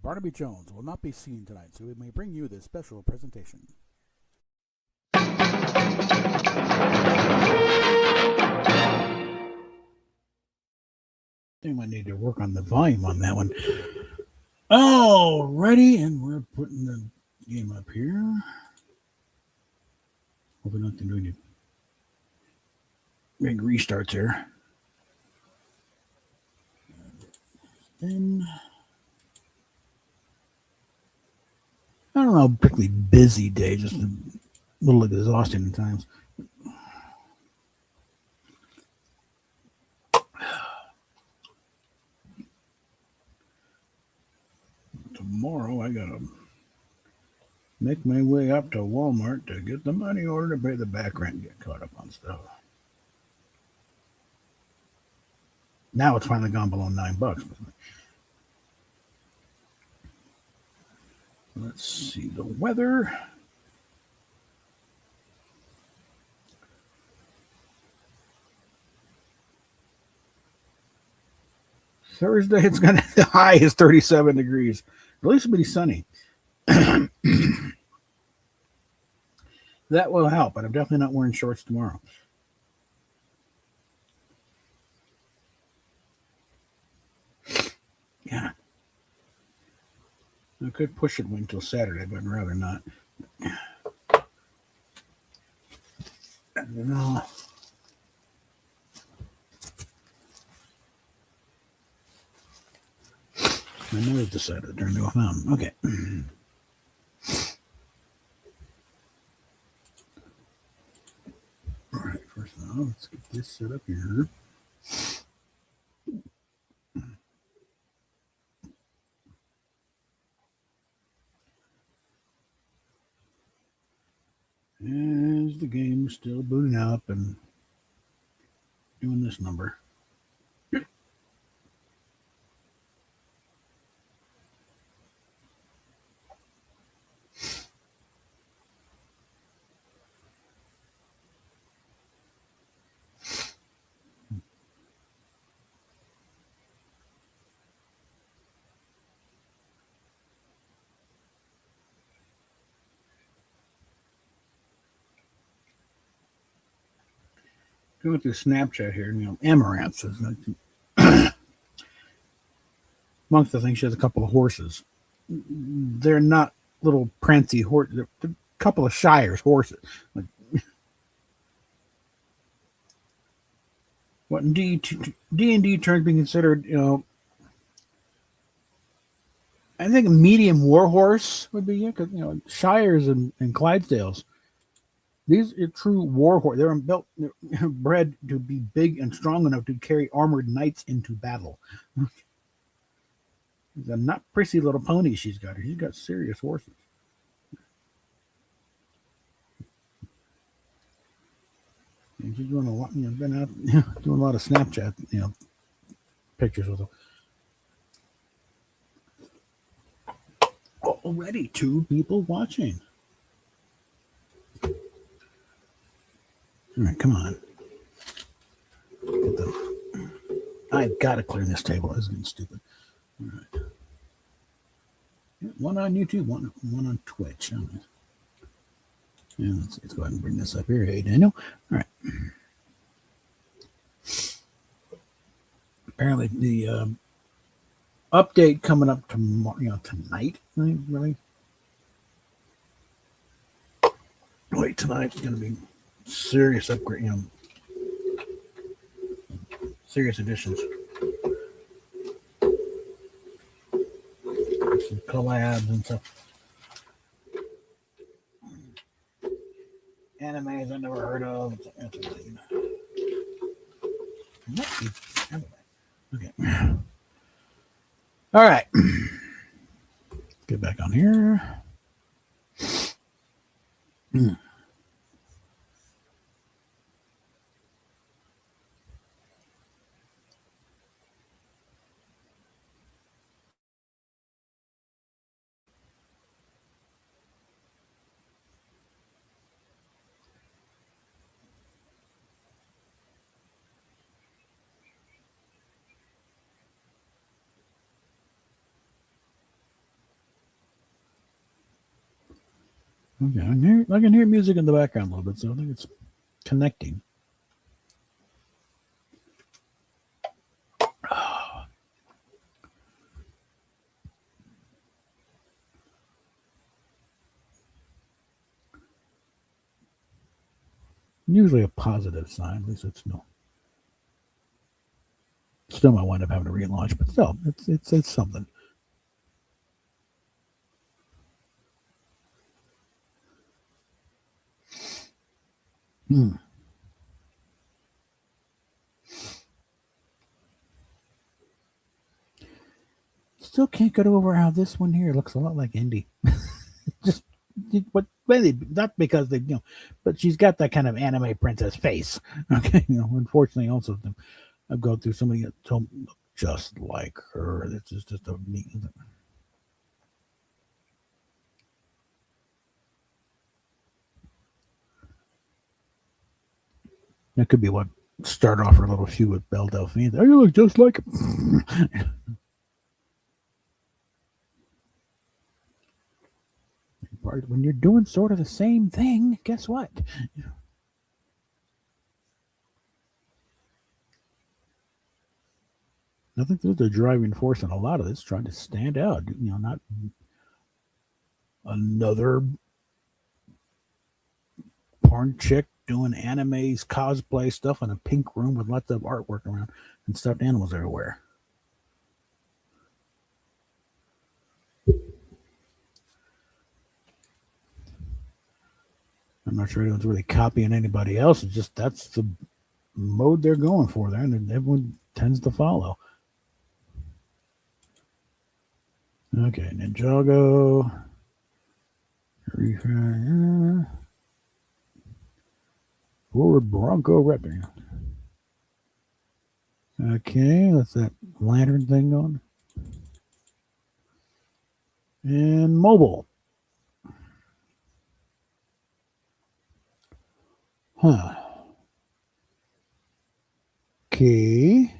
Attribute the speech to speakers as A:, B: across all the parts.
A: Barnaby Jones will not be seen tonight, so we may bring you this special presentation. I might need to work on the volume on that one. Alrighty, and we're putting the game up here. Hopefully not to do any big restarts here. Then I don't know, particularly busy day, just a little exhausting at times. Tomorrow I gotta make my way up to Walmart to get the money order to pay the back rent and get caught up on stuff. Now it's finally gone below $9. Let's see the weather. Thursday, it's gonna the high is 37 degrees. At least it'll be sunny. That will help, but I'm definitely not wearing shorts tomorrow. Yeah. I could push it until Saturday, but I'd rather not. I don't know. My nose decided to turn into a fountain. Okay. All right, first of all, let's get this set up here. As the game is still booting up and doing this number. Going through Snapchat here, Amaranth says amongst the things she has a couple of horses. They're not little prancy horses. They're a couple of Shires horses. Like, what in D&D terms being considered, I think a medium war horse would be, because Shires and Clydesdales. These are true war horses. They're bred to be big and strong enough to carry armored knights into battle. They're not prissy little ponies she's got. She's got serious horses. And she's doing a lot. Been out doing a lot of Snapchat, pictures with them. Already 2 people watching. All right, come on. I've got to clear this table. This is getting stupid. All right. One on YouTube, one on Twitch. Yeah, let's go ahead and bring this up here. Hey, Daniel. All right. Apparently, the update coming up tomorrow, tonight. Really? Wait, tonight's going to be serious upgrade. Serious additions. Some collabs and stuff. Animes I never heard of. Okay. All right. Get back on here. Okay, I can hear music in the background a little bit, so I think it's connecting. Usually a positive sign. At least it's no. Still might wind up having to relaunch, but still, it's something. Hmm. Still can't get over how this one here looks a lot like Indy. Just but not because they but she's got that kind of anime princess face. Okay, unfortunately, also I've gone through somebody that told me look just like her. This is just a neat. That could be what started off her little feud with Belle Delphine. Oh, you look just like him. When you're doing sort of the same thing, guess what? I think there's a driving force in a lot of this, trying to stand out. Not another porn chick doing animes, cosplay stuff in a pink room with lots of artwork around and stuffed animals everywhere. I'm not sure anyone's really copying anybody else. It's just that's the mode they're going for there, and everyone tends to follow. Okay, Ninjago. Forward Bronco Raptor. Okay, that's that lantern thing going. And mobile. Huh. Okay.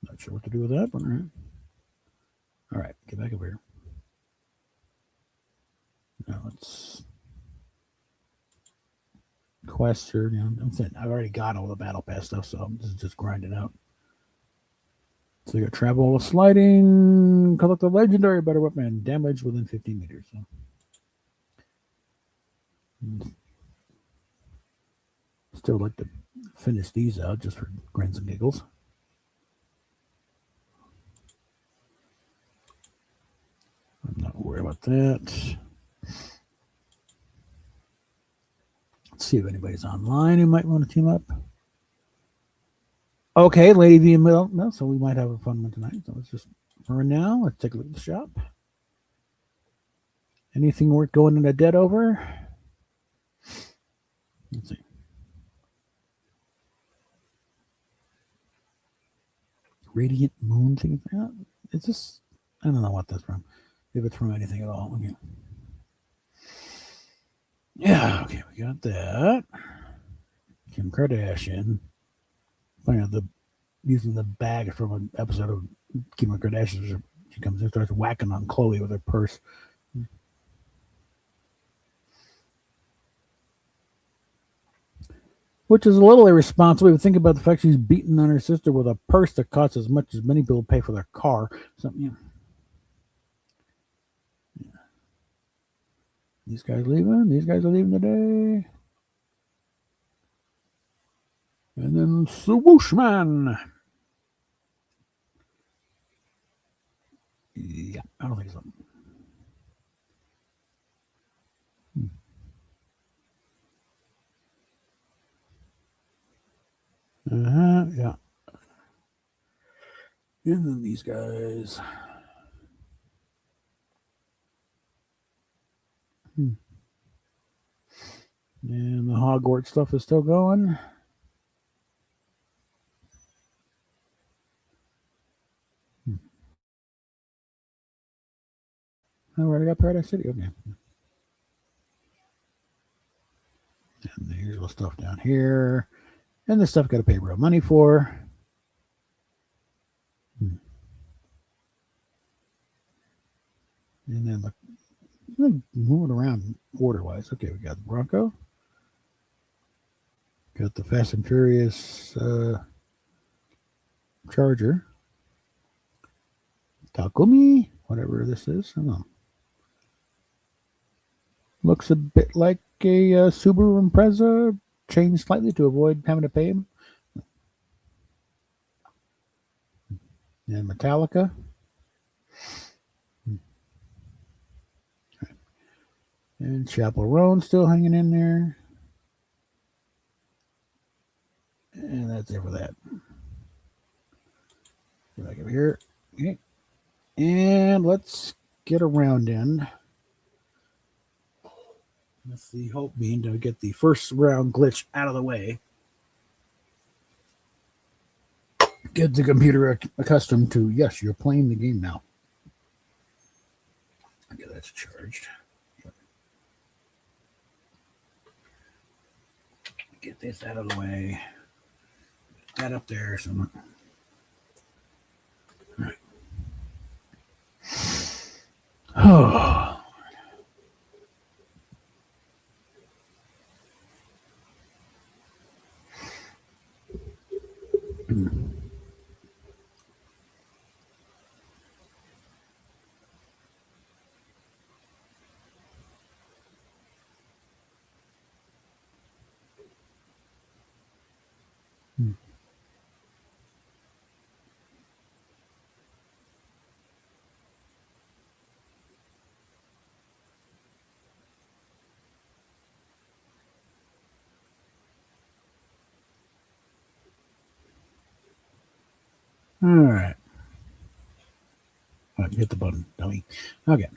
A: Not sure what to do with that, but all right. All right, get back over here. Now let's quest her. I'm saying I've already got all the battle pass stuff, so I'm just grinding out. So you got travel with sliding, collect the legendary better weapon, and damage within 15 meters. So. Still like to finish these out just for grins and giggles. I'm not worried about that. Let's see if anybody's online who might want to team up. Okay, Lady V and Mill. No, so we might have a fun one tonight. So let's just, for now, let's take a look at the shop. Anything worth going into debt over? Let's see. Radiant Moon thing. It's just, I don't know what that's from. If it's from anything at all. Okay. Yeah, okay, we got that. Kim Kardashian. Find out the using the bag from an episode of Kim Kardashian. She comes in, starts whacking on Chloe with her purse. Which is a little irresponsible. Think about the fact she's beating on her sister with a purse that costs as much as many people pay for their car. Something. Yeah. These guys leaving. These guys are leaving today. And then Swoosh Man. Yeah, I don't think so. Yeah. And then these guys. And the Hogwarts stuff is still going. I already got Paradise City. Okay. And the usual stuff down here. And this stuff got to pay real money for. And then look, Moving around order wise. Okay, we got the Bronco. Got the Fast and Furious Charger. Takumi, whatever this is. I don't know. Looks a bit like a Subaru Impreza, changed slightly to avoid having to pay him. And Metallica. And Chapel Roan still hanging in there. And that's it for that. Go back over here. Okay. And let's get around in. That's the hope being to get the first round glitch out of the way. Get the computer accustomed to, yes, you're playing the game now. Okay, that's charged. Get this out of the way. Get that up there. Somewhere. All right. Oh. All right. Hit the button, dummy. Okay.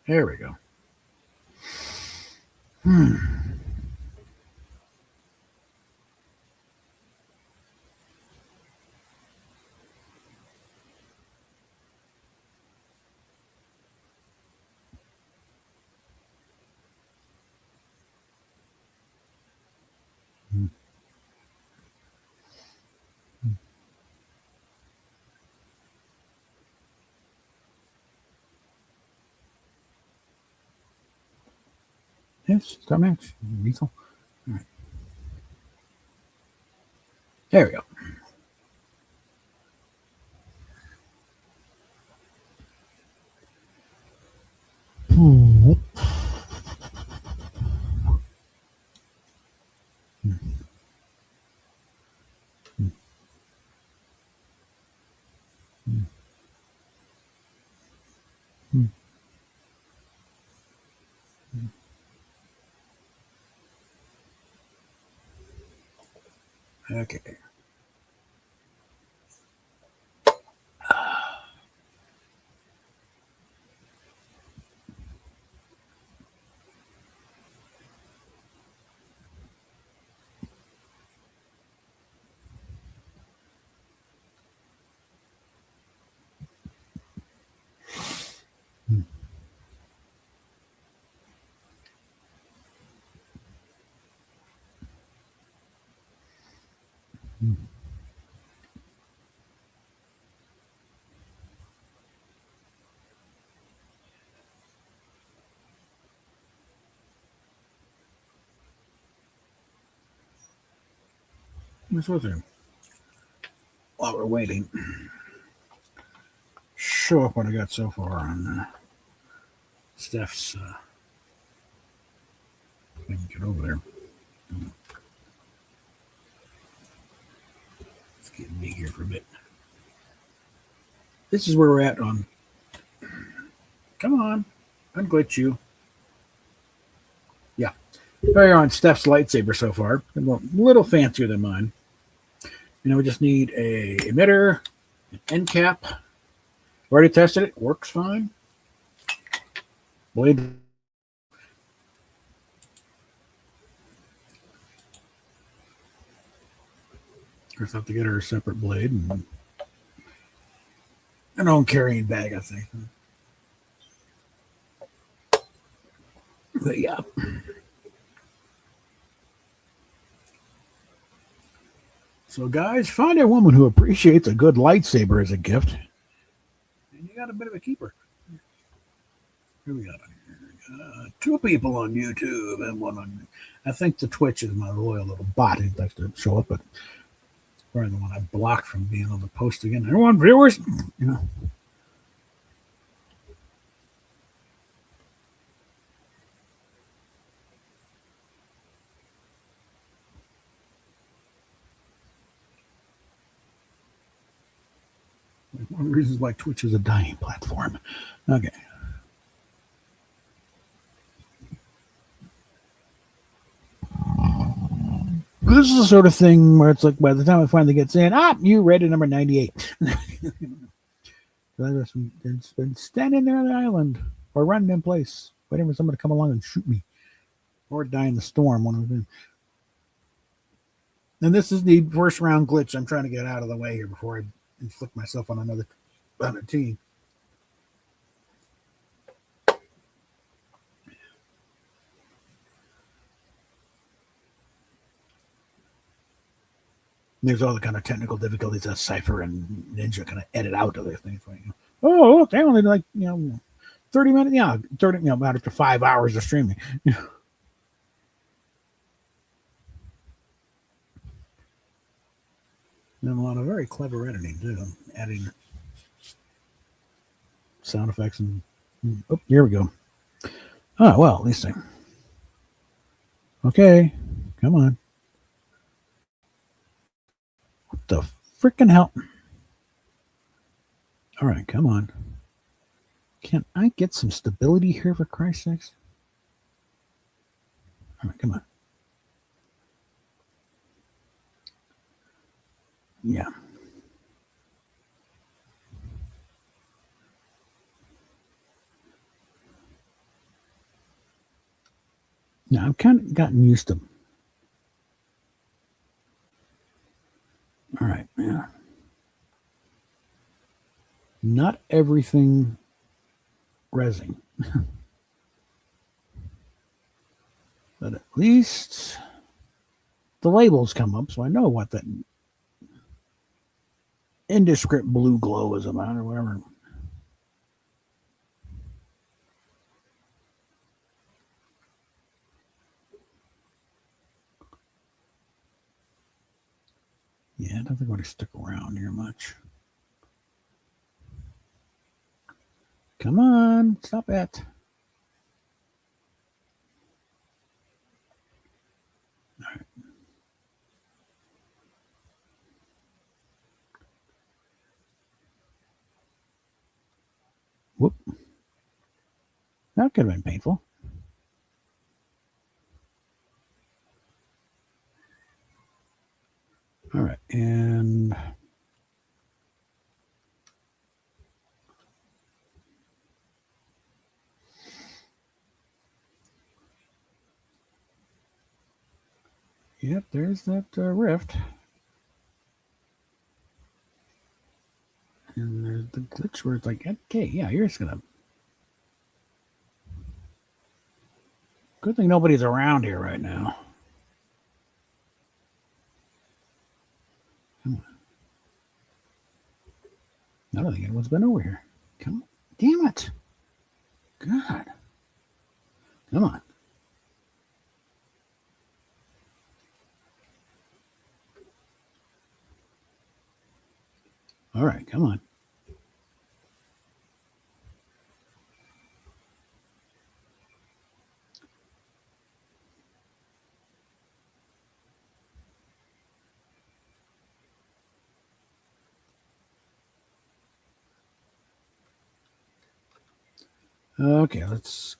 A: There we go. Yes, start match. Lethal. All right. There we go. Okay. What's with him? While we're waiting, show up what I got so far on Steph's. I can get over there. Let's get big here for a bit. This is where we're at on. Come on, unglitch you. Yeah, we're on Steph's lightsaber so far. A little fancier than mine. We just need a emitter, an end cap. Already tested it. Works fine. Blade. Just have to get her a separate blade and an own carrying bag, I think. But yeah. So, guys, find a woman who appreciates a good lightsaber as a gift, and you got a bit of a keeper. Here we got two people on YouTube and one on. I think the Twitch is my loyal little bot. He'd like to show up, but probably the one I blocked from being able to post again. Everyone, viewers, you know. One of the reasons why Twitch is a dying platform. Okay. This is the sort of thing where it's like by the time it finally gets in, you read it number 98. I've been standing there on the island or running in place, waiting for someone to come along and shoot me or die in the storm. One of them. And this is the first round glitch I'm trying to get out of the way here before I inflict myself on another team. There's all the kind of technical difficulties that Cypher and Ninja kind of edit out of their things. Like, oh, look, they only 30 minutes. Yeah, 30. About after 5 hours of streaming. And a lot of very clever editing too, adding sound effects and. Oh, here we go. Oh well, at least I. Okay, come on. What the freaking hell? All right, come on. Can I get some stability here for Christ's sakes? All right, come on. Yeah. Now I've kind of gotten used to. All right, yeah. Not everything resing. But at least the labels come up, so I know what that indescript blue glow is about or whatever. Yeah, I don't think I'm going to stick around here much. Come on, stop it. All right. Whoop. That could have been painful. All right, and yep, there's that rift. And there's the glitch where it's like, okay, yeah, you're just gonna. Good thing nobody's around here right now. I don't think anyone's been over here. Come on. Damn it. God. Come on. All right, come on. Okay, let's.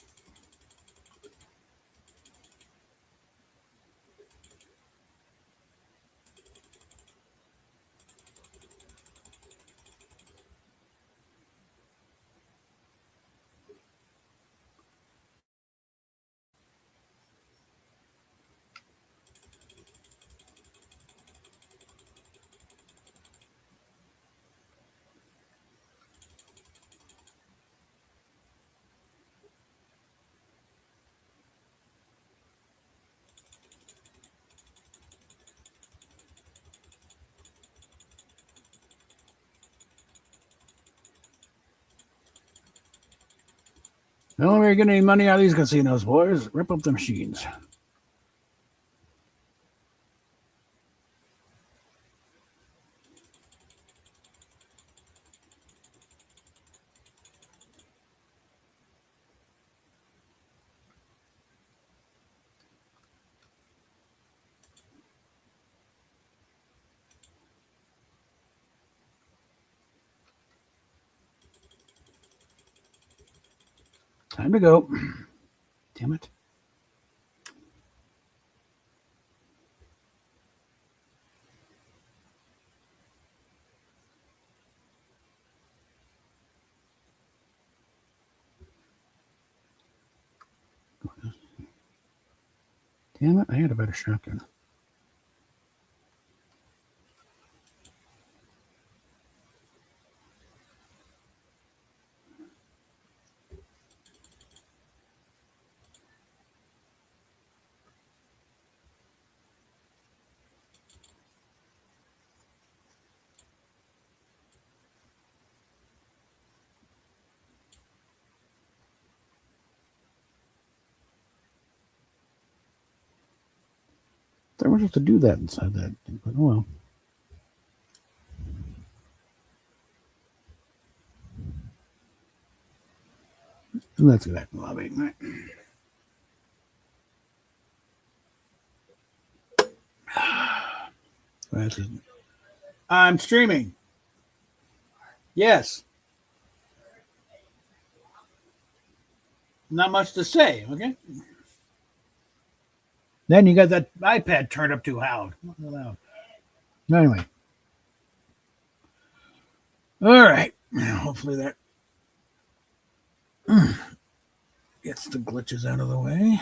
A: The only way you're getting any money out of these casinos, boys, rip up the machines. Time to go. Damn it. Damn it, I had a better shotgun. There was just to do that inside that thing, but oh well. Let's get back to the lobby. Right. I'm streaming. Yes. Not much to say, okay? Then you got that iPad turned up too loud. Anyway. All right. Hopefully that gets the glitches out of the way.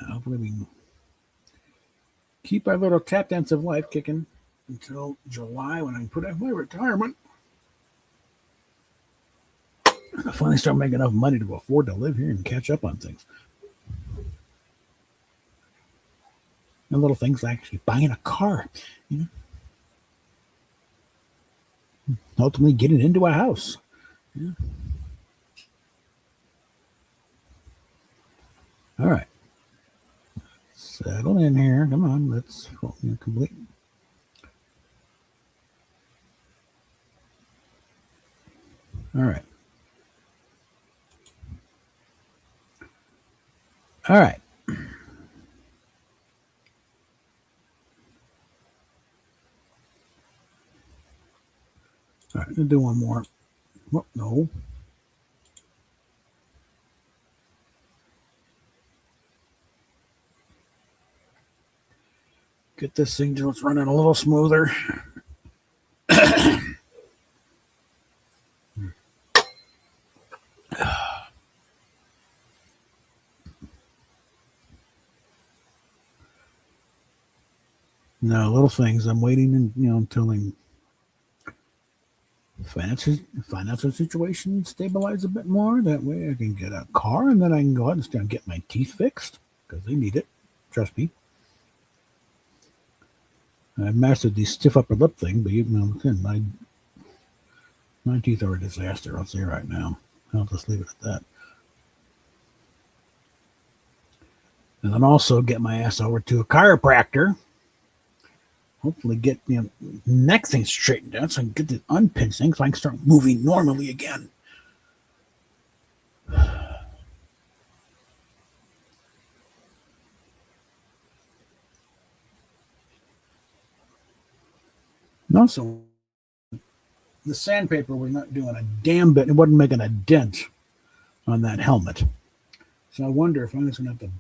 A: Now, hopefully we can keep our little tap dance of life kicking until July when I can put out my retirement. I finally start making enough money to afford to live here and catch up on things. And little things like actually buying a car, you know, ultimately getting into a house. Yeah. All right. Settle in here. Come on. Let's complete. All right. All right. All right. Let's do one more. Oh, no. Get this thing just running a little smoother. No, little things. I'm waiting, and until the financial situation stabilize a bit more. That way, I can get a car, and then I can go out and start get my teeth fixed because they need it. Trust me. I've mastered the stiff upper lip thing, but my teeth are a disaster. I'll say right now. I'll just leave it at that. And then also get my ass over to a chiropractor. Hopefully get neck thing straightened out so I can get the unpinch thing so I can start moving normally again. And also, the sandpaper was not doing a damn bit. It wasn't making a dent on that helmet. So I wonder if I'm just going to have to,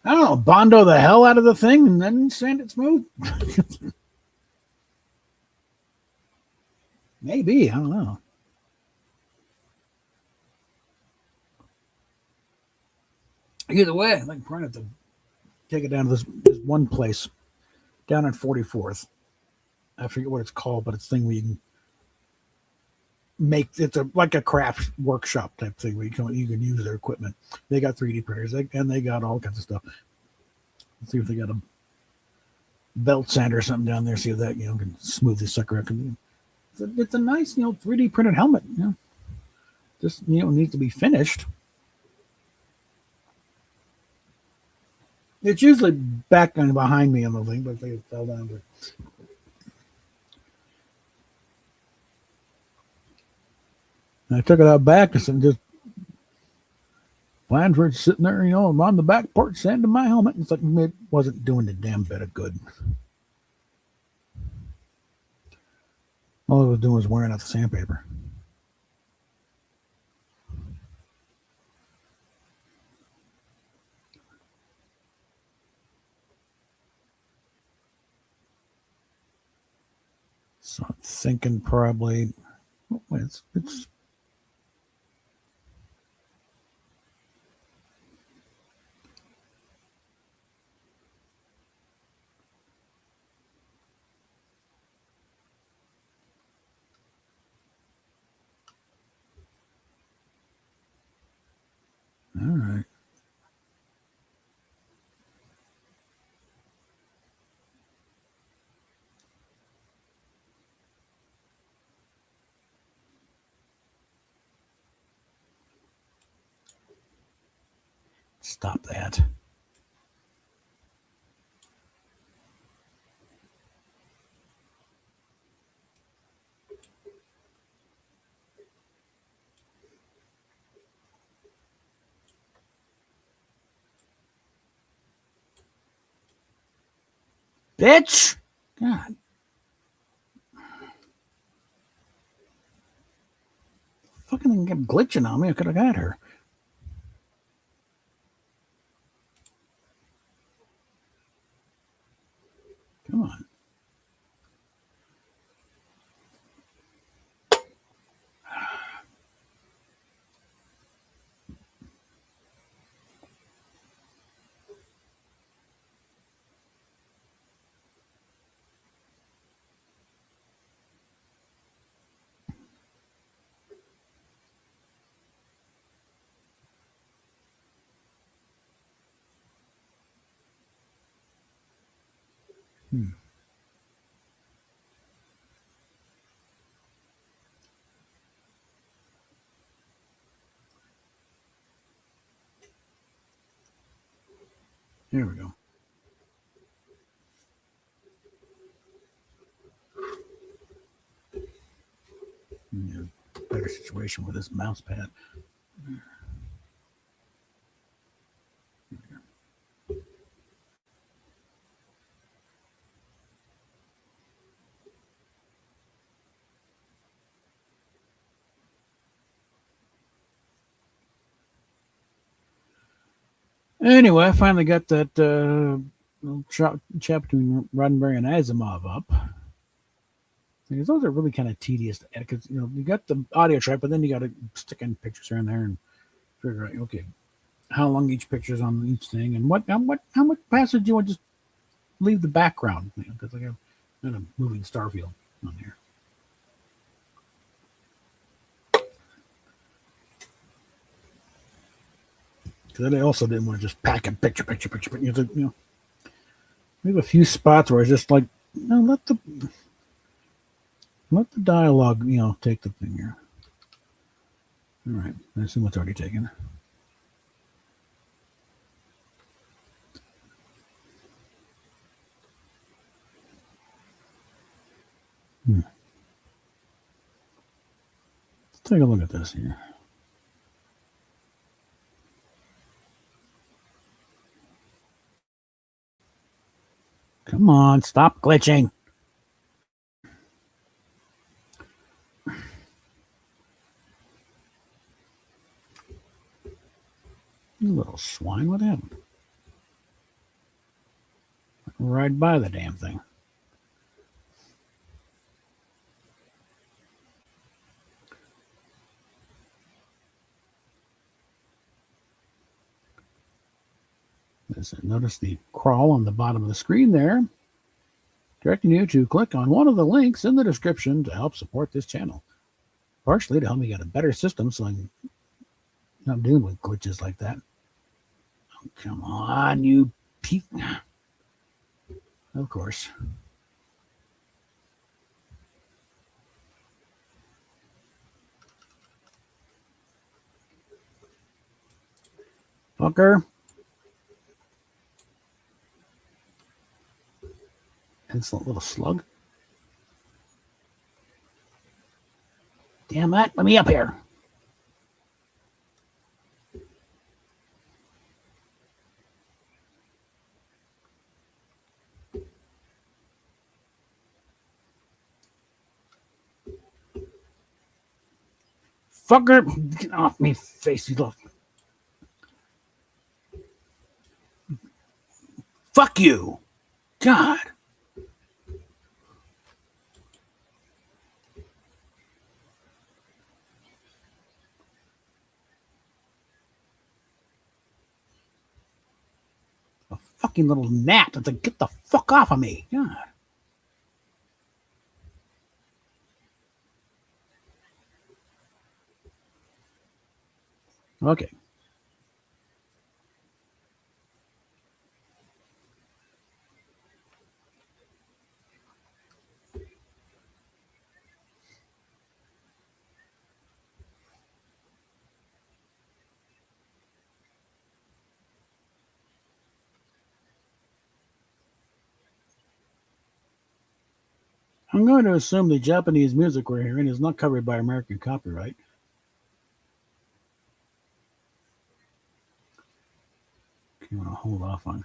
A: I don't know, Bondo the hell out of the thing and then sand it smooth. Maybe. I don't know. Either way, I think probably have to take it down to this one place down on 44th. I forget what it's called, but it's a thing where you can make it's a like a craft workshop type thing where you can use their equipment. They got 3D printers and they got all kinds of stuff. Let's see if they got a belt sander or something down there. See if that can smooth this sucker out. It's a nice 3D printed helmet. Just needs to be finished. It's usually back and behind me on the thing, but they fell down there. And I took it out back and just planned for it sitting there, I'm on the back porch sanding my helmet. It's like it wasn't doing a damn bit of good. All it was doing was wearing out the sandpaper. So I'm thinking probably it's all right. Stop that. Bitch! God. Fucking thing kept glitching on me. I could have got her. Come on. Here we go. Better situation with this mouse pad. Anyway, I finally got that chat between Roddenberry and Asimov up. Because those are really kind of tedious to edit. Because you got the audio track, but then you got to stick in pictures here and there and figure out how long each picture is on each thing and how much passage do you want to just leave the background? Because I got a moving starfield on here. Because I also didn't want to just pack in picture. We have a few spots where it's just like, let the dialogue, take the thing here. All right, I assume it's already taken. Let's take a look at this here. Come on, stop glitching. You little swine, what happened? Right by the damn thing. Notice the crawl on the bottom of the screen there. directing you to click on one of the links in the description to help support this channel. Partially to help me get a better system so I'm not dealing with glitches like that. Oh, come on, you people. Of course. Fucker. Insolent little slug. Damn it, let me up here. Fucker, get off me face, you look. Fuck you. God. A fucking little gnat. It's like, get the fuck off of me. God. Okay. I'm going to assume the Japanese music we're hearing is not covered by American copyright. You want to hold off on.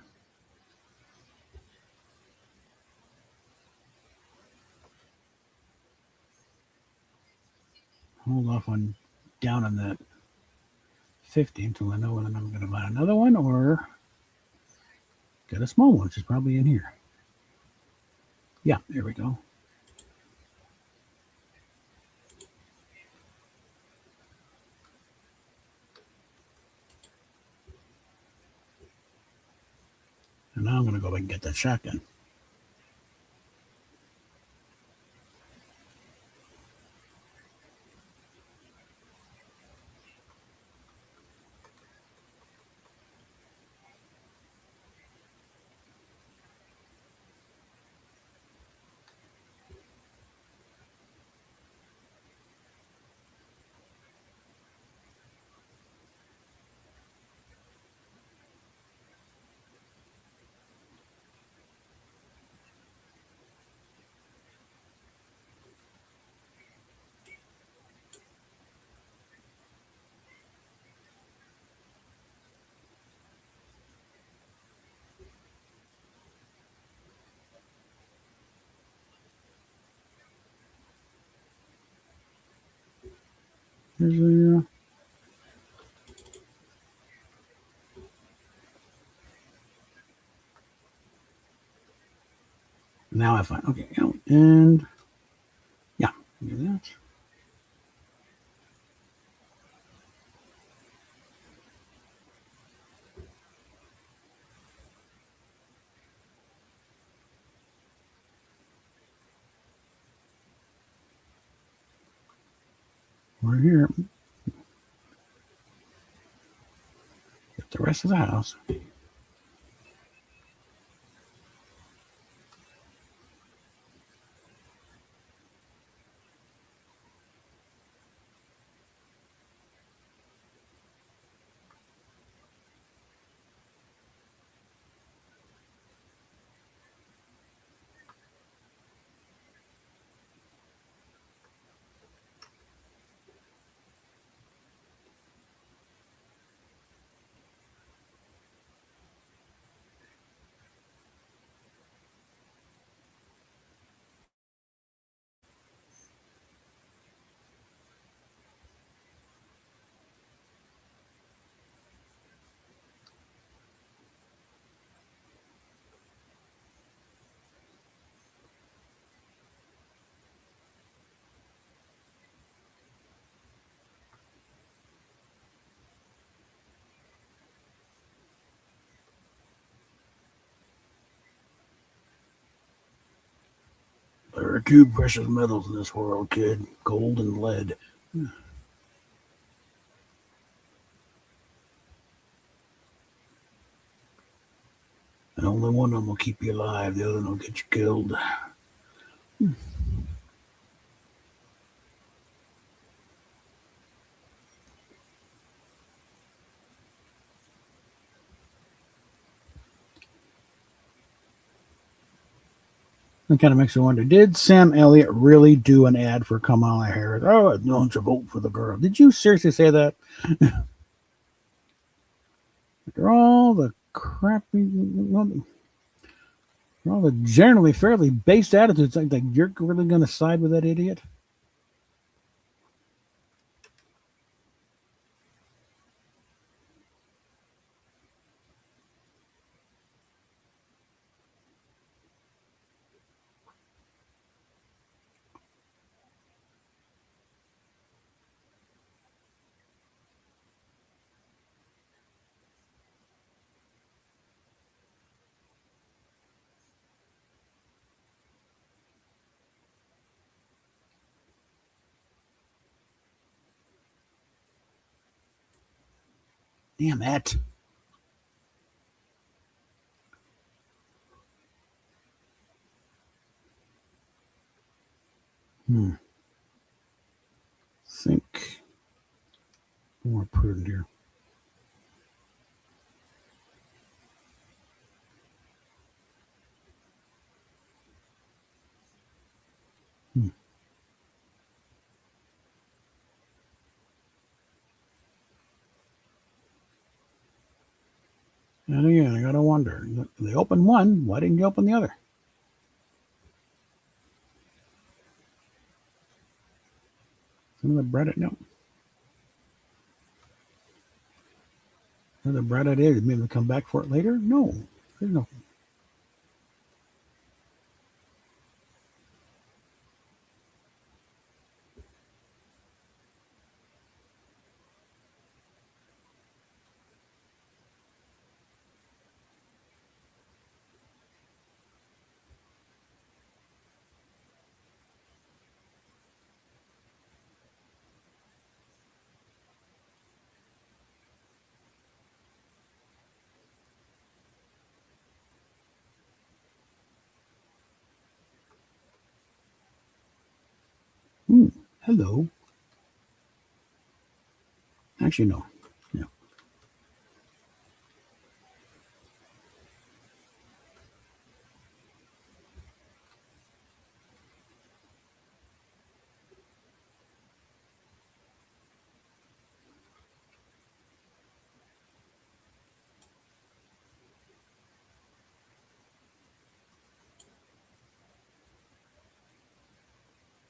A: Hold off on down on that 50 until I know whether I'm going to buy another one or get a small one, which is probably in here. Yeah, there we go. And now I'm going to go back and get that shotgun. Here's a, now I find, okay, and yeah, do that. We're here. Get the rest of the house. There are two precious metals in this world, kid: gold and lead. And only one of them will keep you alive, the other one will get you killed. That kind of makes me wonder, did Sam Elliott really do an ad for Kamala Harris? Oh, don't you vote for the girl. Did you seriously say that? After all the crappy, all the generally fairly based attitudes, like you're really going to side with that idiot? Damn it. Think more prudent here. And again, I gotta wonder. They opened one. Why didn't you open the other? Some of the bread, no. Some of the bread I did. Maybe come back for it later. No, there's no. Hello. Actually, no. Yeah.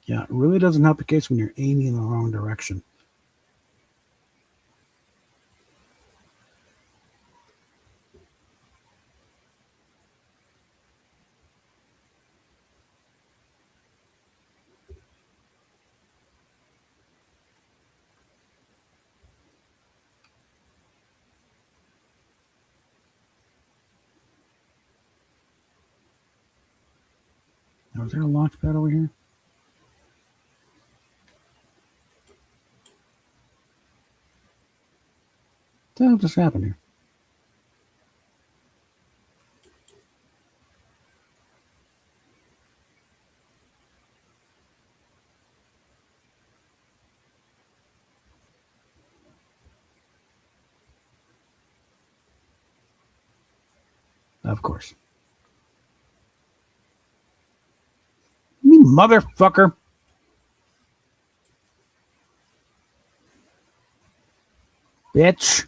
A: Yeah, it really doesn't help the case when you're aiming in the wrong direction. Now, is there a launch pad over here? What the hell just happened here? Of course. You motherfucker. Bitch.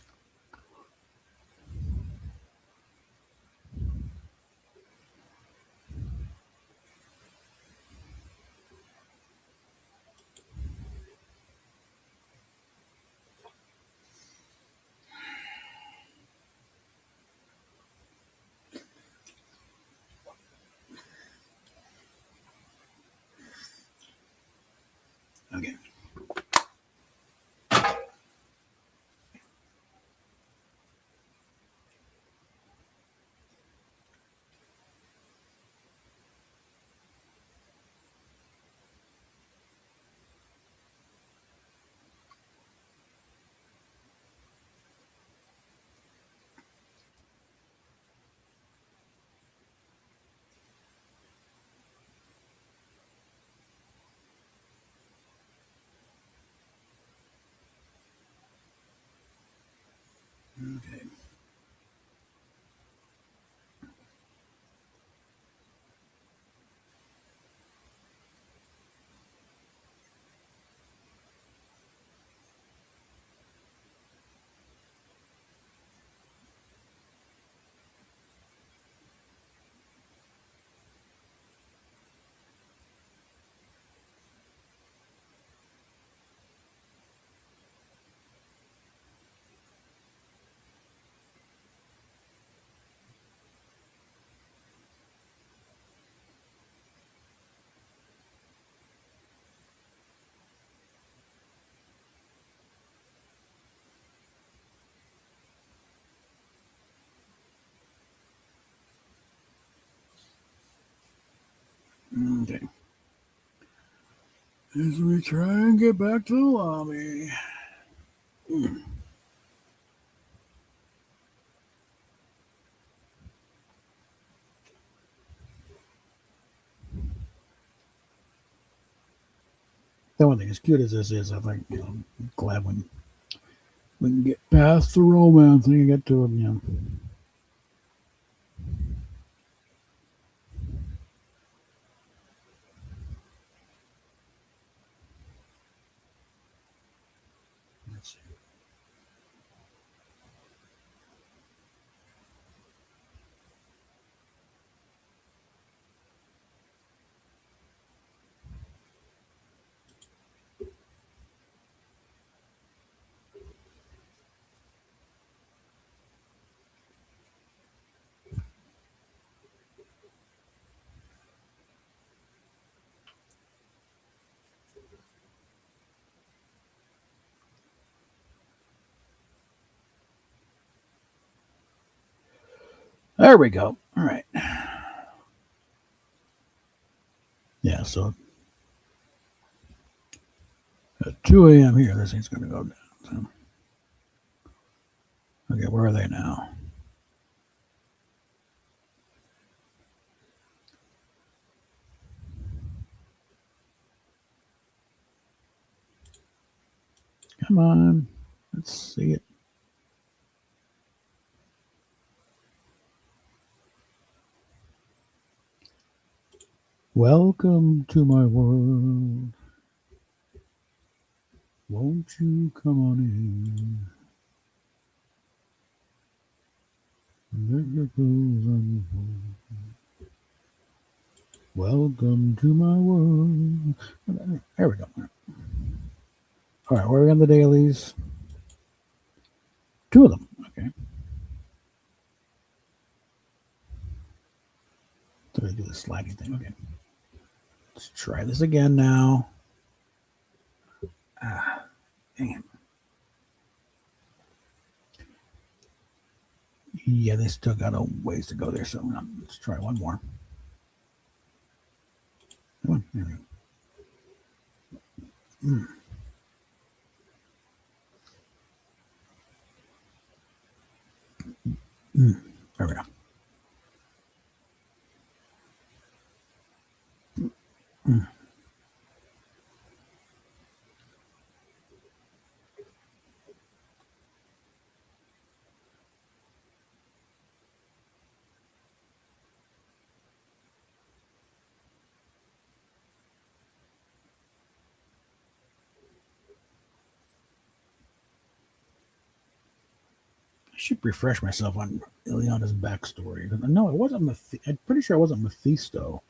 A: Okay. Okay. As we try and get back to the lobby. The one thing, as cute as this is, I think, I'm glad when we can get past the romance and get to it. Let's see. There we go. All right. Yeah, so at 2 a.m. here, this thing's going to go down. So. Okay, where are they now? Come on. Let's see it. Welcome to my world. Won't you come on in? Let your clothes unfold. Welcome to my world. There we go. All right, where are we on the dailies? 2 of them. Okay. So they do the sliding thing. Okay. Let's try this again now. Ah, dang it. Yeah, they still got a ways to go there. So let's try one more. Come on. There we go. Mm, there we go. Mm. I should refresh myself on Ileana's backstory. No, it wasn't. I'm pretty sure it wasn't Mephisto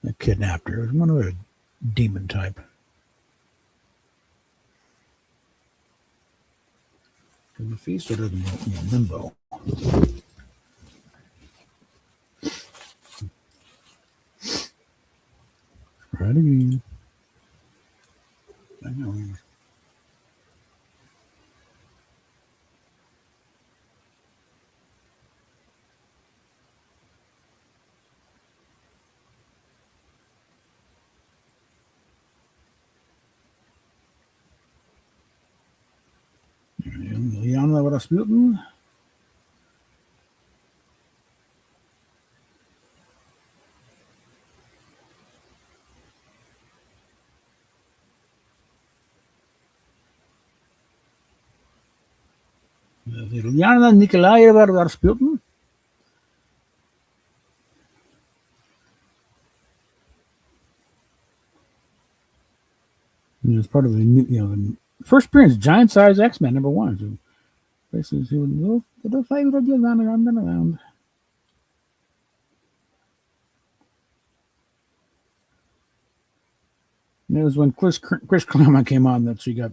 A: that kidnapped her. It was one of the demon type. Because Mephisto doesn't know limbo. Right again. I know. Ileana with Rasputin. Ileana Nikolaeva Rasputin. It's part of the first appearance, giant size X Men #1. So basically, she would the fight with Ileana around. And it was when Chris Claremont came on that she got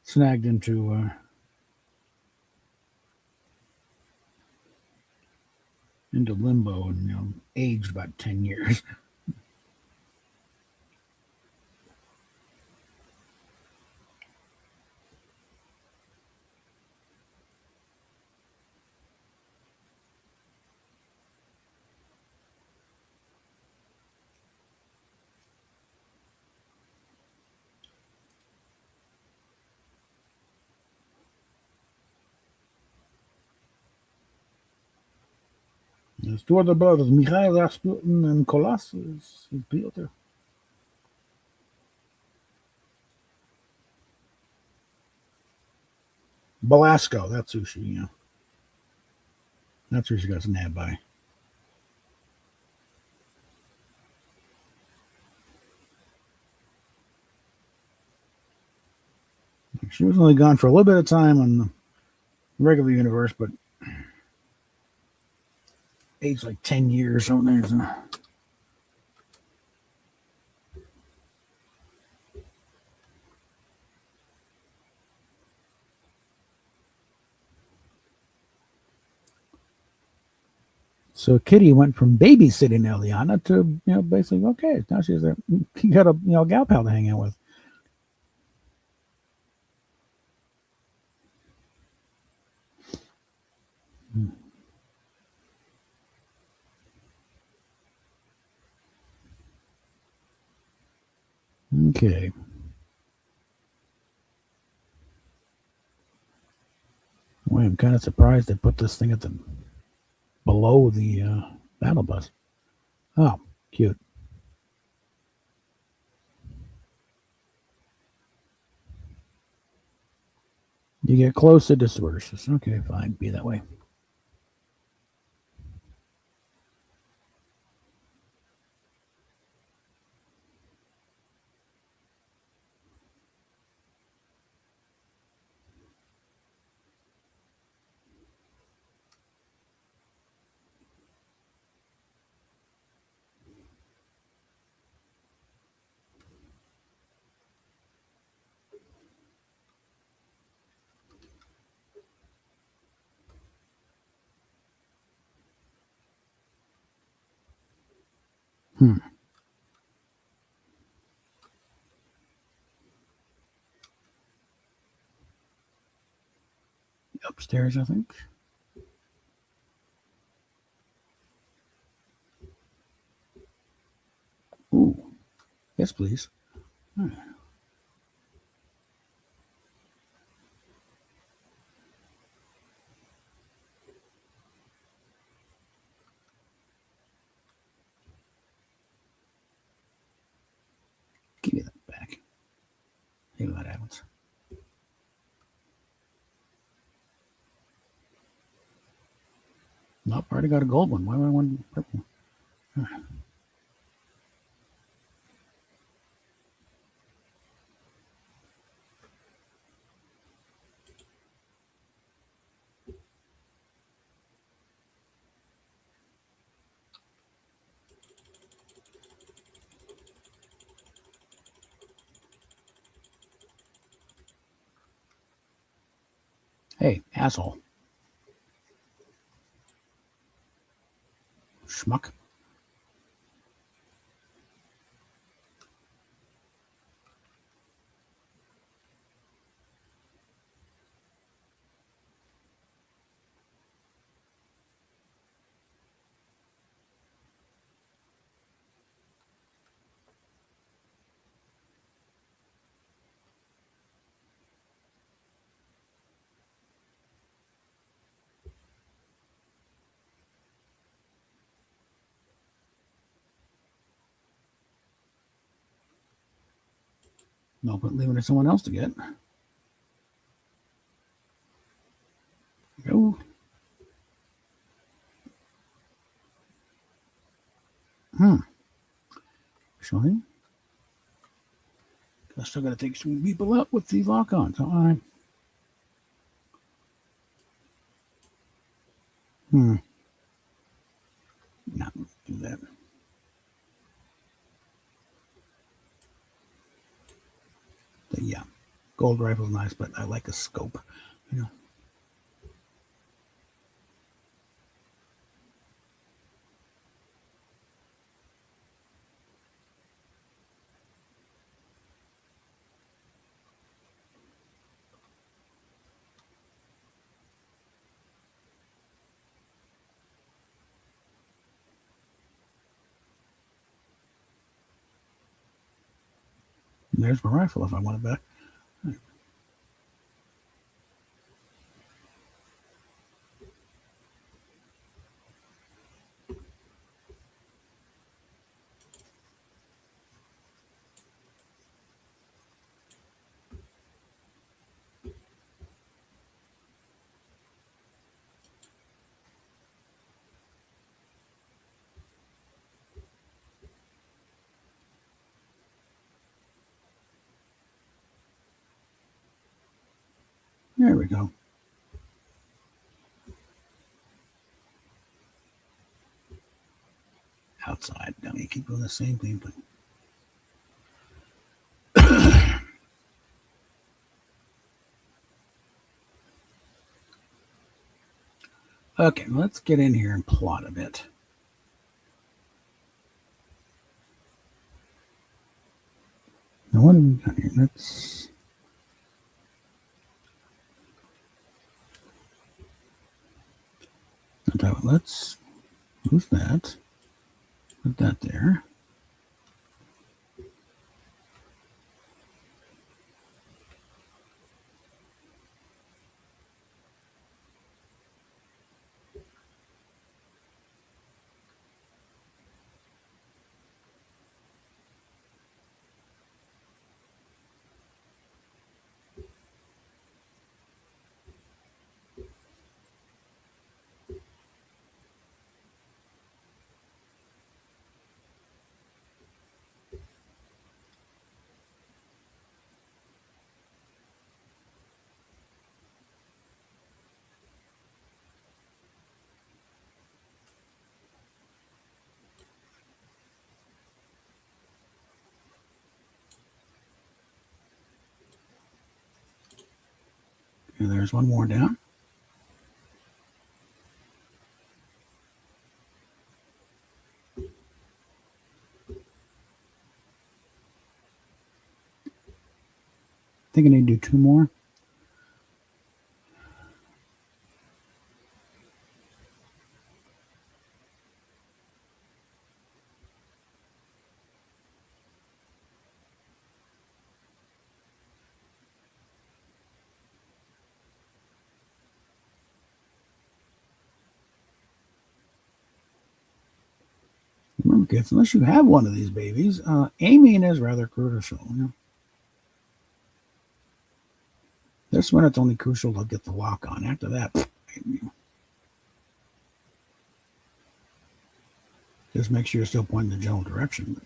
A: snagged into limbo and aged about 10 years. There's two other brothers, Mikhail Rasputin and Kolas, is Piotr. Belasco, that's who she, that's who she got nabbed by. She was only gone for a little bit of time on the regular universe, but aged like 10 years. So there's So Kitty went from babysitting Eliana to, basically, okay, now she's got a, gal pal to hang out with. Okay. Boy, I'm kind of surprised they put this thing at the below the battle bus. Oh, cute. You get close to disperses. Okay, fine. Be that way. Hmm. Upstairs, I think. Ooh. Yes, please. Right. Give me that back. See what happens. Nope, I already got a gold one. Why would I want purple? Hey, asshole. Schmuck. No, but leaving it to someone else to get. Go. Hmm. Showing. I still got to take some people out with the lock-ons. All right. Hmm. Not do that. But yeah, gold rifle's nice, but I like a scope. You know. And there's my rifle if I want it back. There we go. Outside. Now you keep doing the same thing. Okay, let's get in here and plot a bit. Now what have we got here? Let's move that. Put that there. And there's one more down. I think I need to do two more. Remember, kids, unless you have one of these babies, aiming is rather crucial. You know? This one, it's only crucial to get the lock on. After that, just make sure you're still pointing the general direction.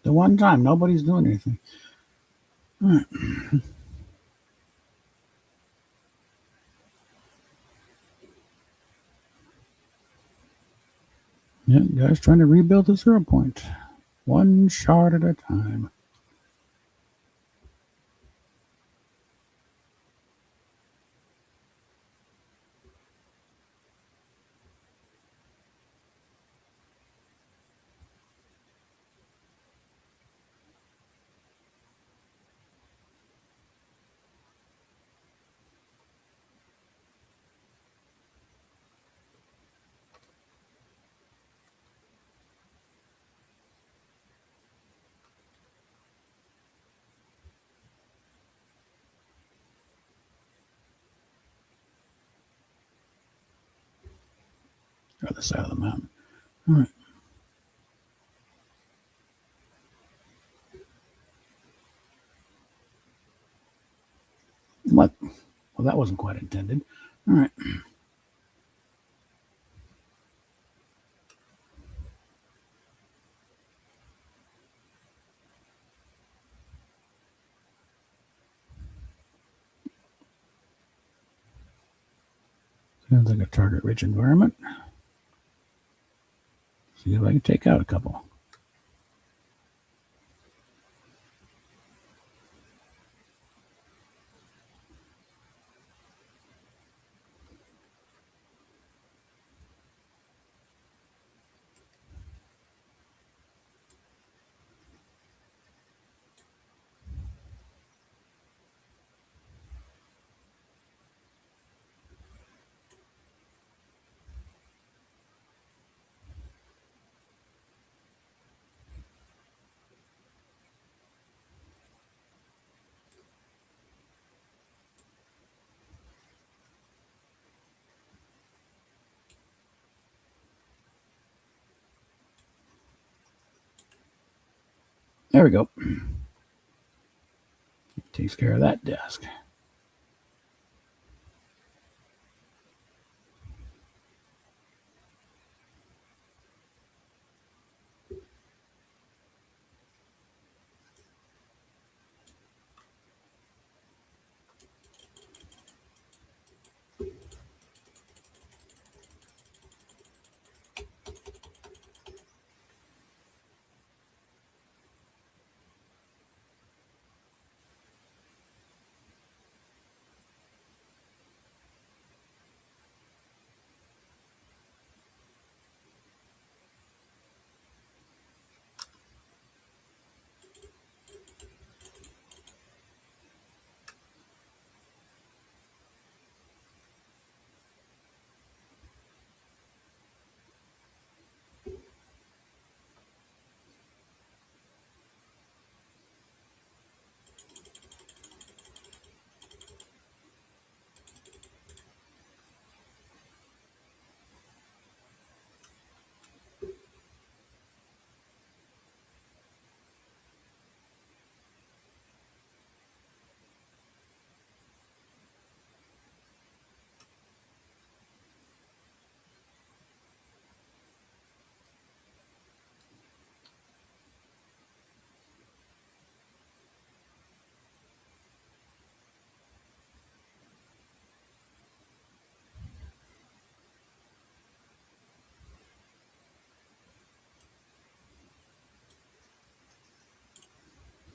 A: The one time, nobody's doing anything. All right. Yeah, guys trying to rebuild the 0 point. One shard at a time. Other side of the mountain. All right. What? Well, that wasn't quite intended. All right. Sounds like a target-rich environment. See if I can take out a couple. There we go. Takes care of that desk.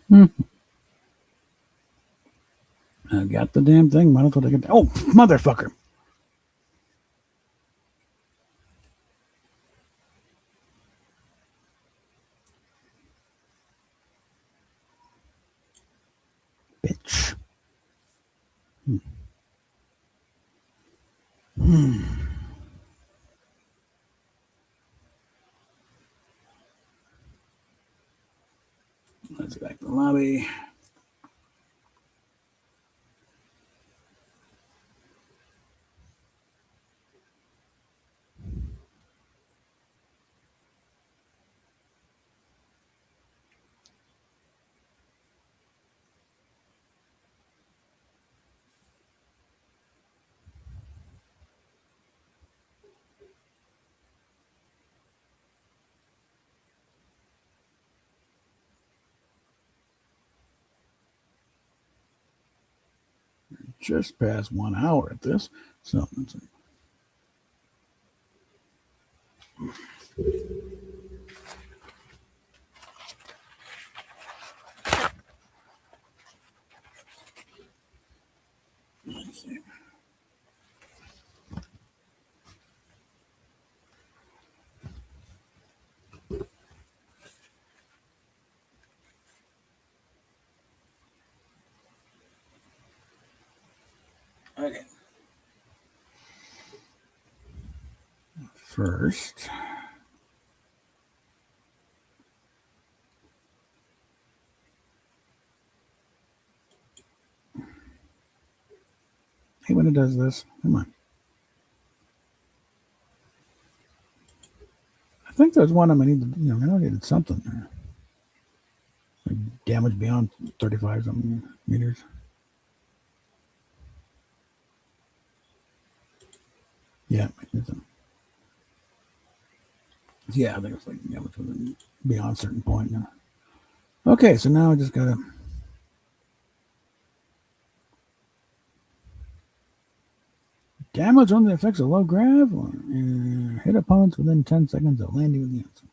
A: Hmm. I got the damn thing. Might as well take it. Oh, motherfucker. Bitch. Let's go back to the lobby. Just past 1 hour at this. So let's see. Let's see. Okay. First, hey, when it does this, come on. I think there's one I need to, I know I needed something there. Like damage beyond 35 something meters. Yeah, yeah, I think it's like damage within beyond a certain point now. Okay, so now I just gotta damage on the effects of low grav or hit opponents within 10 seconds of landing with the answer.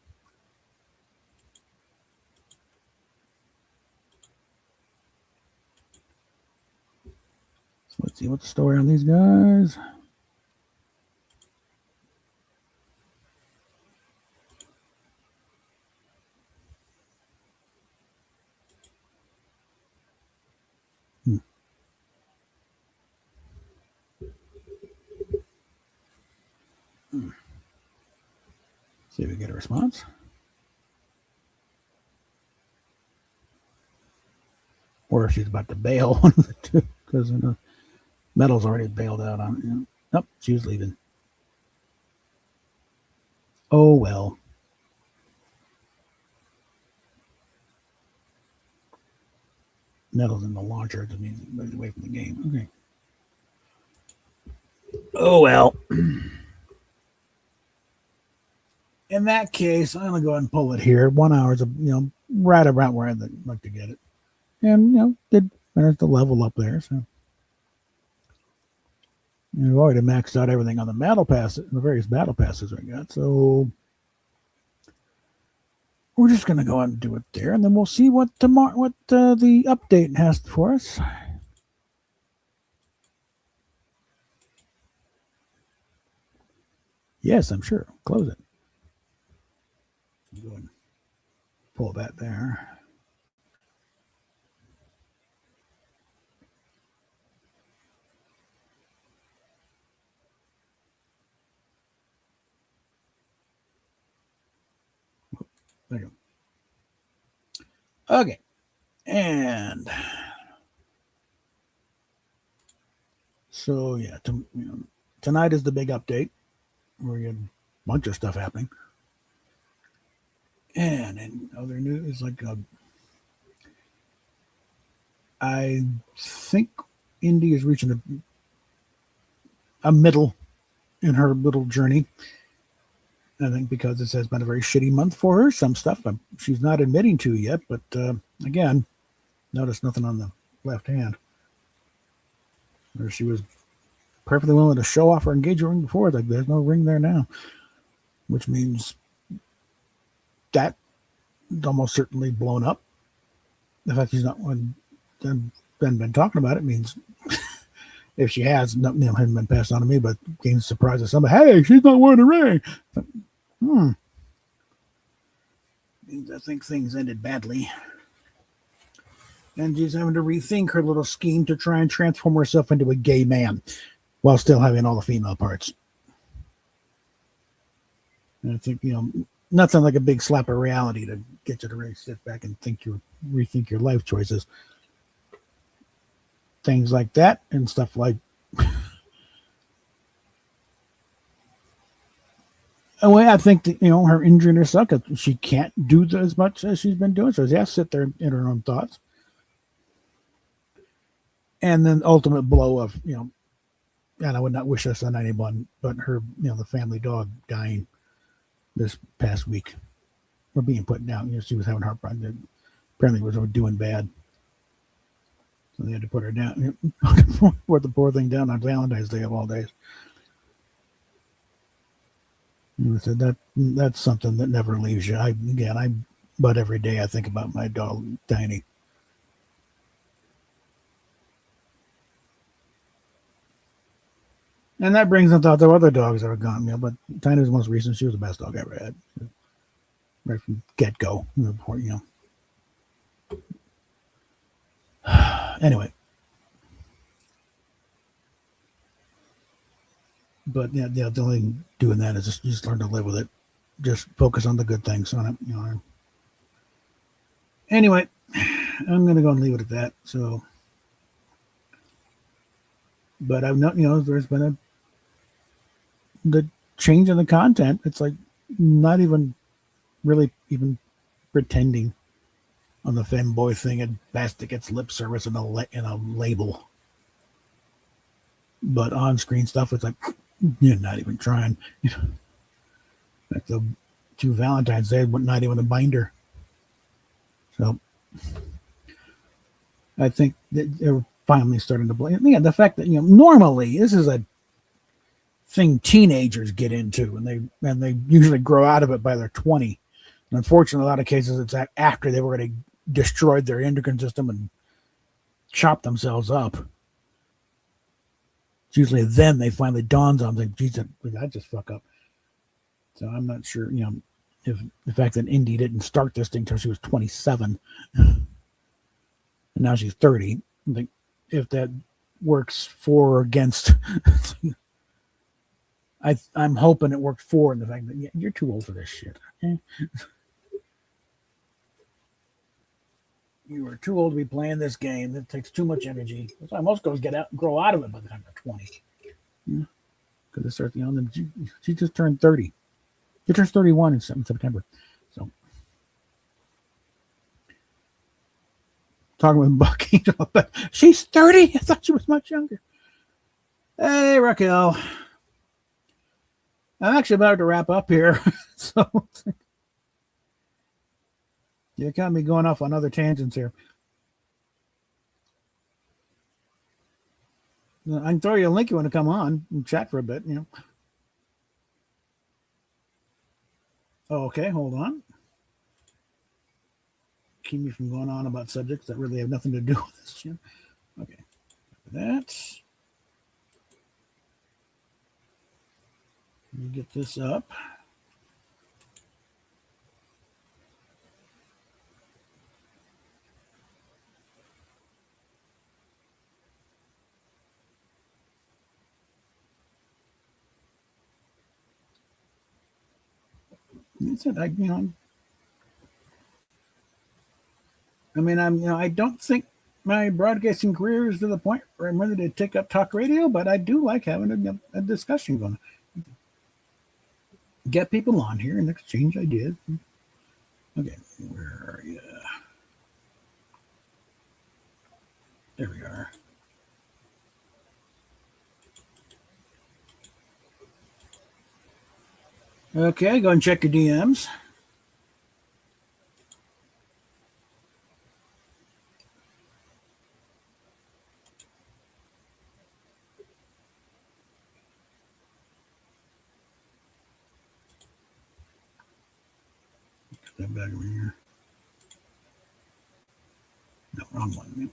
A: So let's see what's the story on these guys. See if we get a response. Or if she's about to bail, one of the two, because Metal's already bailed out on it. Nope, she was leaving. Oh well. Metals in the launcher. It means it moves away from the game. Okay. Oh well. In that case, I'm gonna go ahead and pull it here. 1 hour is right around where I'd like to get it, and did manage to level up there. So we've already maxed out everything on the battle passes, the various battle passes we got. So we're just gonna go ahead and do it there, and then we'll see what tomorrow, the update has for us. Yes, I'm sure. Close it. Go ahead and pull that there. There you go. Okay, and so yeah, tonight is the big update. We got a bunch of stuff happening, and in other news, like I think Indy is reaching a middle in her little journey. I think because it has been a very shitty month for her. Some stuff she's not admitting to yet, but again, notice nothing on the left hand. Where she was perfectly willing to show off her engagement ring before. Like there's no ring there now, which means that almost certainly blown up. The fact she's not been talking about it means if she has, hadn't been passed on to me, but gains surprise at somebody. Hey, she's not wearing a ring. But, means I think things ended badly. And she's having to rethink her little scheme to try and transform herself into a gay man while still having all the female parts. And I think, nothing like a big slap of reality to get you to really sit back and rethink your life choices. Things like that and stuff like I think that, her injuring herself, she can't do as much as she's been doing. So she has to sit there in her own thoughts. And then ultimate blow of, and I would not wish this on anyone, but her, the family dog dying this past week or being put down. She was having heart problems. Apparently was doing bad. So they had to put her down, put the poor thing down on Valentine's Day of all days. And I said that's something that never leaves you. But every day I think about my dog, Tiny. And that brings up thoughts of other dogs that are gone. But Tiny was the most recent. She was the best dog I ever had. Right from get-go. Anyway. But the only doing that is just learn to live with it. Just focus on the good things on it. Anyway, I'm going to go and leave it at that. So, but I've not, there's been the change in the content. It's like not even really even pretending on the femboy thing. At best, it gets lip service in a label. But on-screen stuff, it's like you're not even trying. Like the 2 Valentine's Day, not even a binder. So I think that they're finally starting to blame. Yeah, the fact that normally this is a thing teenagers get into, and they usually grow out of it by their 20. And unfortunately, in a lot of cases, it's after they've already destroyed their endocrine system and chopped themselves up. It's usually then they finally dawns on them, geez, did I just fuck up? So I'm not sure, if the fact that Indy didn't start this thing until she was 27, and now she's 30. I think if that works for or against, I'm hoping it worked for in the fact that you're too old for this shit. Okay? You are too old to be playing this game. It takes too much energy. That's why most girls grow out of it by the time they're 20. Because they start, she just turned 30. She turns 31 in September. So, talking with Bucky. But she's 30. I thought she was much younger. Hey, Raquel. I'm actually about to wrap up here. So you got me going off on other tangents here. I can throw you a link you want to come on and chat for a bit, you know. Oh, okay, hold on. Keep me from going on about subjects that really have nothing to do with this. You know? Okay, that. Let me get this up. It's it. I don't think my broadcasting career is to the point where I'm ready to take up talk radio, but I do like having a discussion going. Get people on here and exchange ideas. Okay, where are you? There we are. Okay, go and check your DMs. That back over here. No, wrong one.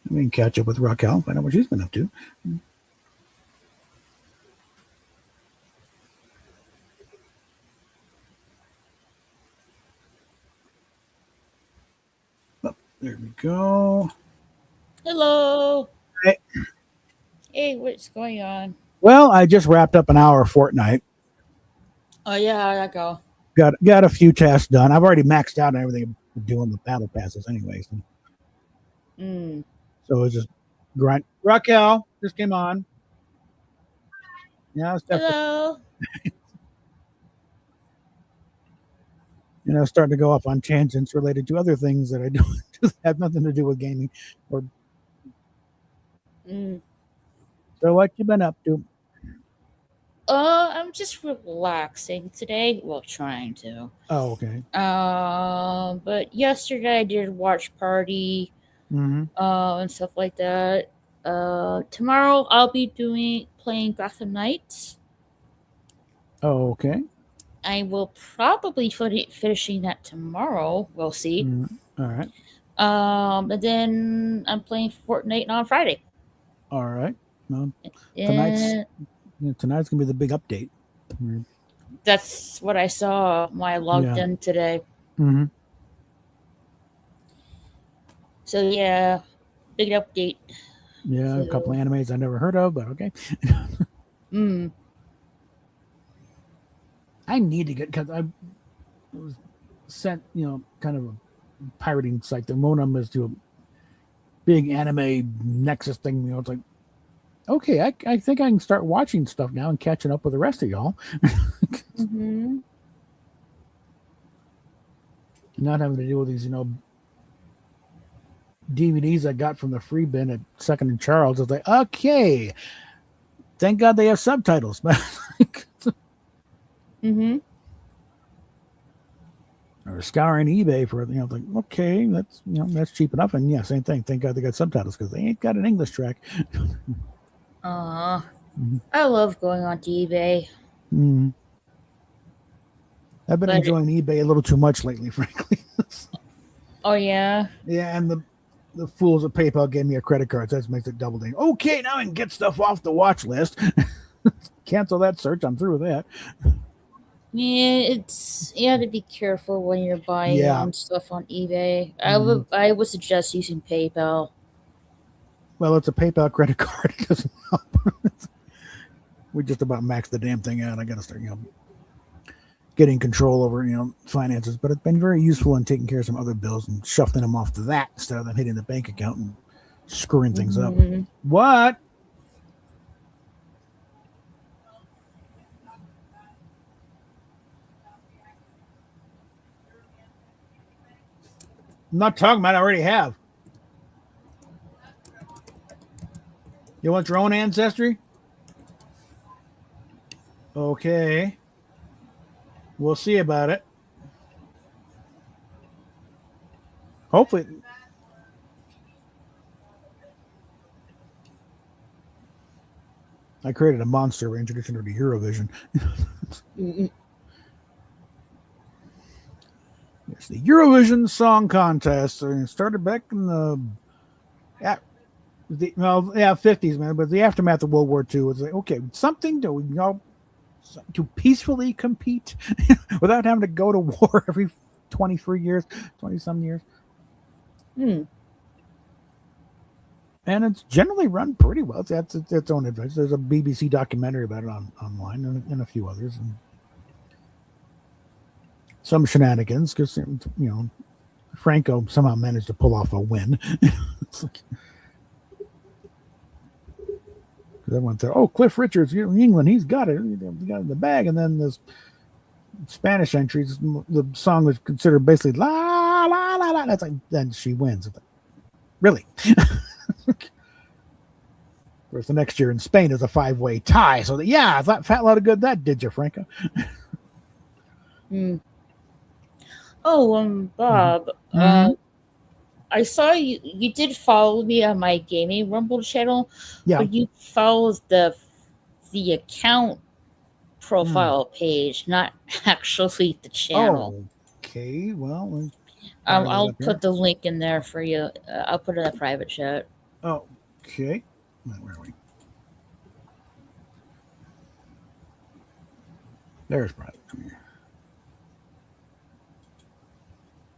A: We can catch up with Raquel, find out what she's been up to. Oh, there we go.
B: Hello.
A: Hey.
B: Hey, what's going on?
A: Well, I just wrapped up an hour of Fortnite.
B: Oh yeah, how'd that go?
A: Got a few tasks done. I've already maxed out everything doing the battle passes anyway. So it's just grind. Raquel just came on. Yeah,
B: Hello.
A: Starting to go off on tangents related to other things that I don't have nothing to do with gaming. Or So what you been up to?
B: I'm just relaxing today. Well, trying to.
A: Oh, okay.
B: But yesterday I did a watch party, and stuff like that. Tomorrow I'll be playing Gotham Knights.
A: Oh, okay.
B: I will probably finishing that tomorrow. We'll see.
A: All right.
B: And then I'm playing Fortnite on Friday.
A: All right. Well, tonight's gonna be the big update.
B: That's what I saw when I logged in today. So yeah, big update.
A: Yeah, a couple of animes I never heard of, but okay. I need to get because I was sent, kind of a pirating site. The modem is to a big anime nexus thing. It's like, okay, I think I can start watching stuff now and catching up with the rest of y'all. Not having to deal with these, DVDs I got from the free bin at Second and Charles. I was like, okay, thank God they have subtitles. Or scouring eBay for like, okay, that's cheap enough. And yeah, same thing. Thank God they got subtitles because they ain't got an English track.
B: I love going on to eBay.
A: I've been enjoying eBay a little too much lately, frankly.
B: Oh yeah.
A: Yeah, and the fools at PayPal gave me a credit card. So that makes it double ding. Okay, now I can get stuff off the watch list. Cancel that search. I'm through with that.
B: Yeah, you have to be careful when you're buying stuff on eBay. I would suggest using PayPal.
A: Well, it's a PayPal credit card. It doesn't help. We just about maxed the damn thing out. I got to start, getting control over, finances. But it's been very useful in taking care of some other bills and shuffling them off to that instead of them hitting the bank account and screwing things up. What? I'm not talking about it, I already have. You want your own ancestry? Okay. We'll see about it. Hopefully. I created a monster introducing her to Eurovision. It's the Eurovision Song Contest. It started back in yeah, 50s, man. But the aftermath of World War II was like, okay, something to peacefully compete without having to go to war every 23 years, 20 some years. And it's generally run pretty well. It's its own adventure. There's a BBC documentary about it online and a few others. And some shenanigans because, Franco somehow managed to pull off a win. It's like, everyone said, "Oh, Cliff Richards, England, he's got it. He got it in the bag." And then this Spanish entries, the song was considered basically la la la la. That's like, then she wins. Like, really? Whereas the next year in Spain is a 5-way tie. So yeah, that fat lot of good that did you, Franco.
B: Oh, Bob.
A: Mm-hmm.
B: I saw you did follow me on my gaming Rumble channel, but you followed the account profile page, not actually the channel.
A: Okay, well,
B: I'll put the link in there for you. I'll put it in a private chat.
A: Okay. Where are we? There's private. Come here.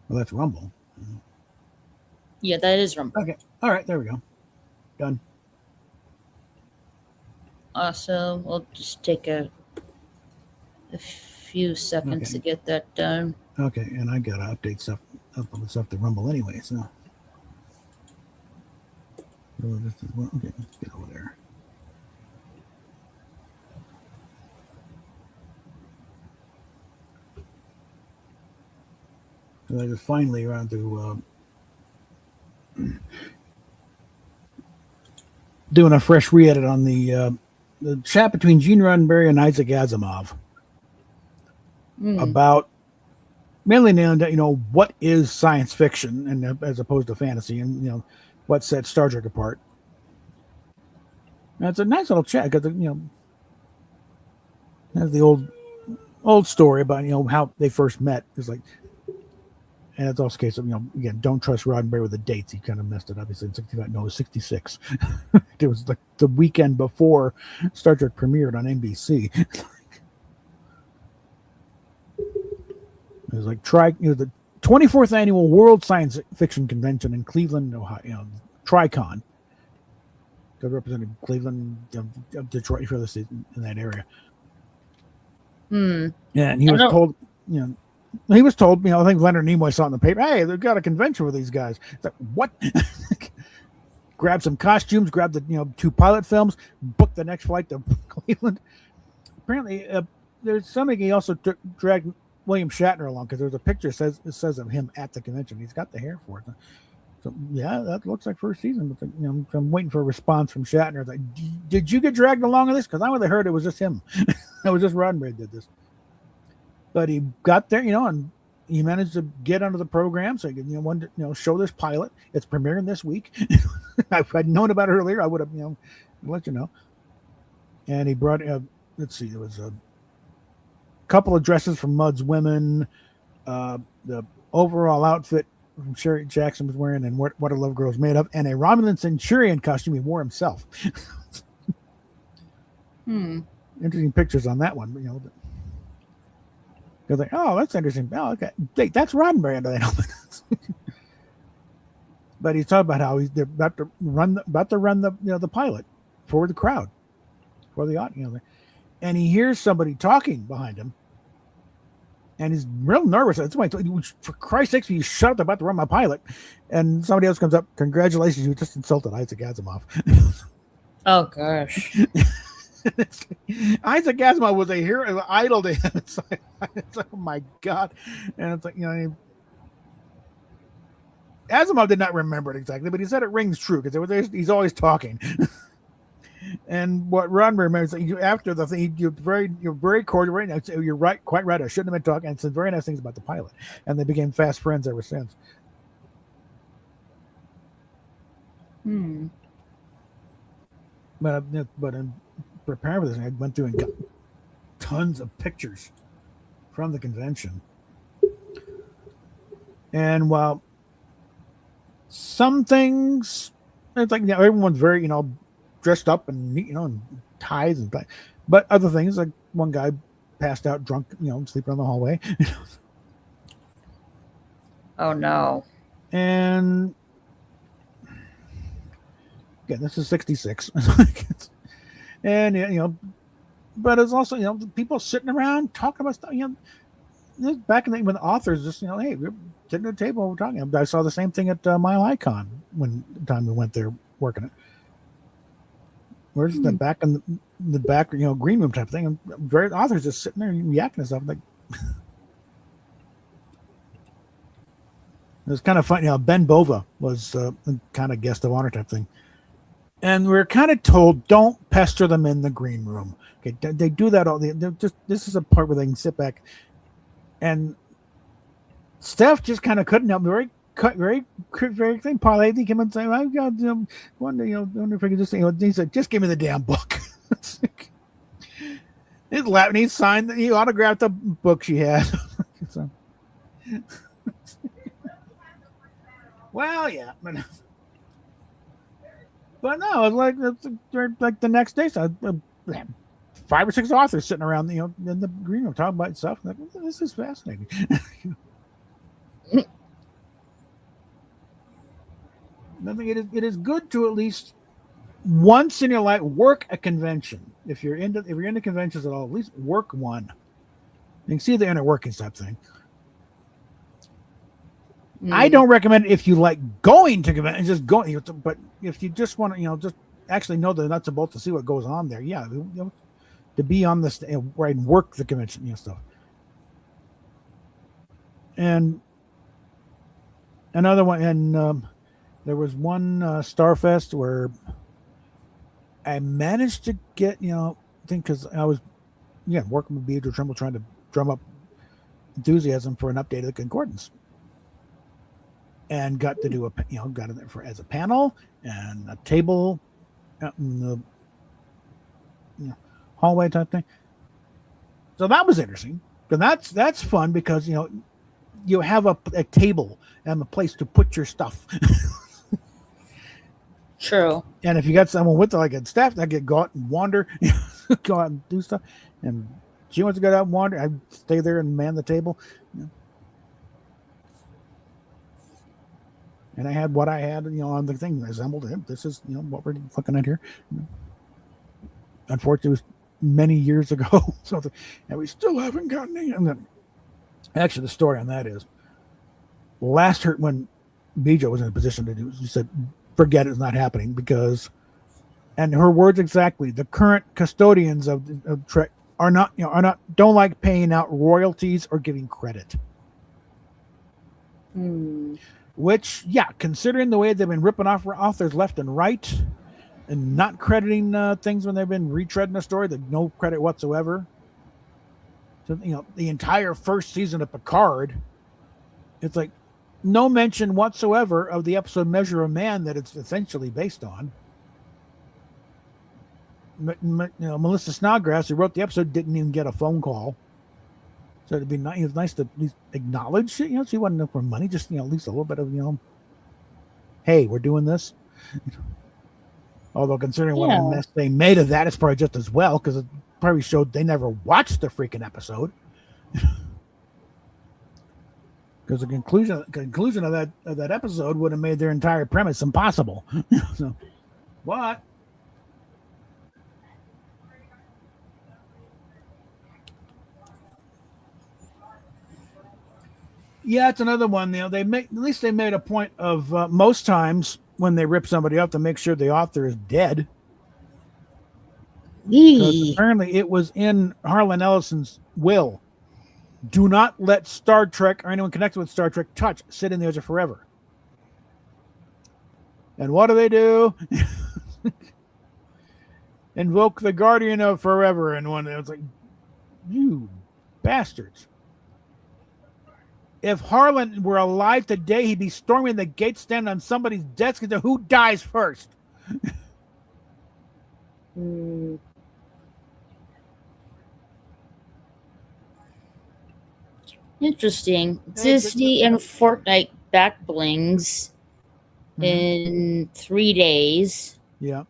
A: Well, that's Rumble.
B: Yeah, that is Rumble.
A: Okay. All right. There we go. Done.
B: Awesome. We'll just take a few seconds to get that done.
A: Okay, and I gotta update stuff to Rumble anyway. So, okay, let's get over there. So I just finally around to doing a fresh re-edit on the chat between Gene Roddenberry and Isaac Asimov about mainly what is science fiction and as opposed to fantasy, and what sets Star Trek apart. And it's a nice little chat because has the old story about how they first met. It's like, and it's also a case of again, don't trust Roddenberry with the dates. He kind of messed it up. He said 65. No, it was 66. It was like the weekend before Star Trek premiered on NBC. It was like the 24th annual World Science Fiction Convention in Cleveland, Ohio. TriCon. That represented Cleveland, Detroit, for this in that area. Yeah, and he was told, he was told, I think Leonard Nimoy saw in the paper, hey, they've got a convention with these guys. It's like, what? Grab some costumes, grab the 2 pilot films, book the next flight to Cleveland. Apparently, there's something he also dragged William Shatner along because there's a picture that says of him at the convention. He's got the hair for it. So yeah, that looks like first season. But I'm waiting for a response from Shatner. Like, did you get dragged along in this? Because I would have heard it was just him. It was just Roddenberry did this. But he got there, and he managed to get onto the program. So he could, show this pilot. It's premiering this week. If I'd known about it earlier, I would have, let you know. And he brought, let's see, there was a couple of dresses from Mudd's Women, the overall outfit from Sherry Jackson was wearing, and what a Love Girl's made of, and a Romulan Centurion costume he wore himself. Interesting pictures on that one. They're like, oh, that's interesting. Oh, okay, that's Roddenberry under that. But he's talking about how they're about to run the pilot for the crowd, for the audience, and he hears somebody talking behind him. And he's real nervous. That's why, for Christ's sakes, you shut up, about to run my pilot. And somebody else comes up, congratulations, you just insulted Isaac Asimov.
B: Oh, gosh.
A: Isaac Asimov was a hero, an idol to him. It's like, oh my God. And it's like, Asimov did not remember it exactly, but he said it rings true because he's always talking. And what Ron remembers, after the thing, you're very cordial right now. You're right, quite right. I shouldn't have been talking. And said very nice things about the pilot, and they became fast friends ever since. But in preparing for this, I went through and got tons of pictures from the convention. And while some things, it's like everyone's very dressed up and neat, and ties and things. But other things, like one guy passed out drunk, sleeping on the hallway.
B: Oh no!
A: And again, this is '66, and but it's also people sitting around talking about stuff. This back in the when the authors just hey, we're sitting at the table, we're talking. I saw the same thing at Mile High Con when the time we went there working it. Where's the back in the back, green room type thing? And various authors just sitting there yakking and stuff. Like it was kind of funny. Ben Bova was kind of guest of honor type thing, and we're kind of told don't pester them in the green room. Okay, they do that all. This is a part where they can sit back, and Steph just kind of couldn't help. Very thing. Paul Haley came and said, "I've got wonder if I could just he said, just give me the damn book." He's laughing. He autographed the book she had. So, well, yeah, but no, it's like the next day, so 5 or 6 authors sitting around, in the green room talking about stuff. Like, this is fascinating. I think it is good to at least once in your life work a convention. If you're into conventions at all, at least work one. You can see the inner workings type thing. I don't recommend it if you like going to conventions, just going. But if you just want to, just actually know the nuts and bolts to see what goes on there, yeah, to be on this right and work the convention, stuff. And another one, and there was one Starfest where I managed to get, I think because I was, working with Beatrice Trimble trying to drum up enthusiasm for an update of the Concordance. And got to do got in there as a panel and a table out in the hallway type thing. So that was interesting. Because that's fun because, you have a table and a place to put your stuff.
B: True.
A: And if you got someone with like a staff, I get go out and wander, go out and do stuff. And she wants to go out and wander. I stay there and man the table. And I had what I had, on the thing assembled. This is, what we're looking at here. Unfortunately, it was many years ago, and we still haven't gotten it. And then, actually, the story on that is last year when Bijo was in a position to do it, she said, "Forget it's not happening because," and her words exactly, the current custodians of Trek are not don't like paying out royalties or giving credit. Which, considering the way they've been ripping off authors left and right and not crediting things when they've been retreading a story, no credit whatsoever. So, the entire first season of Picard, it's like no mention whatsoever of the episode Measure of Man that it's essentially based on. Melissa Snodgrass, who wrote the episode, didn't even get a phone call. So it'd be nice. It was nice to at least acknowledge it. She wasn't for money, just at least a little bit of hey, we're doing this. Although considering what a mess they made of that, it's probably just as well because it probably showed they never watched the freaking episode. Because the conclusion of that episode would have made their entire premise impossible. So, what? Yeah, it's another one. They made a point of most times when they rip somebody up to make sure the author is dead. Because apparently it was in Harlan Ellison's will. Do not let Star Trek or anyone connected with Star Trek sit in there forever. And what do? Invoke the Guardian of Forever. And one, it's like, you bastards. If Harlan were alive today, he'd be storming the gate stand on somebody's desk and who dies first.
B: Interesting. Disney and Fortnite back blings in 3 days.
A: Yeah.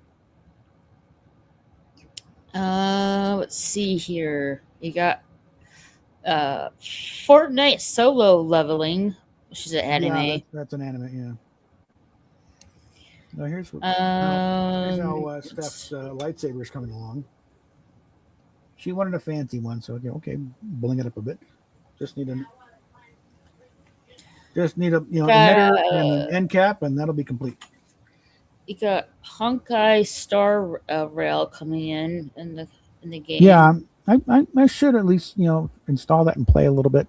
B: Let's see here. You got Fortnite solo leveling, which is an anime.
A: Yeah, that's an anime. Yeah. Now here's what. Here's how Steph's lightsaber is coming along. She wanted a fancy one, so okay, bling it up a bit. Just need a emitter and an end cap, and that'll be complete.
B: You got Honkai Star Rail coming in the game.
A: Yeah, I should at least install that and play a little bit.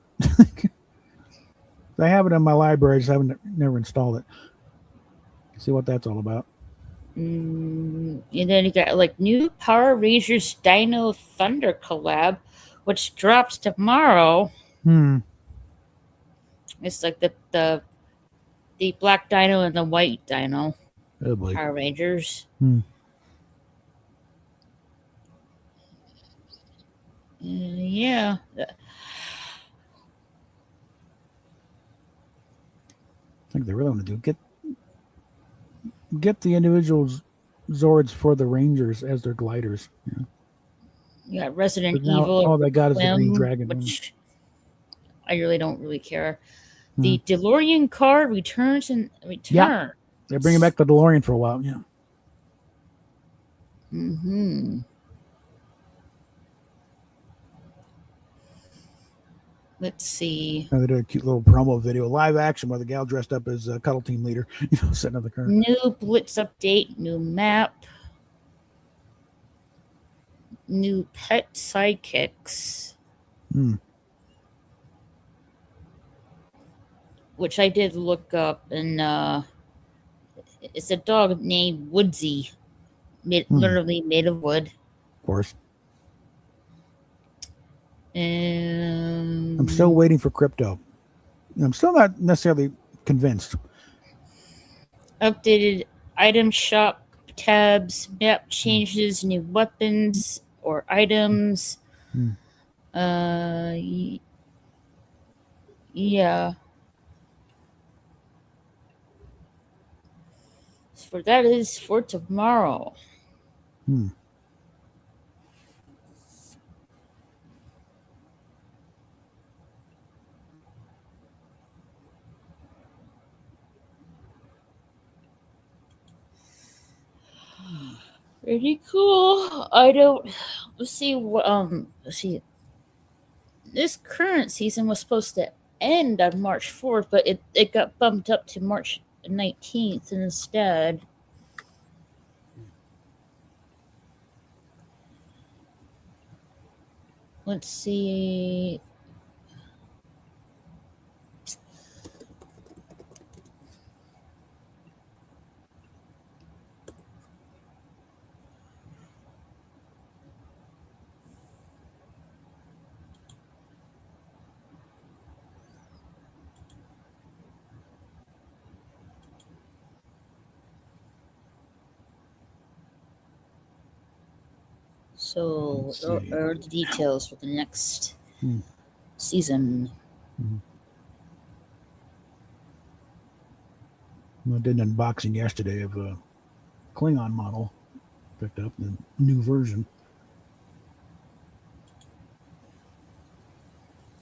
A: I have it in my library, I just never installed it. See what that's all about.
B: And then you got like new Power Rangers Dino Thunder collab, which drops tomorrow. It's like the black dino and the white dino.
A: Oh boy.
B: Power Rangers. Yeah.
A: I think they really want to do get the individual Zords for the Rangers as their gliders.
B: Yeah, Resident Evil.
A: All they got is the Green Dragon,
B: which I really don't care. The DeLorean car returns.
A: Yeah, they're bringing back the DeLorean for a while. Yeah.
B: Let's see.
A: They did a cute little promo video, live action, where the gal dressed up as a cuddle team leader, sitting on the car.
B: New Blitz update, new map, new pet sidekicks. Which I did look up, and it's a dog named Woodsy, literally made of wood.
A: Of course.
B: And
A: I'm still waiting for crypto. I'm still not necessarily convinced.
B: Updated item shop tabs, map changes, new weapons or items. Yeah. That is for tomorrow. Pretty cool. Let's see. This current season was supposed to end on March 4th, but it got bumped up to March 19th instead. Let's see. So, are the details for the next season?
A: I did an unboxing yesterday of a Klingon model. Picked up the new version.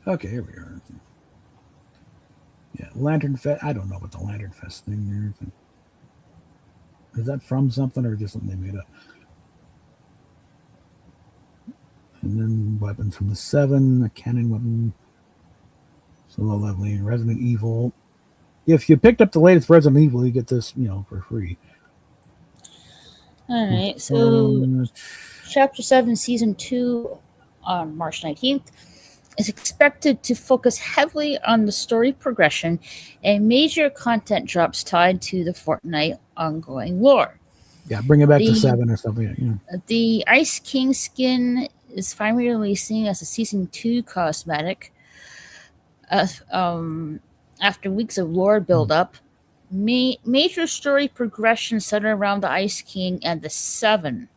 A: Okay, here we are. Yeah, Lantern Fest. I don't know what the Lantern Fest thing is. That from something or just something they made up? And then weapons from the 7, a cannon weapon, solo leveling, Resident Evil. If you picked up the latest Resident Evil, you get this, for free.
B: All right, so Chapter 7, Season 2 on March 19th is expected to focus heavily on the story progression and major content drops tied to the Fortnite ongoing lore.
A: Yeah, bring it back to
B: The
A: 7 or something. Yeah.
B: the Ice King skin is finally releasing as a season 2 cosmetic. Uh, um, After weeks of lore buildup, major story progression centered around the Ice King and the Seven.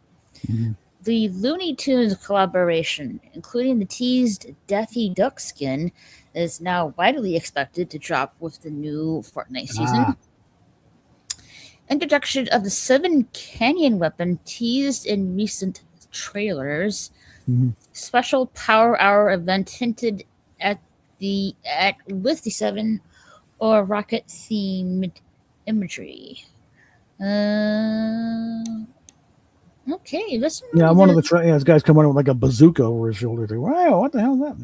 A: Mm-hmm.
B: The Looney Tunes collaboration, including the teased Daffy Duck skin, is now widely expected to drop with the new Fortnite season.
A: Ah.
B: Introduction of the Seven Canyon weapon teased in recent trailers.
A: Mm-hmm.
B: Special Power Hour event hinted at with the Seven or rocket themed imagery. Okay, that's
A: Yeah,
B: really
A: one of
B: the.
A: the this guy's coming with like a bazooka over his shoulder. Thing. Wow, what the hell is that?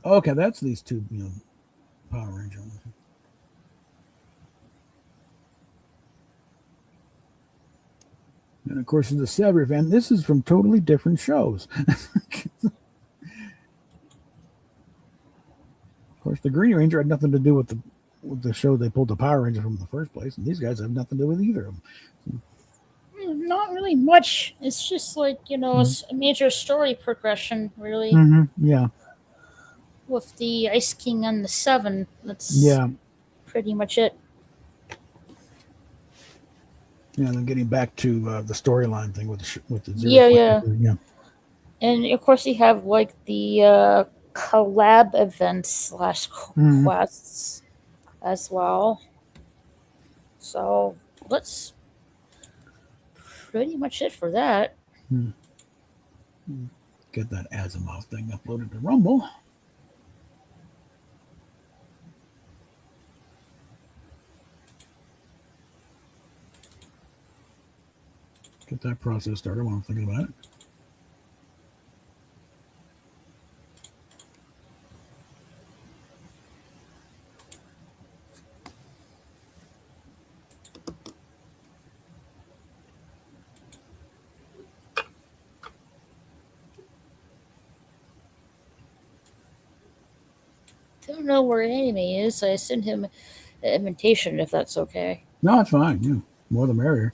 A: Okay, that's these two, Power Rangers. And of course, in the Sever event, this is from totally different shows. Of course, the Green Ranger had nothing to do with the show they pulled the Power Ranger from in the first place, and these guys have nothing to do with either of them.
B: Not really much. It's just like, a major story progression, really,
A: Mm-hmm. Yeah,
B: with the Ice King and the Seven. That's
A: yeah,
B: pretty much it.
A: yeah. And then getting back to the storyline thing with the zero
B: Yeah,
A: point.
B: yeah.
A: Yeah.
B: And of course, you have like the collab events slash
A: Mm-hmm.
B: quests as well. So that's pretty much it for that.
A: Get that Asimov thing uploaded to Rumble. Get that process started while I'm thinking about it.
B: Don't know where Anime is, so I sent him an invitation if that's okay.
A: No, it's fine. Yeah, more the merrier.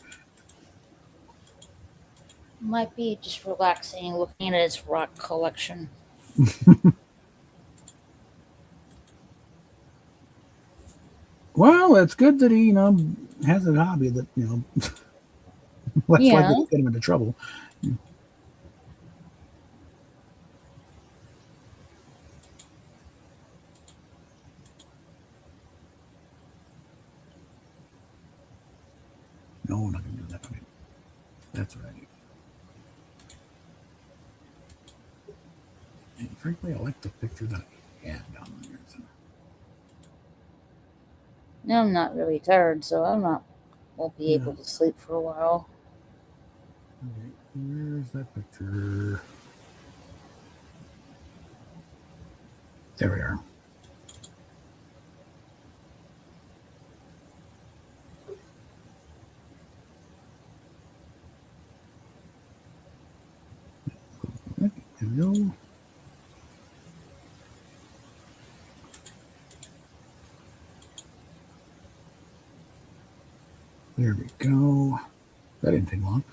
B: Might be just relaxing, looking at his rock collection.
A: Well, it's good that he, has a hobby that, less likely
B: Yeah.
A: to get him into trouble. No, we're not going to do that. Okay. That's what I do. And frankly, I like the picture that I had down there. So.
B: No, I'm not really tired, so won't be
A: Yeah.
B: able to sleep for a while.
A: Okay, where's that picture? There we are. Hello. There we go. That didn't take long.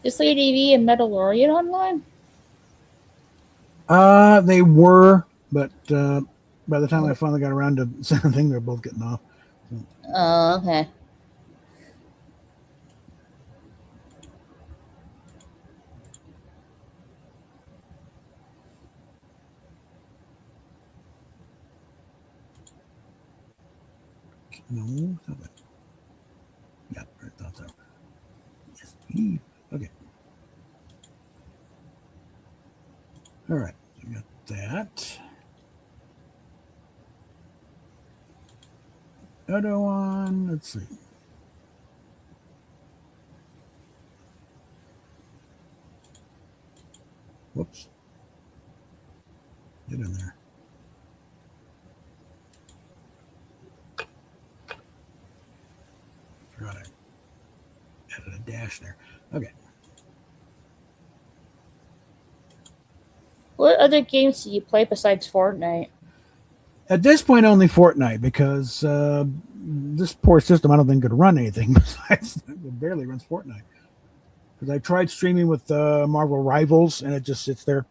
B: Is Lady V and Metallorian online?
A: They were, but by the time I finally got around to sending thing, they're both getting off. So.
B: Oh, okay.
A: No, stop it. Yeah, I thought so. Yes, Eve. Okay. All right. So we got that. Other one. Let's see. Whoops. Get in there. Forgot I added a dash there. Okay.
B: What other games do you play besides Fortnite?
A: At this point, only Fortnite because this poor system I don't think could run anything besides it barely runs Fortnite. Because I tried streaming with Marvel Rivals and it just sits there,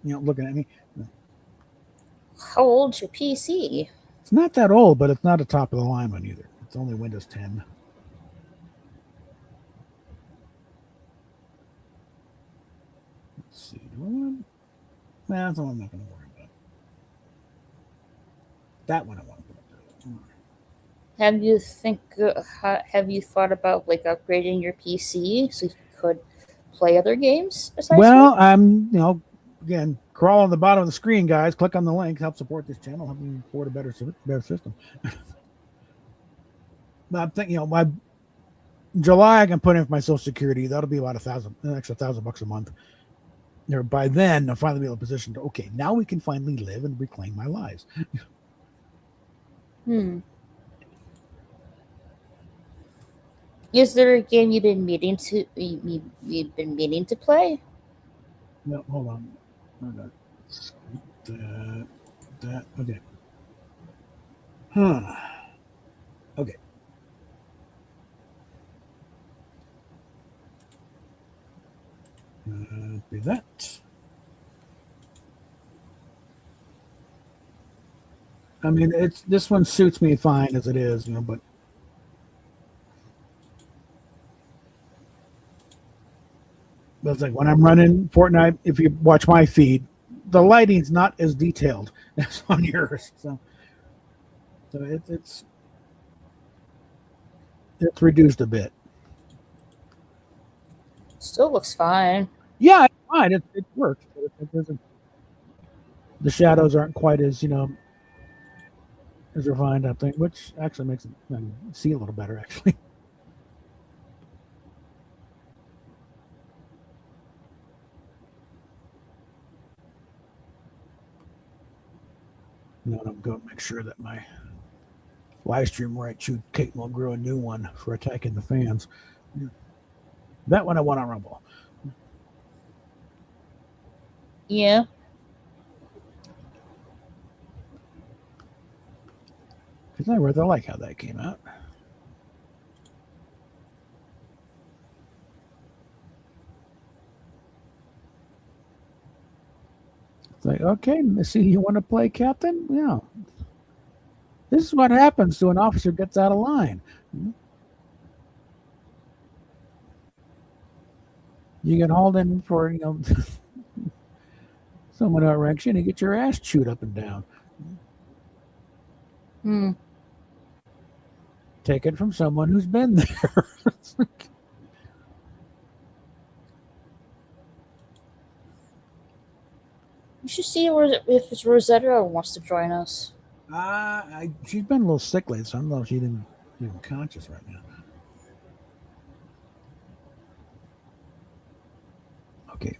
A: looking at me.
B: How old's your PC?
A: It's not that old, but it's not a top of the line one either. It's only Windows 10. Let's see. Do I want to? Nah, that's one I'm not going to worry about. That one I want to put up there.
B: Have you thought about like upgrading your PC so you could play other games besides
A: Well,
B: Fortnite?
A: I'm, again, crawl on the bottom of the screen, guys. Click on the link. Help support this channel. Help me afford a better system. But I'm thinking, my July I can put in for my Social Security. That'll be about an extra $1,000 a month. By then, I'll finally be in a position to okay. Now we can finally live and reclaim my lives.
B: Is there a game you've been meaning to play?
A: No, hold on. That okay. Huh. Okay. Be that. I mean, this one suits me fine as it is, but it's like when I'm running Fortnite. If you watch my feed, the lighting's not as detailed as on yours, so it's reduced a bit.
B: Still looks fine.
A: Yeah, it's fine. It works, but it doesn't. The shadows aren't quite as as refined, I think, which actually makes it see a little better, actually. And then I'm going to make sure that my live stream where I chewed Kate will grow a new one for attacking the fans. That one I want on Rumble.
B: Yeah.
A: Because I rather like how that came out. It's like, okay, Missy, you want to play captain? Yeah. This is what happens to an officer who gets out of line. You get hauled in for, someone outranks you and you get your ass chewed up and down. Take it from someone who's been there.
B: You should see if it's Rosetta wants to join us.
A: She's been a little sickly, so I don't know if she's even conscious right now. Okay.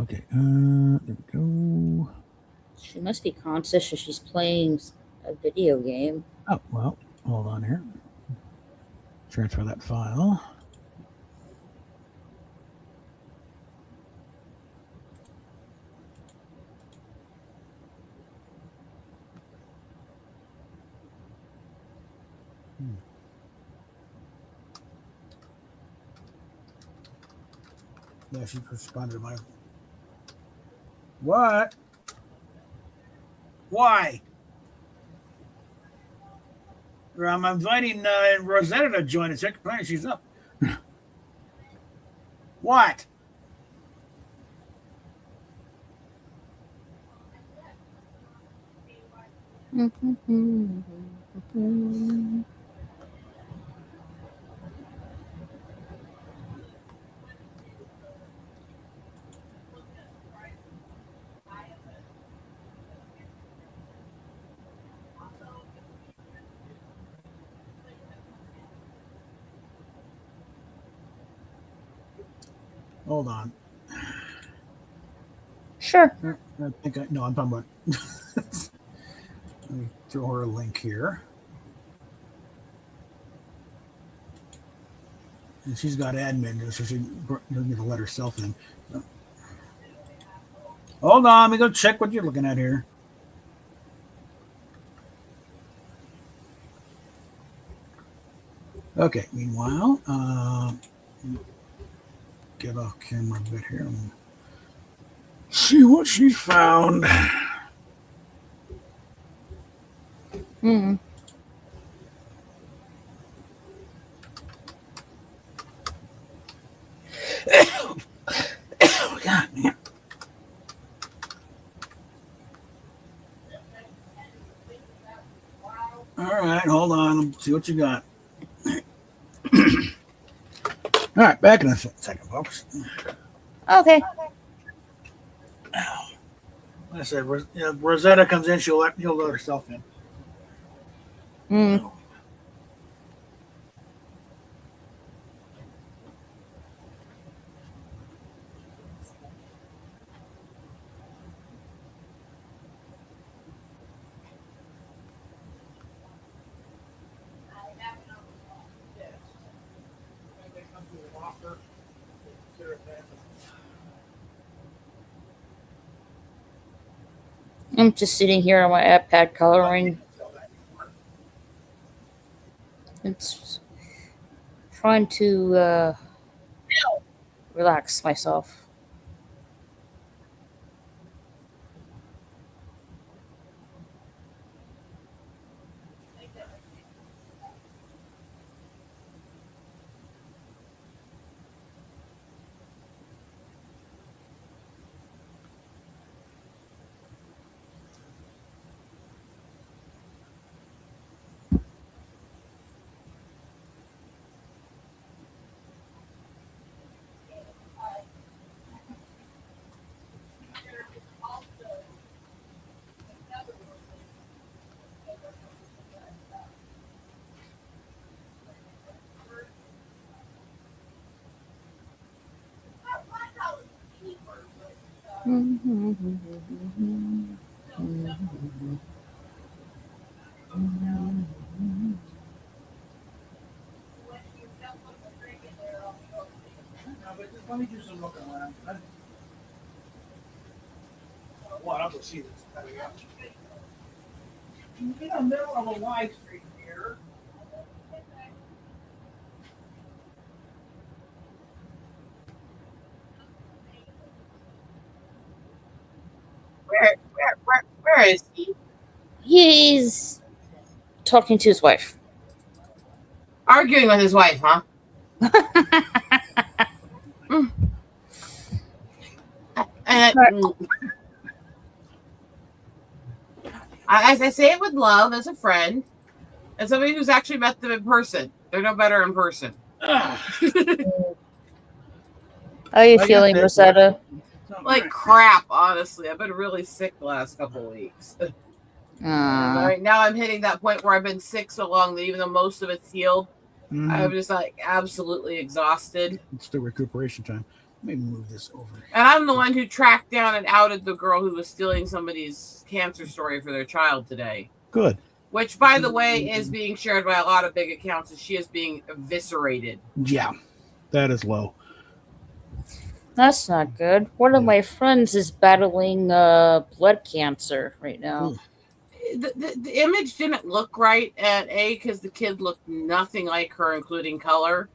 A: Okay. There we go.
B: She must be conscious if she's playing a video game.
A: Oh, well, hold on here. Transfer that file. Yeah, she responded to my. What? Why? I'm inviting Rosetta to join us. She's up. What? Hold on.
B: Sure.
A: I think no, I'm talking about. Let me throw her a link here. And she's got admin, so she doesn't get to let herself in. So. Hold on, let me go check what you're looking at here. Okay, meanwhile, get off camera a bit here and see what she found.
B: Hmm.
A: Oh, God, man. All right, hold on. Let's see what you got. All right, back in a second, folks.
B: Okay.
A: Like I said, Rosetta comes in, she'll let herself in.
B: Hmm. I'm just sitting here on my iPad coloring. It's trying to relax myself.
A: Let me do some looking around. What? I'll go see this. In the middle of a wide street here.
C: Where is he?
B: He's talking to his wife.
C: Arguing with his wife, huh? As I say it with love, as a friend, and somebody who's actually met them in person. They're no better in person.
B: How are you feeling, Rosetta?
C: Like crap, honestly. I've been really sick the last couple of weeks. Right now I'm hitting that point where I've been sick so long that even though most of it's healed, I'm just like absolutely exhausted.
A: It's still recuperation time. Maybe move this over.
C: And I'm the one who tracked down and outed the girl who was stealing somebody's cancer story for their child today.
A: Good.
C: Which, by the way, is being shared by a lot of big accounts, and she is being eviscerated.
A: Yeah, that is low.
B: That's not good. One of my friends is battling blood cancer right now.
C: The image didn't look right at A, because the kid looked nothing like her, including color.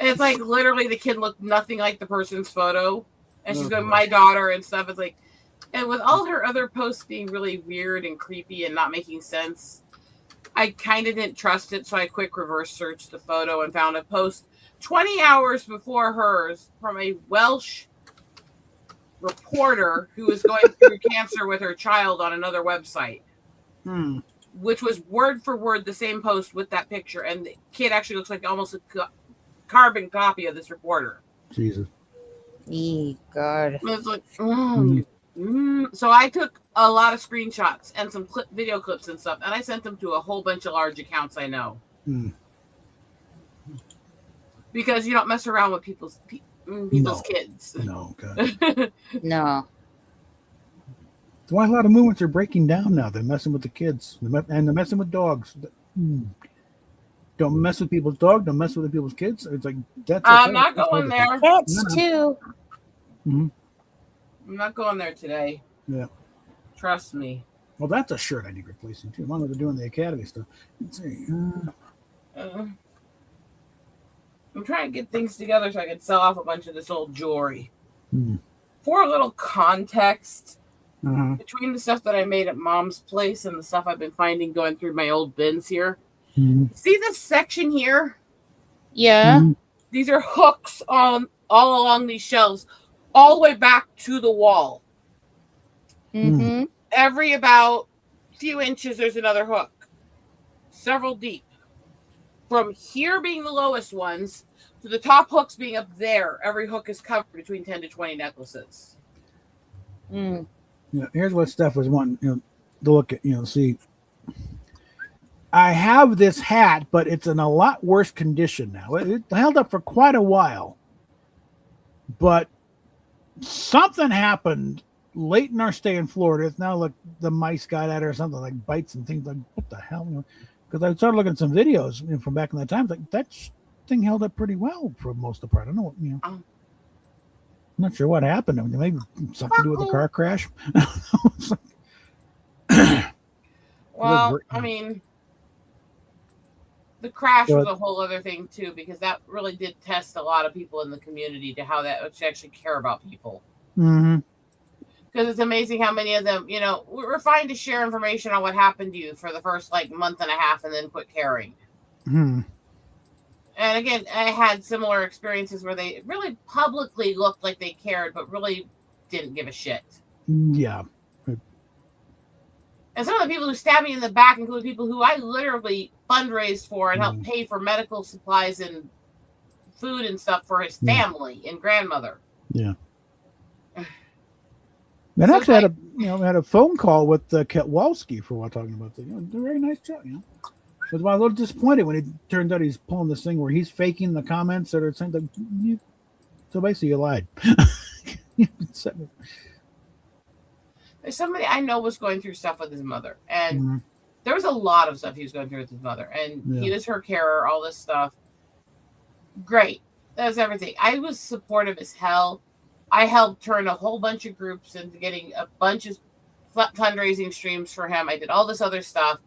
C: It's like literally the kid looked nothing like the person's photo. And she's going, my daughter and stuff. It's like, and with all her other posts being really weird and creepy and not making sense, I kind of didn't trust it. So I quick reverse searched the photo and found a post 20 hours before hers from a Welsh reporter who was going through cancer with her child on another website. Which was word for word the same post with that picture. And the kid actually looks like almost a carbon copy of this reporter.
A: Jesus.
B: God.
C: It's like, So I took a lot of screenshots and some video clips and stuff, and I sent them to a whole bunch of large accounts I know. Because you don't mess around with people's kids.
A: No, God.
B: No.
A: That's why a lot of movements are breaking down now. They're messing with the kids, and they're messing with dogs. don't mess with people's dog. Don't mess with people's kids. It's like that's.
C: I'm not going there.
B: Cats too.
A: Mm-hmm.
C: I'm not going there today.
A: Yeah.
C: Trust me.
A: Well, that's a shirt I need replacing too. As long as they're doing the academy stuff. Let's see.
C: I'm trying to get things together so I can sell off a bunch of this old jewelry. For a little context, between the stuff that I made at Mom's place and the stuff I've been finding going through my old bins here, see this section here?
B: Yeah.
C: These are hooks on all along these shelves, all the way back to the wall. Every about few inches, there's another hook, several deep. From here being the lowest ones to the top hooks being up there, every hook is covered between 10 to 20 necklaces.
A: Yeah, here's what Steph was wanting to look at. See, I have this hat, but it's in a lot worse condition now. It held up for quite a while, but something happened late in our stay in Florida. It's now like the mice got at her or something, like bites and things. Like, what the hell? Because I started looking at some videos from back in that time. Like, that thing held up pretty well for most of the part. I don't know. I'm not sure what happened. I mean, maybe something to do with the car crash.
C: Well, I mean, the crash was a whole other thing too, because that really did test a lot of people in the community to how that would actually care about people. Because it's amazing how many of them, we're fine to share information on what happened to you for the first month and a half and then quit caring. And again, I had similar experiences where they really publicly looked like they cared, but really didn't give a shit.
A: Yeah.
C: And some of the people who stabbed me in the back include people who I literally fundraised for and helped pay for medical supplies and food and stuff for his family and grandmother.
A: Yeah. And actually had a phone call with Ketwalski for what talking about the very nice job. But I was a little disappointed when it turns out he's pulling this thing where he's faking the comments that are saying so basically you lied.
C: There's somebody I know was going through stuff with his mother, and there was a lot of stuff he was going through with his mother, and he was her carer, all this stuff. Great. That was everything. I was supportive as hell. I helped turn a whole bunch of groups into getting a bunch of fundraising streams for him. I did all this other stuff.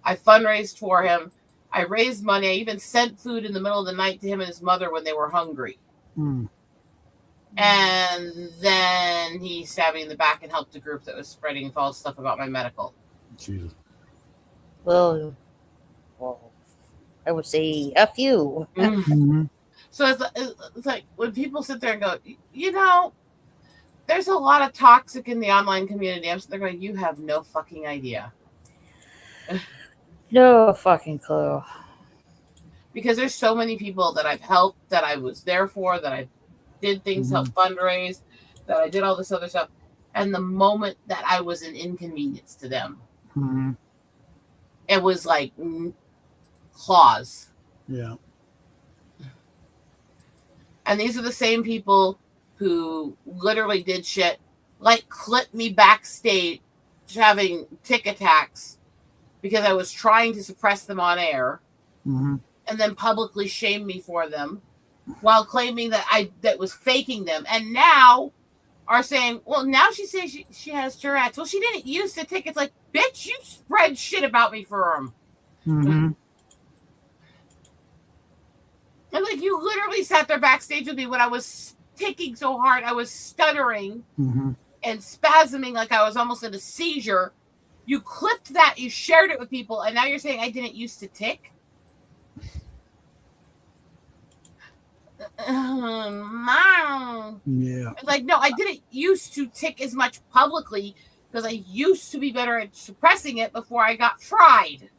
C: I fundraised for him. I raised money. I even sent food in the middle of the night to him and his mother when they were hungry. And then he stabbed me in the back and helped a group that was spreading false stuff about my medical.
A: Jesus.
B: Well, I would say a few.
C: So it's like when people sit there and go, there's a lot of toxic in the online community. I'm sitting there going, you have no fucking idea.
B: No fucking clue.
C: Because there's so many people that I've helped, that I was there for, that I did things, help fundraise, that I did all this other stuff. And the moment that I was an inconvenience to them, it was like claws.
A: Yeah.
C: And these are the same people who literally did shit like clipped me backstage having tick attacks because I was trying to suppress them on air, and then publicly shame me for them while claiming that I was faking them. And now are saying, well, now she says she has Tourette's. Well, she didn't use the tickets. Like, bitch, you spread shit about me for them. And like, you literally sat there backstage with me when I was ticking so hard. I was stuttering and spasming like I was almost in a seizure. You clipped that, you shared it with people, and now you're saying I didn't used to tick?
A: Yeah.
C: It's like, no, I didn't used to tick as much publicly because I used to be better at suppressing it before I got fried.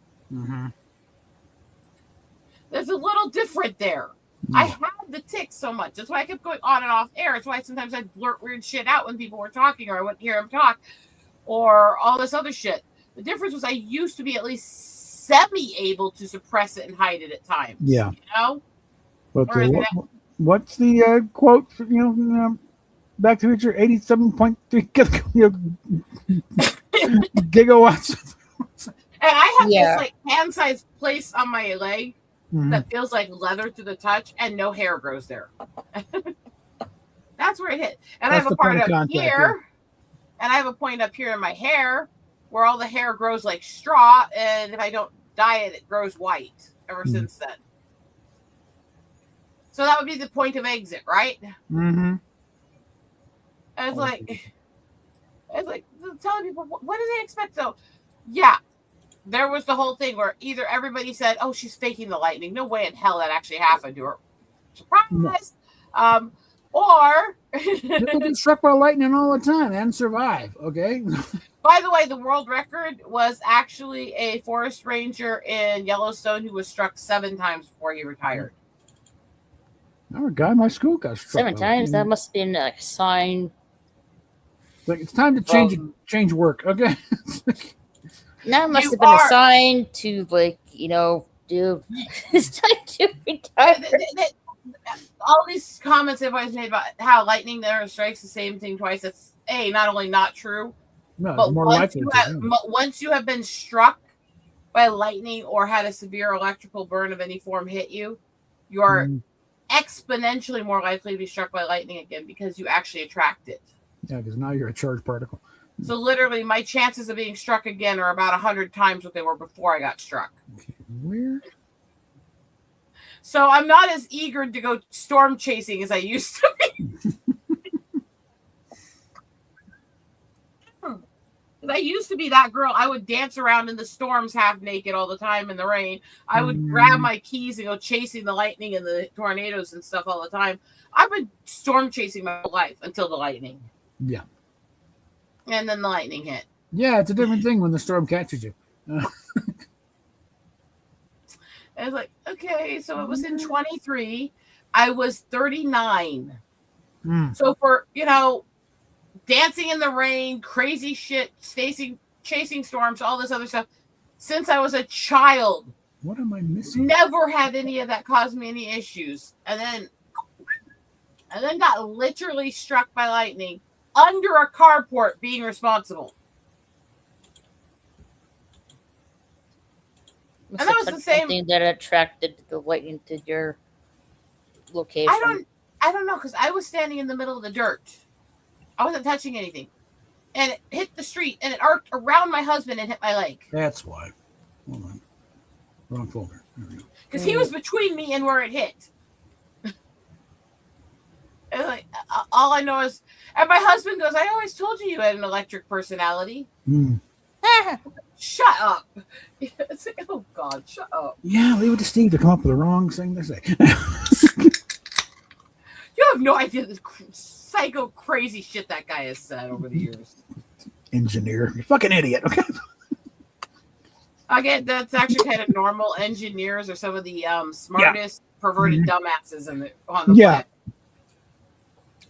C: There's a little different there. I had the tick so much. That's why I kept going on and off air. It's why sometimes I'd blurt weird shit out when people were talking, or I wouldn't hear them talk, or all this other shit. The difference was I used to be at least semi-able to suppress it and hide it at times.
A: Yeah.
C: You know?
A: But what's the quote for, Back to the Future 87.3 gigawatts?
C: And I have this like hand-sized place on my leg that feels like leather to the touch, and no hair grows there. That's where it hit. And I have a part up here, and I have a point up here in my hair where all the hair grows like straw, and if I don't dye it, it grows white ever since then. So that would be the point of exit, right?
A: Mm-hmm.
C: It's like telling people, what do they expect? So, yeah, there was the whole thing where either everybody said, "Oh, she's faking the lightning." No way in hell that actually happened to her. Surprise! No. Or
A: people get struck by lightning all the time and survive. Okay.
C: By the way, the world record was actually a forest ranger in Yellowstone who was struck 7 times before he retired.
A: Our guy in my school got struck
B: 7 times. That must have been a sign.
A: Like, it's time to change work. Okay.
B: That must have been a sign to, like, dude, it's time to retire.
C: All these comments they've always made about how lightning never strikes the same thing twice. It's not only not true, but more likely. Once you have been struck by lightning or had a severe electrical burn of any form hit you, you are exponentially more likely to be struck by lightning again because you actually attract it.
A: Yeah, because now you're a charged particle.
C: So literally, my chances of being struck again are about 100 times what they were before I got struck.
A: Okay, where?
C: So I'm not as eager to go storm chasing as I used to be. I used to be that girl. I would dance around in the storms half naked all the time in the rain. I would grab my keys and go chasing the lightning and the tornadoes and stuff all the time. I've been storm chasing my whole life until the lightning.
A: Yeah.
C: And then the lightning hit.
A: Yeah, it's a different thing when the storm catches you.
C: I was like, okay, so it was in 23. I was 39. So for, dancing in the rain, crazy shit, chasing storms, all this other stuff, since I was a child.
A: What am I missing?
C: Never had any of that cause me any issues. And then got literally struck by lightning under a carport being responsible.
B: And that was the same thing that attracted the lightning to your location.
C: I don't know, because I was standing in the middle of the dirt. I wasn't touching anything. And it hit the street, and it arced around my husband and hit my leg.
A: That's why. Hold on. Wrong folder.
C: Because he was between me and where it hit. And like, all I know is, and my husband goes, "I always told you had an electric personality." Shut up. It's like, oh God, shut up.
A: Yeah, leave it to Steve to come up with the wrong thing to say.
C: You have no idea the psycho crazy shit that guy has said over the years.
A: Engineer. You fucking idiot. Okay.
C: Again, that's actually kind of normal. Engineers are some of the smartest perverted dumbasses on the planet.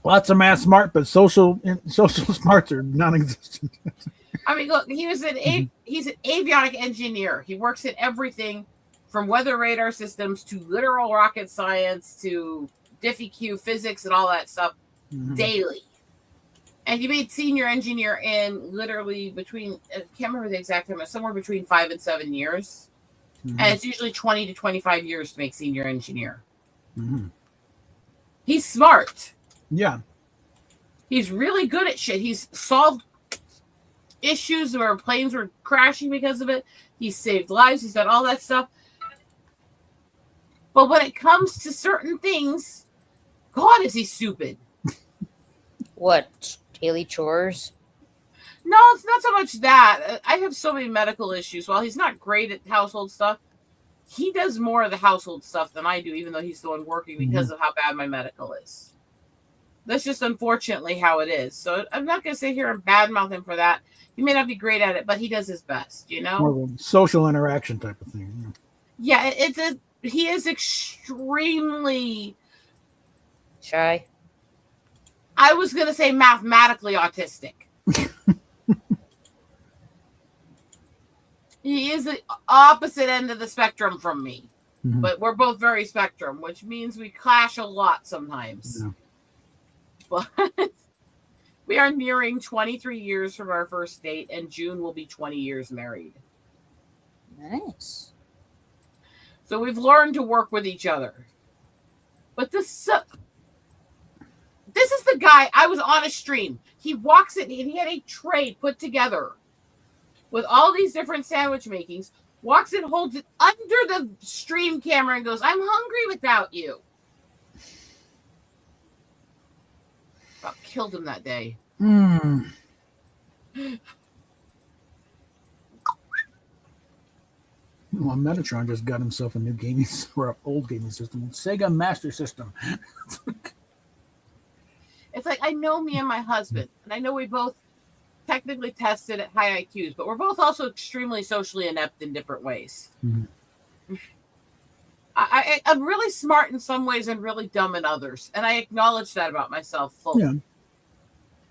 A: Lots of math smart, but social smarts are non-existent.
C: I mean, look, he's an avionic engineer. He works in everything from weather radar systems to literal rocket science to Diffie-Q physics and all that stuff daily. And he made senior engineer in literally between, I can't remember the exact time, somewhere between 5 and 7 years. And it's usually 20 to 25 years to make senior engineer. He's smart.
A: Yeah.
C: He's really good at shit. He's solved issues where planes were crashing because of it. He's saved lives. He's done all that stuff. But when it comes to certain things, God, is he stupid.
B: What? Daily chores?
C: No, it's not so much that. I have so many medical issues. While he's not great at household stuff, he does more of the household stuff than I do, even though he's the one working because of how bad my medical is. That's just unfortunately how it is. So I'm not going to sit here and badmouth him for that. He may not be great at it, but he does his best, More
A: of a social interaction type of thing.
C: Yeah, he is extremely
B: shy.
C: I was going to say mathematically autistic. He is the opposite end of the spectrum from me. But we're both very spectrum, which means we clash a lot sometimes. Yeah. But we are nearing 23 years from our first date, and June will be 20 years married.
B: Nice.
C: So we've learned to work with each other. But this is the guy. I was on a stream. He walks in and he had a tray put together with all these different sandwich makings. Walks in, holds it under the stream camera and goes, "I'm hungry without you." About killed him that day.
A: Well, Metatron just got himself a new gaming or old gaming system, Sega Master System.
C: It's like, I know me and my husband, and I know we both technically tested at high IQs, but we're both also extremely socially inept in different ways. Mm-hmm. I'm really smart in some ways and really dumb in others, and I acknowledge that about myself fully. Yeah.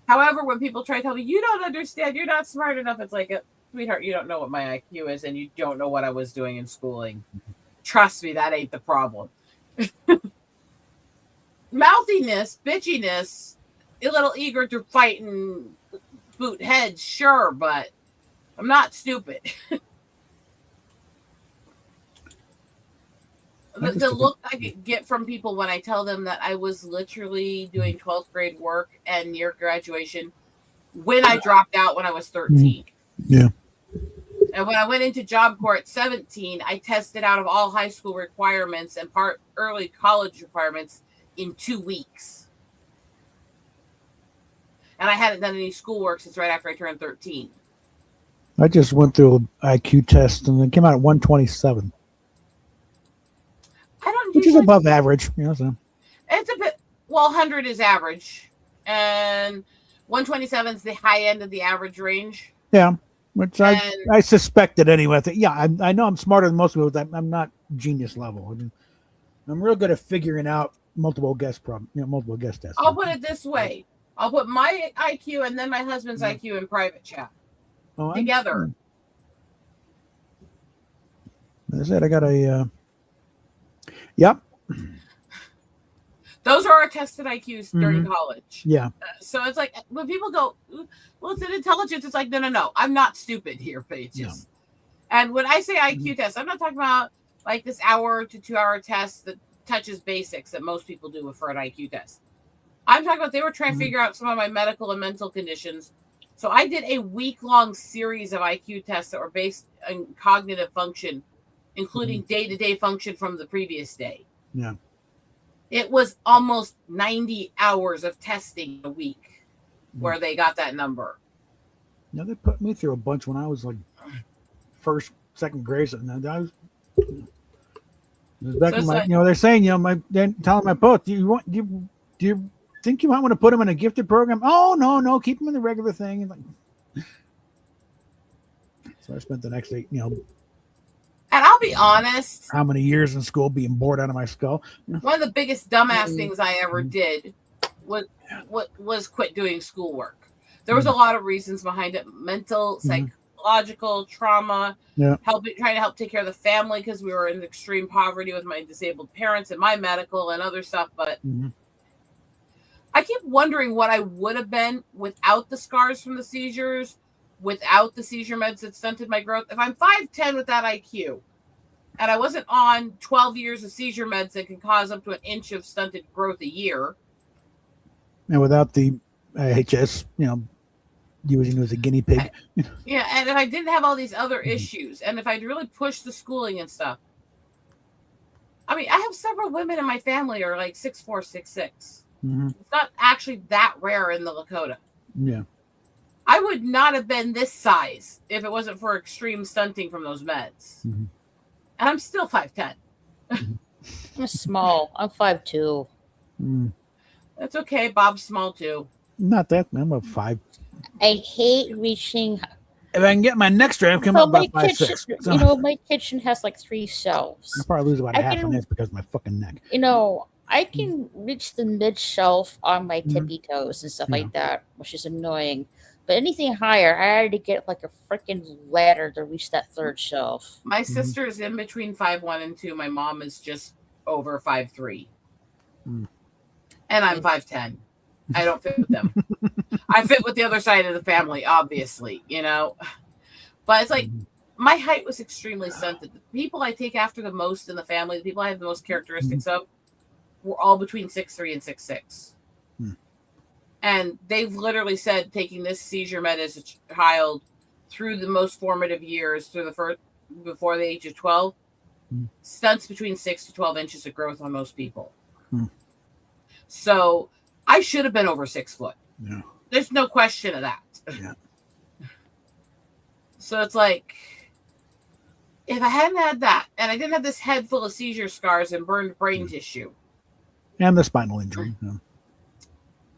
C: However, when people try to tell me, you don't understand, you're not smart enough, it's like, sweetheart, you don't know what my IQ is, and you don't know what I was doing in schooling. Trust me, that ain't the problem. Mouthiness, bitchiness, a little eager to fight and boot heads, sure, but I'm not stupid. The look I get from people when I tell them that I was literally doing 12th grade work and near graduation when I dropped out when I was 13.
A: Yeah.
C: And when I went into Job Corps at 17, I tested out of all high school requirements and early college requirements in 2 weeks. And I hadn't done any schoolwork since right after I turned 13.
A: I just went through an IQ test and it came out at 127. Which is above average. You know, so.
C: It's a bit, 100 is average. And 127 is the high end of the average range.
A: Yeah, which I suspected anyway. I know I'm smarter than most people, but I'm not genius level. I'm real good at figuring out multiple guess tests.
C: I'll put it this way. I'll put my IQ and then my husband's IQ in private chat together.
A: I said I got a... Yep.
C: Those are our tested IQs during college.
A: Yeah.
C: So it's like when people go, well, it's an intelligence. It's like, no. I'm not stupid here, pages. No. And when I say IQ test, I'm not talking about like this hour to 2 hour test that touches basics that most people do for an IQ test. I'm talking about they were trying to figure out some of my medical and mental conditions. So I did a week-long series of IQ tests that were based on cognitive function, including day-to-day function from the previous day.
A: Yeah.
C: It was almost 90 hours of testing a week where they got that number.
A: Yeah, they put me through a bunch when I was like first, second grade. And I was back in my, they're saying, they're telling my post, do you think you might want to put them in a gifted program? Oh, no, keep them in the regular thing. And so I spent the next 8,
C: and I'll be honest.
A: How many years in school being bored out of my skull?
C: One of the biggest dumbass things I ever did was quit doing schoolwork. There was a lot of reasons behind it: mental, psychological trauma, trying to help take care of the family because we were in extreme poverty with my disabled parents and my medical and other stuff. But I keep wondering what I would have been without the scars from the seizures, without the seizure meds that stunted my growth. If I'm 5'10" with that IQ, and I wasn't on 12 years of seizure meds that can cause up to an inch of stunted growth a year.
A: And without the IHS, using you as a guinea pig.
C: Yeah, and if I didn't have all these other issues, and if I'd really pushed the schooling and stuff. I mean, I have several women in my family are like 6'4", 6'6". It's not actually that rare in the Lakota.
A: Yeah.
C: I would not have been this size if it wasn't for extreme stunting from those meds. And I'm still 5'10".
B: I'm small. I'm 5'2".
C: That's okay. Bob's small too.
A: Not that. I'm about 5.
B: I hate reaching.
A: If I can get my neck straight, I'll come up about 5'6".
B: So. My kitchen has like 3 shelves.
A: I'll probably lose about half an inch because of my fucking neck.
B: I can reach the mid shelf on my tippy toes and stuff like that, which is annoying. But anything higher, I had to get like a freaking ladder to reach that 3rd shelf.
C: My sister is in between 5'1" and 2. My mom is just over 5'3". And I'm 5'10". I don't fit with them. I fit with the other side of the family, obviously, But it's like my height was extremely sensitive. The people I take after the most in the family, the people I have the most characteristics of, were all between 6'3" and 6'6". And they've literally said taking this seizure med as a child through the most formative years, through the first, before the age of 12, stunts between 6 to 12 inches of growth on most people. So I should have been over 6 foot.
A: Yeah.
C: There's no question of that.
A: Yeah.
C: So it's like, if I hadn't had that, and I didn't have this head full of seizure scars and burned brain tissue,
A: and the spinal injury,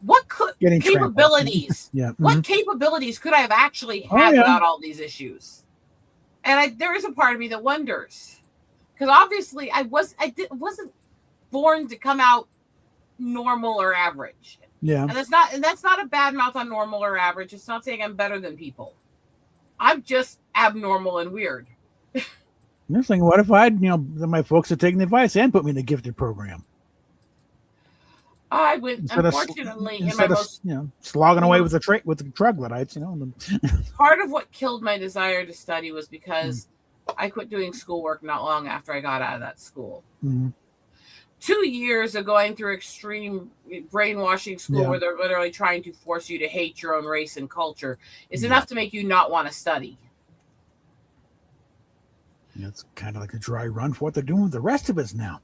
C: what capabilities? What capabilities could I have actually had without all these issues? And there is a part of me that wonders, because obviously I wasn't born to come out normal or average.
A: Yeah,
C: and that's not a bad mouth on normal or average. It's not saying I'm better than people. I'm just abnormal and weird.
A: You're thinking, what if my folks had taken the advice and put me in the gifted program?
C: I would, unfortunately,
A: slogging away with the troglodytes.
C: Part of what killed my desire to study was because I quit doing schoolwork not long after I got out of that school. 2 years of going through extreme brainwashing school where they're literally trying to force you to hate your own race and culture is enough to make you not want to study.
A: It's kind of like a dry run for what they're doing with the rest of us now.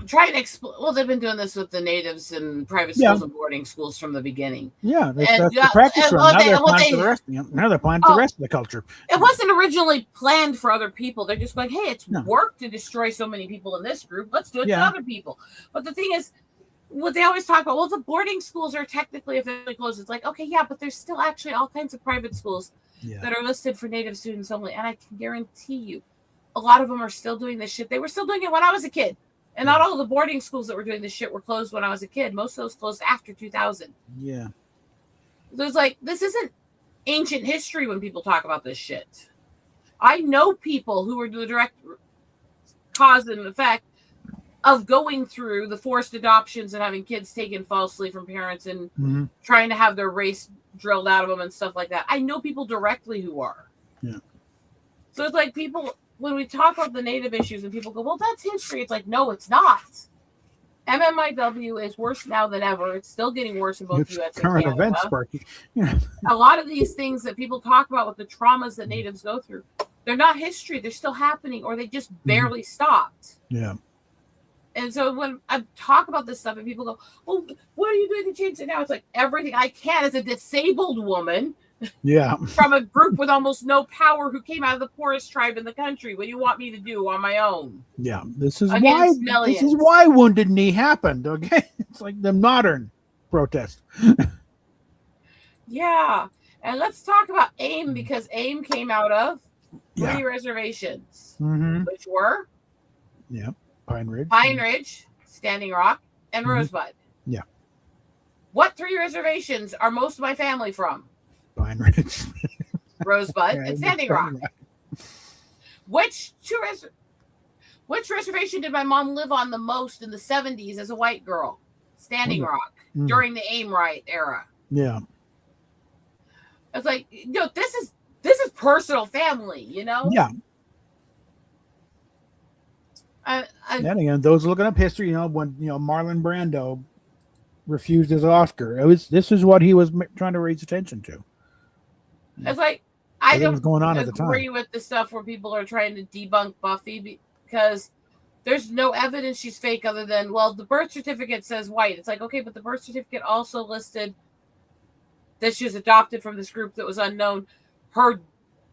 C: Trying to well, they've been doing this with the natives and private schools and boarding schools from the beginning.
A: Yeah, that's the practice run. Now they're planning for the rest. Now they're planning for the rest of the culture.
C: It wasn't originally planned for other people. They're just like, hey, it's work to destroy so many people in this group. Let's do it to other people. But the thing is, what they always talk about, well, the boarding schools are technically officially closed. It's like, okay, yeah, but there's still actually all kinds of private schools that are listed for Native students only. And I can guarantee you, a lot of them are still doing this shit. They were still doing it when I was a kid. And not all the boarding schools that were doing this shit were closed when I was a kid. Most of those closed after 2000.
A: Yeah.
C: So it's like, this isn't ancient history when people talk about this shit. I know people who were the direct cause and effect of going through the forced adoptions and having kids taken falsely from parents and trying to have their race drilled out of them and stuff like that. I know people directly who are.
A: Yeah.
C: So it's like people... when we talk about the Native issues and people go, well, that's history. It's like, no, it's not. MMIW is worse now than ever. It's still getting worse in both U.S. and
A: current
C: Canada.
A: events, Sparky.
C: A lot of these things that people talk about with the traumas that Natives go through, they're not history. They're still happening, or they just barely stopped.
A: Yeah.
C: And so when I talk about this stuff and people go, well, what are you doing to change it now? It's like everything I can as a disabled woman.
A: Yeah.
C: From a group with almost no power who came out of the poorest tribe in the country. What do you want me to do on my own?
A: Yeah. This is why Wounded Knee happened. Okay. It's like the modern protest.
C: Yeah. And let's talk about AIM, because AIM came out of 3 reservations, which were
A: Pine Ridge,
C: Standing Rock, and Rosebud.
A: Yeah.
C: What 3 reservations are most of my family from?
A: Pine Ridge,
C: Rosebud, and Standing Rock. Which reservation did my mom live on the most in the 70s as a white girl? Standing Rock, during the AIM riot era.
A: Yeah.
C: It's like, this is personal family,
A: Yeah.
C: And
A: again, those looking up history, when Marlon Brando refused his Oscar, this is what he was trying to raise attention to.
C: It's like, I don't
A: going on at the time.
C: Agree with the stuff where people are trying to debunk Buffy, because there's no evidence she's fake other than, well, the birth certificate says white. It's like, okay, but the birth certificate also listed that she was adopted from this group that was unknown. Her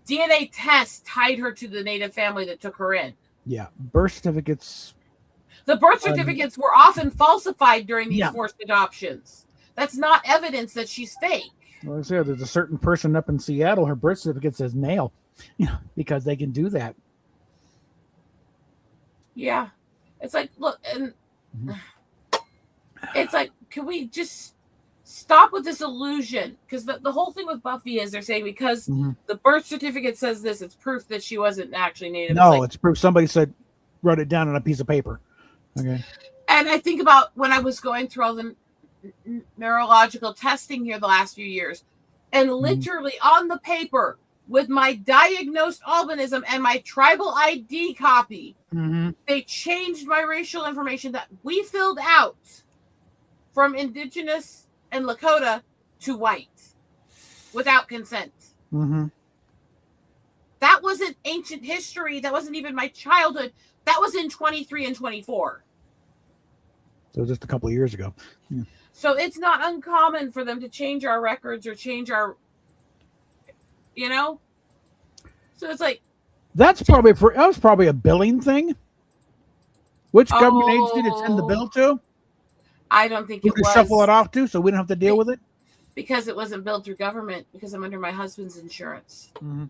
C: DNA test tied her to the Native family that took her in.
A: Yeah, birth certificates.
C: The birth certificates were often falsified during these forced adoptions. That's not evidence that she's fake.
A: Well, there's a certain person up in Seattle, her birth certificate says male, because they can do that.
C: Yeah. It's like, look, and it's like, can we just stop with this illusion? Because the whole thing with Buffy is they're saying because the birth certificate says this, it's proof that she wasn't actually Native.
A: No, it's proof somebody wrote it down on a piece of paper. Okay.
C: And I think about when I was going through all the neurological testing here the last few years, and literally on the paper, with my diagnosed albinism and my tribal ID copy.
A: Mm-hmm.
C: They changed my racial information that we filled out from indigenous and Lakota to white without consent.
A: Mm-hmm.
C: That wasn't ancient history. That wasn't even my childhood. That was in 23 and 24.
A: So just a couple of years ago.
C: Yeah. So it's not uncommon for them to change our records or change our, So it's like
A: that was probably a billing thing. Which government agency did it send the bill to?
C: I don't think
A: it was. Shuffle it off to, so we don't have to deal with it.
C: Because it wasn't billed through government. Because I'm under my husband's insurance.
A: Mm-hmm.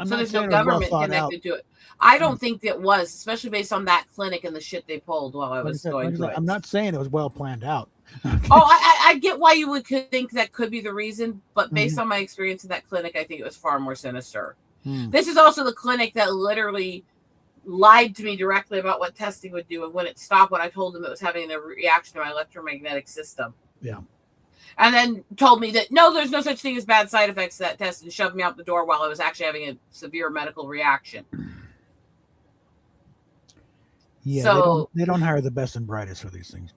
C: So there's no government connected to it. I don't think it was, especially based on that clinic and the shit they pulled while I was going through it.
A: I'm not saying it was well planned out.
C: I get why you would think that could be the reason, but based on my experience in that clinic, I think it was far more sinister. This is also the clinic that literally lied to me directly about what testing would do, and when it stopped, when I told them it was having a reaction to my electromagnetic system.
A: Yeah.
C: And then told me that, no, there's no such thing as bad side effects to that test, and shoved me out the door while I was actually having a severe medical reaction.
A: Yeah, so, they don't hire the best and brightest for these things.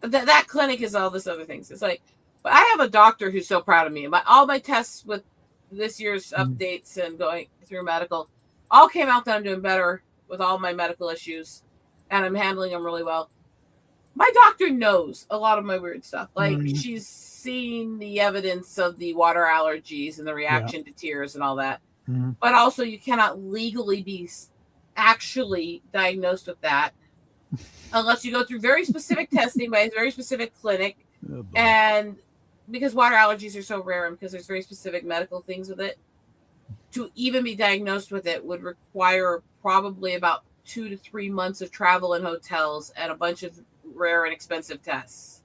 C: That clinic is all this other things. It's like, but I have a doctor who's so proud of me. All my tests with this year's updates and going through medical all came out that I'm doing better with all my medical issues, and I'm handling them really well. My doctor knows a lot of my weird stuff. Like she's seen the evidence of the water allergies and the reaction to tears and all that. But also you cannot legally be actually diagnosed with that unless you go through very specific testing by a very specific clinic. And because water allergies are so rare and because there's very specific medical things with it, to even be diagnosed with it would require probably about 2 to 3 months of travel in hotels and a bunch of rare and expensive tests.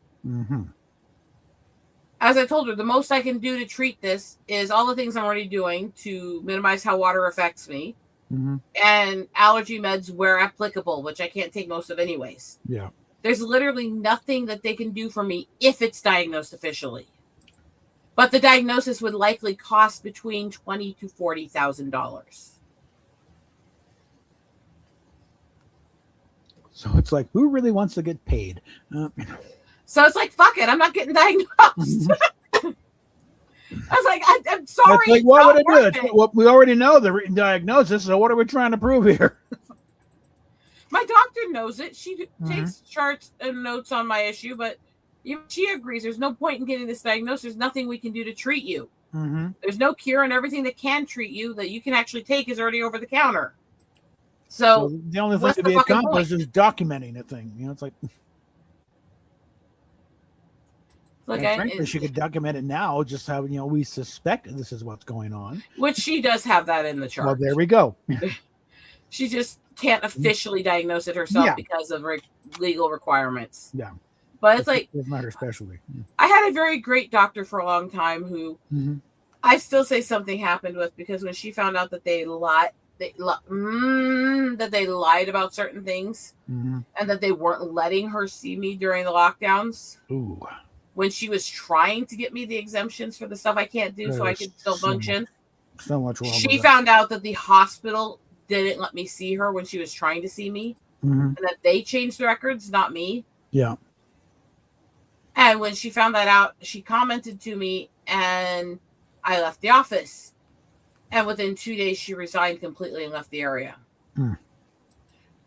C: As I told her, the most I can do to treat this is all the things I'm already doing to minimize how water affects me, and allergy meds where applicable, which I can't take most of anyways.
A: Yeah.
C: There's literally nothing that they can do for me if it's diagnosed officially. But the diagnosis would likely cost between $20,000 to $40,000.
A: So it's like, who really wants to get paid?
C: So it's like, fuck it, I'm not getting diagnosed. I was like, I'm sorry.
A: Like, what would I do? Well, we already know the diagnosis, so what are we trying to prove here?
C: My doctor knows it. She takes charts and notes on my issue, but even she agrees there's no point in getting this diagnosis. There's nothing we can do to treat you. There's no cure, and everything that can treat you that you can actually take is already over the counter. So
A: the only thing to be accomplished is documenting a thing. It's like, frankly, she could document it now, just how we suspect this is what's going on.
C: Which she does have that in the chart.
A: Well, there we go.
C: She just can't officially diagnose it herself because of legal requirements.
A: Yeah.
C: But it's like,
A: it's not her specialty.
C: I had a very great doctor for a long time who I still say something happened with, because when she found out that they lied about certain things and that they weren't letting her see me during the lockdowns.
A: Ooh.
C: When she was trying to get me the exemptions for the stuff I can't do so I could still function.
A: So much wrong.
C: She found out that the hospital didn't let me see her when she was trying to see me, and that they changed the records, not me.
A: Yeah.
C: And when she found that out, she commented to me, and I left the office. And within 2 days, she resigned completely and left the area.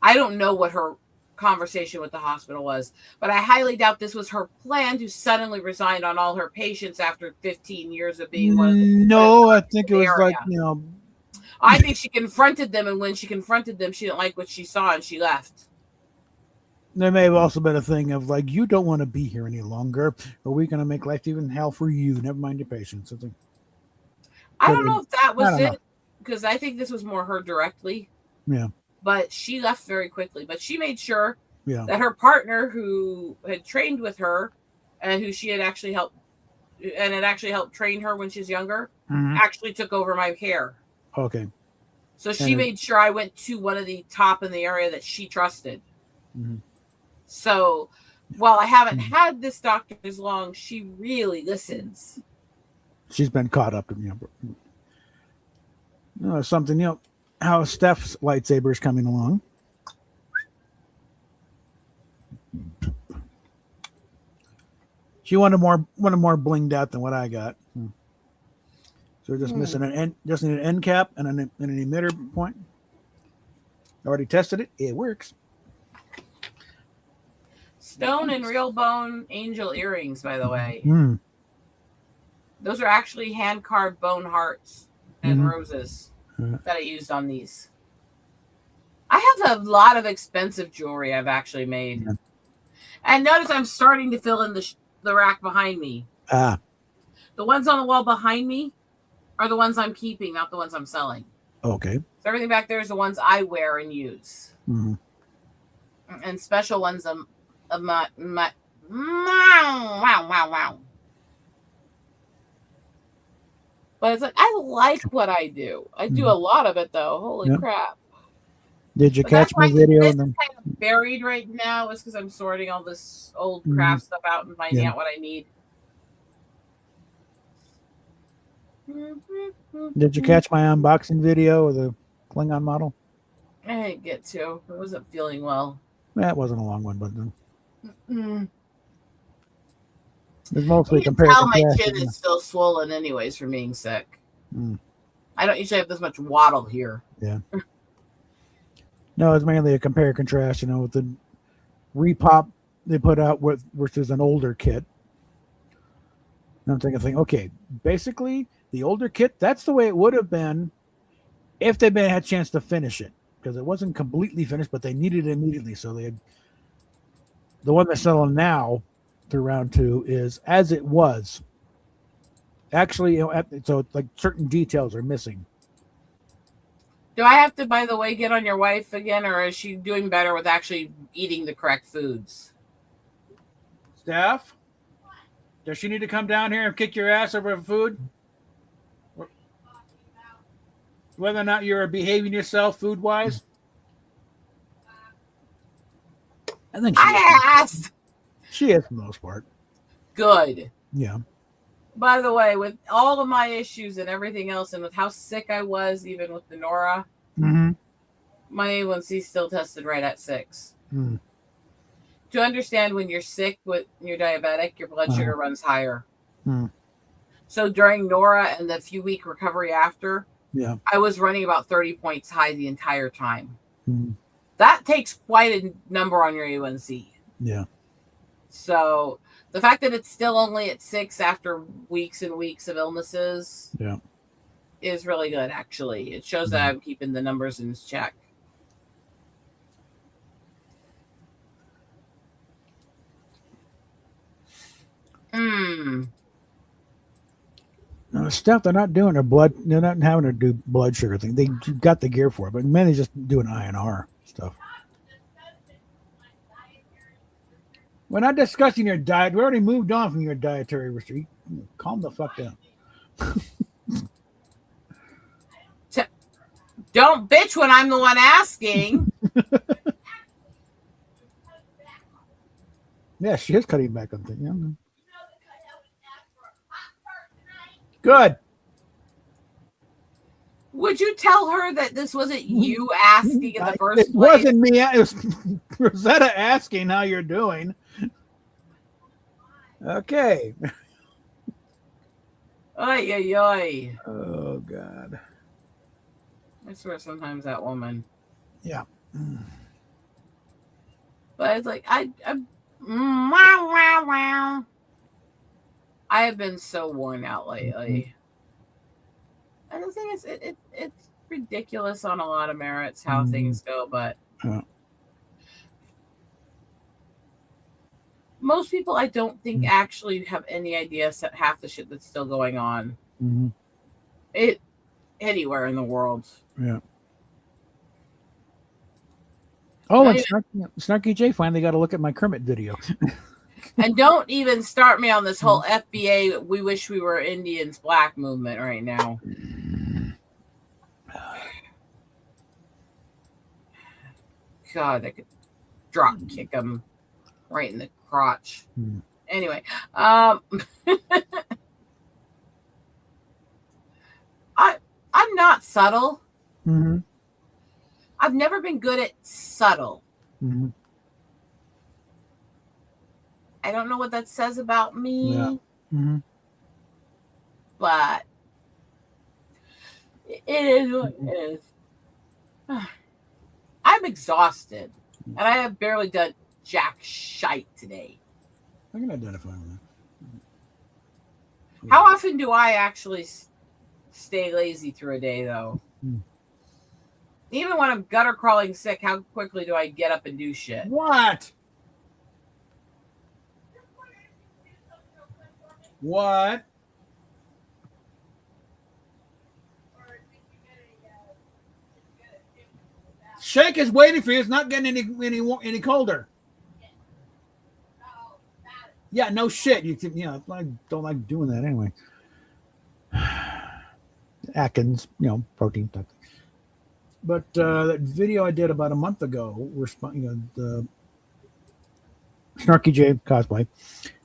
C: I don't know what her conversation with the hospital was, but I highly doubt this was her plan to suddenly resign on all her patients after 15 years of being one of the
A: No, I think it was area.
C: I think she confronted them, and when she confronted them, she didn't like what she saw, and she left.
A: There may have also been a thing of like, you don't want to be here any longer, or we're going to make life even hell for you. Never mind your patients.
C: I don't know if that was it, because I think this was more her directly.
A: Yeah.
C: But she left very quickly. But she made sure that her partner, who had trained with her and who she had actually helped train her when she was younger, actually took over my care.
A: Okay.
C: So she made sure I went to one of the top in the area that she trusted. So while I haven't had this doctor as long, she really listens.
A: she's been caught up in something. How Steph's lightsaber is coming along. She wanted more blinged out than what I got. So we're just missing just need an end cap and an emitter point. I already tested it. It works.
C: Stone and real bone angel earrings, by the way. Those are actually hand carved bone hearts and roses that I used on these. I have a lot of expensive jewelry I've actually made. And notice I'm starting to fill in the rack behind me. The ones on the wall behind me are the ones I'm keeping, not the ones I'm selling.
A: Okay.
C: So everything back there is the ones I wear and use. And special ones of my wow. But it's like, I like what I do. I do a lot of it, though. Holy crap.
A: Did you catch my video?
C: This is kind of buried right now is because I'm sorting all this old craft stuff out and finding out what I need.
A: Did you catch my unboxing video of the Klingon model?
C: I didn't get to. I wasn't feeling well.
A: That wasn't a long one, but
C: Mm.
A: it's mostly
C: You can
A: compared
C: tell
A: to
C: my
A: cash,
C: chin is still swollen anyways from being sick. I don't usually have this much waddle here.
A: Yeah. No, it's mainly a compare contrast, with the repop they put out with versus an older kit. And I'm thinking, okay, basically the older kit, that's the way it would have been if they had a chance to finish it, because it wasn't completely finished, but they needed it immediately. So they had the one they're selling now through round 2 is as it was. Actually, so like certain details are missing.
C: Do I have to, by the way, get on your wife again, or is she doing better with actually eating the correct foods?
A: Steph, does she need to come down here and kick your ass over food? Whether or not you're behaving yourself food-wise? I think
C: I asked.
A: She is for the most part.
C: Good.
A: Yeah.
C: By the way, with all of my issues and everything else, and with how sick I was, even with the Nora, my A1C still tested right at 6. To understand, when you're sick, when you're diabetic, your blood sugar runs higher. So during Nora and the few week recovery after, I was running about 30 points high the entire time. That takes quite a number on your A1C.
A: Yeah.
C: So the fact that it's still only at 6 after weeks and weeks of illnesses is really good, actually. It shows that I'm keeping the numbers in check.
A: No, stuff they're not doing their blood. They're not having to do blood sugar thing. They got the gear for it, but mainly just doing INR stuff. We're not discussing your diet. We already moved on from your dietary restriction. Calm the fuck down.
C: Don't bitch when I'm the one asking.
A: Yeah, she is cutting back on things. Yeah. Good.
C: Would you tell her that this wasn't you asking in the first place?
A: It wasn't me. It was Rosetta asking how you're doing. Okay.
C: Oy, oy, oy.
A: Oh, God.
C: I swear sometimes that woman.
A: Yeah.
C: But it's like, I have been so worn out lately. And the thing is, it's ridiculous on a lot of merits how things go, but most people, I don't think, actually have any idea half the shit that's still going on. It anywhere in the world.
A: Yeah. Oh, and Snarky J finally got to look at my Kermit video.
C: And don't even start me on this whole FBA, we wish we were Indians black movement right now. God, I could drop kick him right in the crotch. Anyway, not subtle.
A: Mm-hmm.
C: I've never been good at subtle.
A: Mm-hmm.
C: I don't know what that says about me.
A: Yeah. Mm-hmm.
C: But it is what it is. I'm exhausted, and I have barely done jack shite today.
A: I can identify with that.
C: How often do I actually stay lazy through a day, though? Even when I'm gutter crawling sick, how quickly do I get up and do shit?
A: What? What? Shake is waiting for you. It's not getting any colder. Yeah, no shit. I don't like doing that anyway. Atkins, protein type. But that video I did about a month ago, the Snarky J cosplay,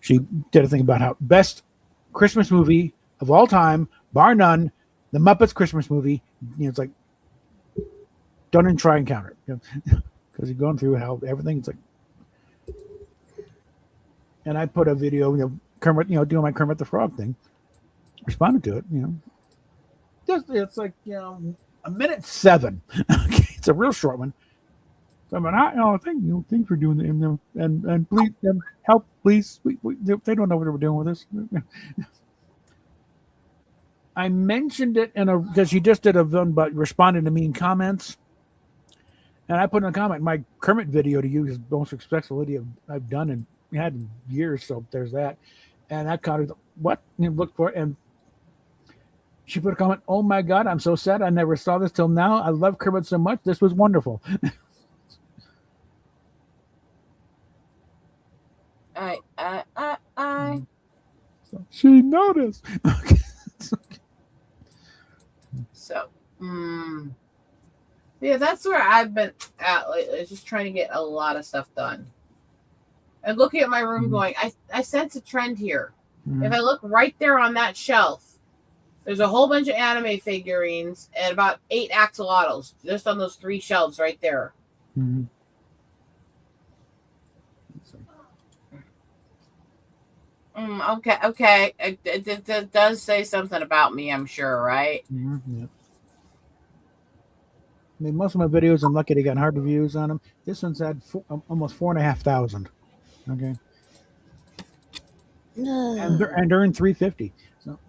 A: she did a thing about how best Christmas movie of all time, bar none, the Muppets Christmas movie. It's like don't even try and counter it, because you're going through how everything's like. And I put a video, Kermit, doing my Kermit the Frog thing, responded to it, it's like a minute 7. Okay, it's a real short one. So thanks for doing it, and please help, please. They don't know what we're doing with this. I mentioned it because she just did a one about responding to mean comments, and I put in a comment, my Kermit video to you is the most successful video I've done and had in years. So there's that, and that kind of what look for it, and she put a comment, "Oh my God, I'm so sad. I never saw this till now. I love Kermit so much. This was wonderful." So she noticed. Okay.
C: So, yeah, that's where I've been at lately, just trying to get a lot of stuff done. And looking at my room going, I sense a trend here. If I look right there on that shelf, there's a whole bunch of anime figurines and about 8 axolotls just on those 3 shelves right there. Okay. It does say something about me, I'm sure, right?
A: Yeah. I mean, most of my videos, I'm lucky to get hard reviews on them. This one's had almost 4,500. Okay. And earned 350. So.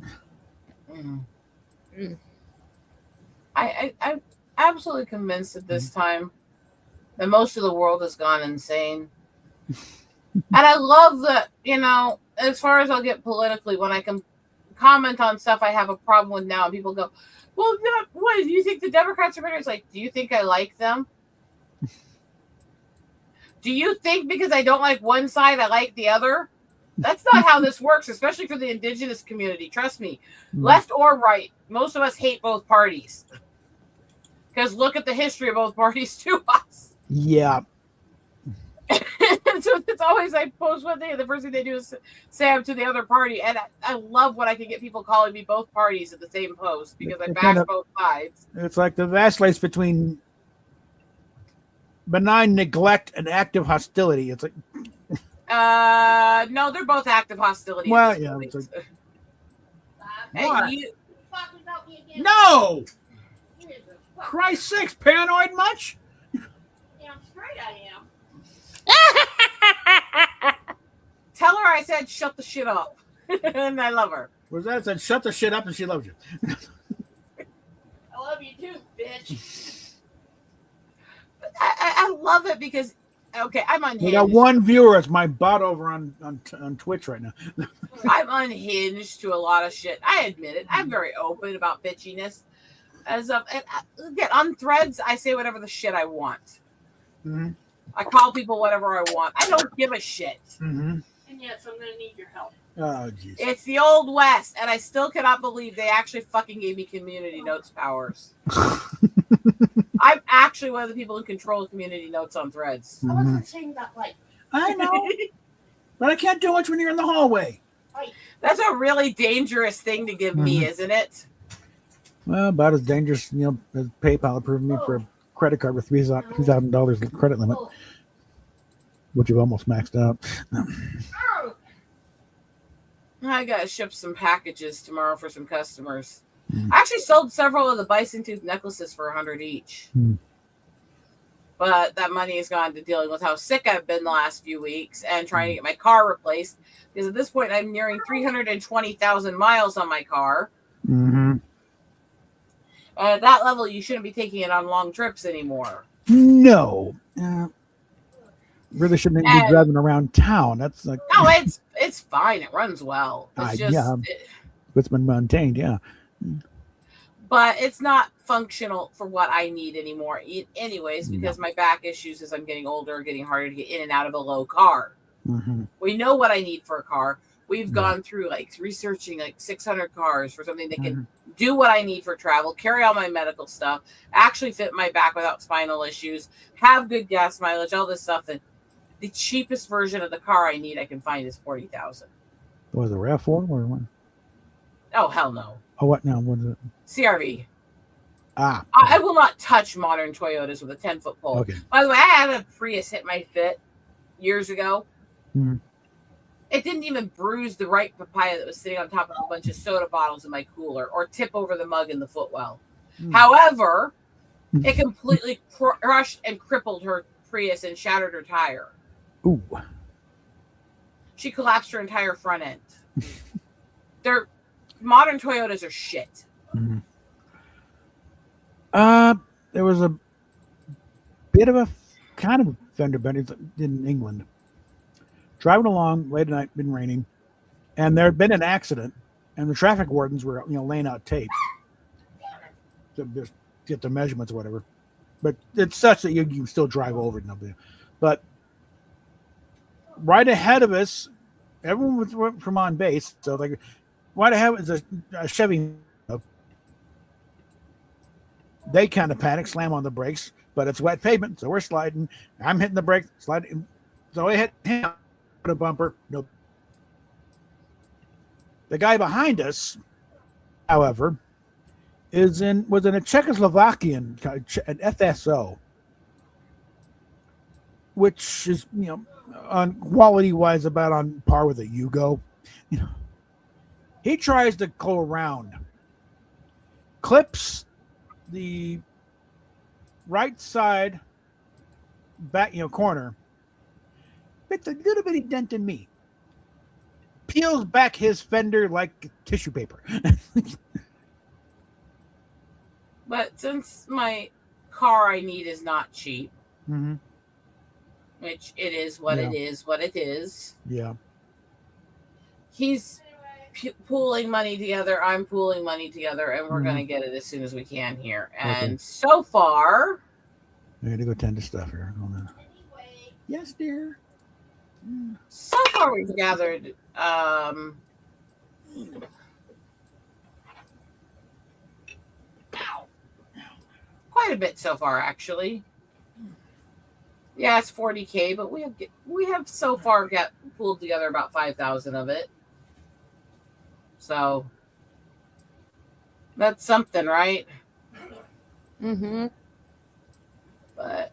C: I'm absolutely convinced at this time that most of the world has gone insane. And I love that, as far as I'll get politically, when I can comment on stuff I have a problem with now, and people go, well, what, do you think the Democrats are better? It's like, do you think I like them? Do you think because I don't like one side, I like the other? That's not how this works, especially for the indigenous community. Trust me, left or right, most of us hate both parties. Because look at the history of both parties to us.
A: Yeah.
C: So it's always I post one thing, and the first thing they do is say I'm to the other party. And I love when I can get people calling me both parties at the same post because I bash both sides.
A: It's like the vast between benign neglect and active hostility. It's like
C: no, they're both active hostility.
A: Well, yeah. It's like,
C: what?
A: No! Christ sakes, paranoid much?
C: Damn straight I am. Tell her I said shut the shit up. And I love her.
A: Was that said shut the shit up and she loves you?
C: I love you too, bitch. I love it because I'm unhinged.
A: We got one viewer. It's my bot over on Twitch right now.
C: I'm unhinged to a lot of shit. I admit it. I'm very open about bitchiness. Again, on Threads, I say whatever the shit I want. I call people whatever I want. I don't give a shit. And yes, I'm going to need your help.
A: Oh, jeez.
C: It's the Old West, and I still cannot believe they actually fucking gave me community notes powers. I'm actually one of the people who control community notes on Threads. I wasn't saying that
A: I know. But I can't do much when you're in the hallway.
C: That's a really dangerous thing to give me, isn't it?
A: Well, about as dangerous, as PayPal approved me for a credit card with $3,000 credit limit, which you've almost maxed out.
C: I gotta ship some packages tomorrow for some customers. I actually sold several of the bison tooth necklaces for $100 each. But that money has gone to dealing with how sick I've been the last few weeks and trying to get my car replaced. Because at this point, I'm nearing 320,000 miles on my car.
A: Mm-hmm.
C: And at that level, you shouldn't be taking it on long trips anymore.
A: No. Really shouldn't be driving around town. That's like
C: no, it's fine. It runs well. It's just
A: it's been maintained, yeah.
C: But it's not functional for what I need anymore. Anyways, because my back issues as I'm getting older, getting harder to get in and out of a low car.
A: Mm-hmm.
C: We know what I need for a car. We've gone through researching 600 cars for something that can do what I need for travel, carry all my medical stuff, actually fit my back without spinal issues, have good gas mileage, all this stuff. And the cheapest version of the car I need I can find is $40,000.
A: Was it a RAV4 or what?
C: Oh, hell no.
A: Oh, what now? What is it?
C: CRV.
A: I
C: will not touch modern Toyotas with a 10-foot pole.
A: Okay.
C: By the way, I had a Prius hit my fit years ago.
A: Mm-hmm.
C: It didn't even bruise the ripe papaya that was sitting on top of a bunch of soda bottles in my cooler or tip over the mug in the footwell. However, it completely crushed and crippled her Prius and shattered her tire.
A: Ooh.
C: She collapsed her entire front end. Modern Toyotas are shit.
A: Mm-hmm. There was a bit of a kind of fender bender in England. Driving along late at night, been raining, and there had been an accident, and the traffic wardens were, laying out tape to just get the measurements or whatever. But it's such that you can still drive over it. But right ahead of us, everyone was from on base, so right ahead is a Chevy. They kind of panic, slam on the brakes, but it's wet pavement, so we're sliding. I'm hitting the brake, sliding. So I hit him. A bumper. Nope. The guy behind us, however, was in a Czechoslovakian, an FSO, which is on quality wise about on par with a Yugo. He tries to go around, clips the right side back corner. It's a little bitty dent in me. Peels back his fender like tissue paper.
C: But since my car I need is not cheap, which it is what it is.
A: Yeah.
C: He's pooling money together. I'm pooling money together, and we're going to get it as soon as we can here. And so far,
A: I got to go tend to stuff here. Hold on. Yes, dear.
C: So far, we've gathered quite a bit so far, actually. Yeah, it's 40K, but we have so far pulled together about 5,000 of it. So that's something, right?
B: Mm-hmm.
C: But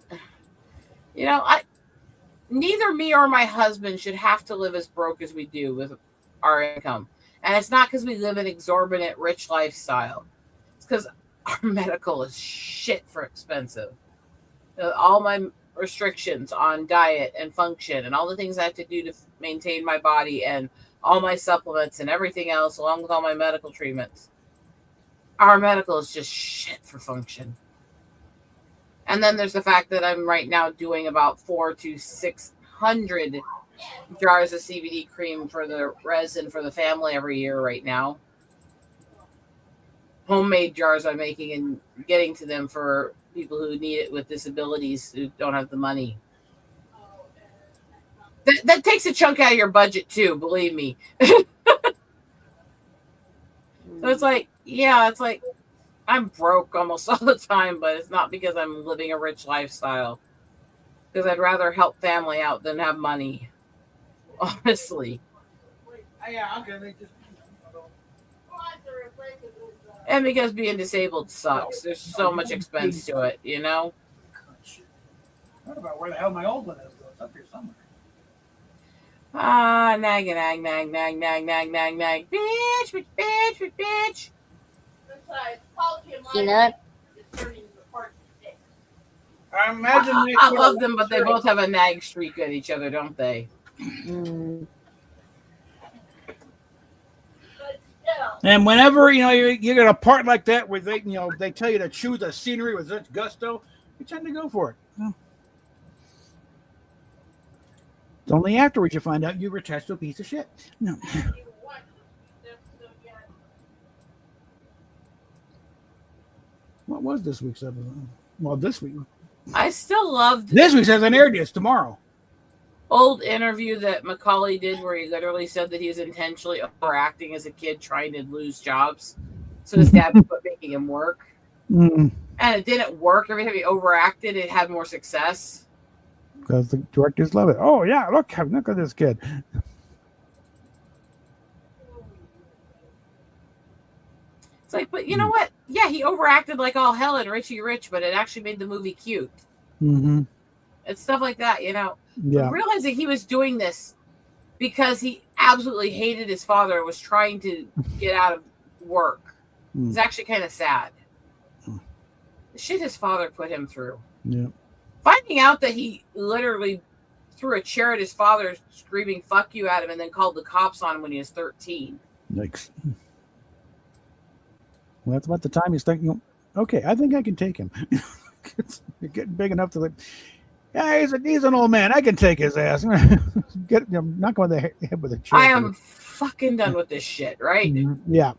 C: neither me or my husband should have to live as broke as we do with our income. And it's not because we live an exorbitant rich lifestyle. It's because our medical is shit for expensive. All my restrictions on diet and function and all the things I have to do to maintain my body and all my supplements and everything else, along with all my medical treatments. Our medical is just shit for function. And then there's the fact that I'm right now doing about 400 to 600 jars of CBD cream for the resin for the family every year right now. Homemade jars I'm making and getting to them for people who need it with disabilities who don't have the money. That takes a chunk out of your budget too, believe me. So it's like I'm broke almost all the time, but it's not because I'm living a rich lifestyle. Because I'd rather help family out than have money. Honestly.
A: Yeah, okay.
C: And because being disabled sucks. There's so much expense to it, you know?
A: What about where the hell my old one is? It's up here somewhere.
C: Nag, nag, nag, nag, nag, nag, nag, nag. Bitch, bitch, bitch, bitch.
B: Peanut.
A: I imagine
C: I love them, but they both have a nag streak at each other, don't they?
A: And whenever you get a part like that where they they tell you to choose a scenery with such gusto, you tend to go for it. It's only afterwards you find out you were attached to a piece of shit. No. What was this week's episode? Well, this week.
C: I still loved
A: this week's hasn't aired yet. It's tomorrow.
C: Old interview that Macaulay did where he literally said that he was intentionally overacting as a kid trying to lose jobs. So his dad would quit making him work. And it didn't work. Every time he overacted, it had more success.
A: Because the directors love it. Oh, yeah, look at this kid.
C: It's like, but you know what? Yeah, he overacted like all hell in Richie Rich, but it actually made the movie cute.
A: Mm-hmm.
C: It's stuff like that, you know.
A: Yeah.
C: But realizing he was doing this because he absolutely hated his father and was trying to get out of work. It's actually kind of sad. The shit his father put him through.
A: Yeah.
C: Finding out that he literally threw a chair at his father, screaming "fuck you" at him, and then called the cops on him when he was 13.
A: Yikes. Well, that's about the time he's thinking, okay, I think I can take him. You're getting big enough to like, yeah, he's an old man. I can take his ass. Not going to the head with a chair.
C: I am fucking done with this shit, right?
A: Yeah.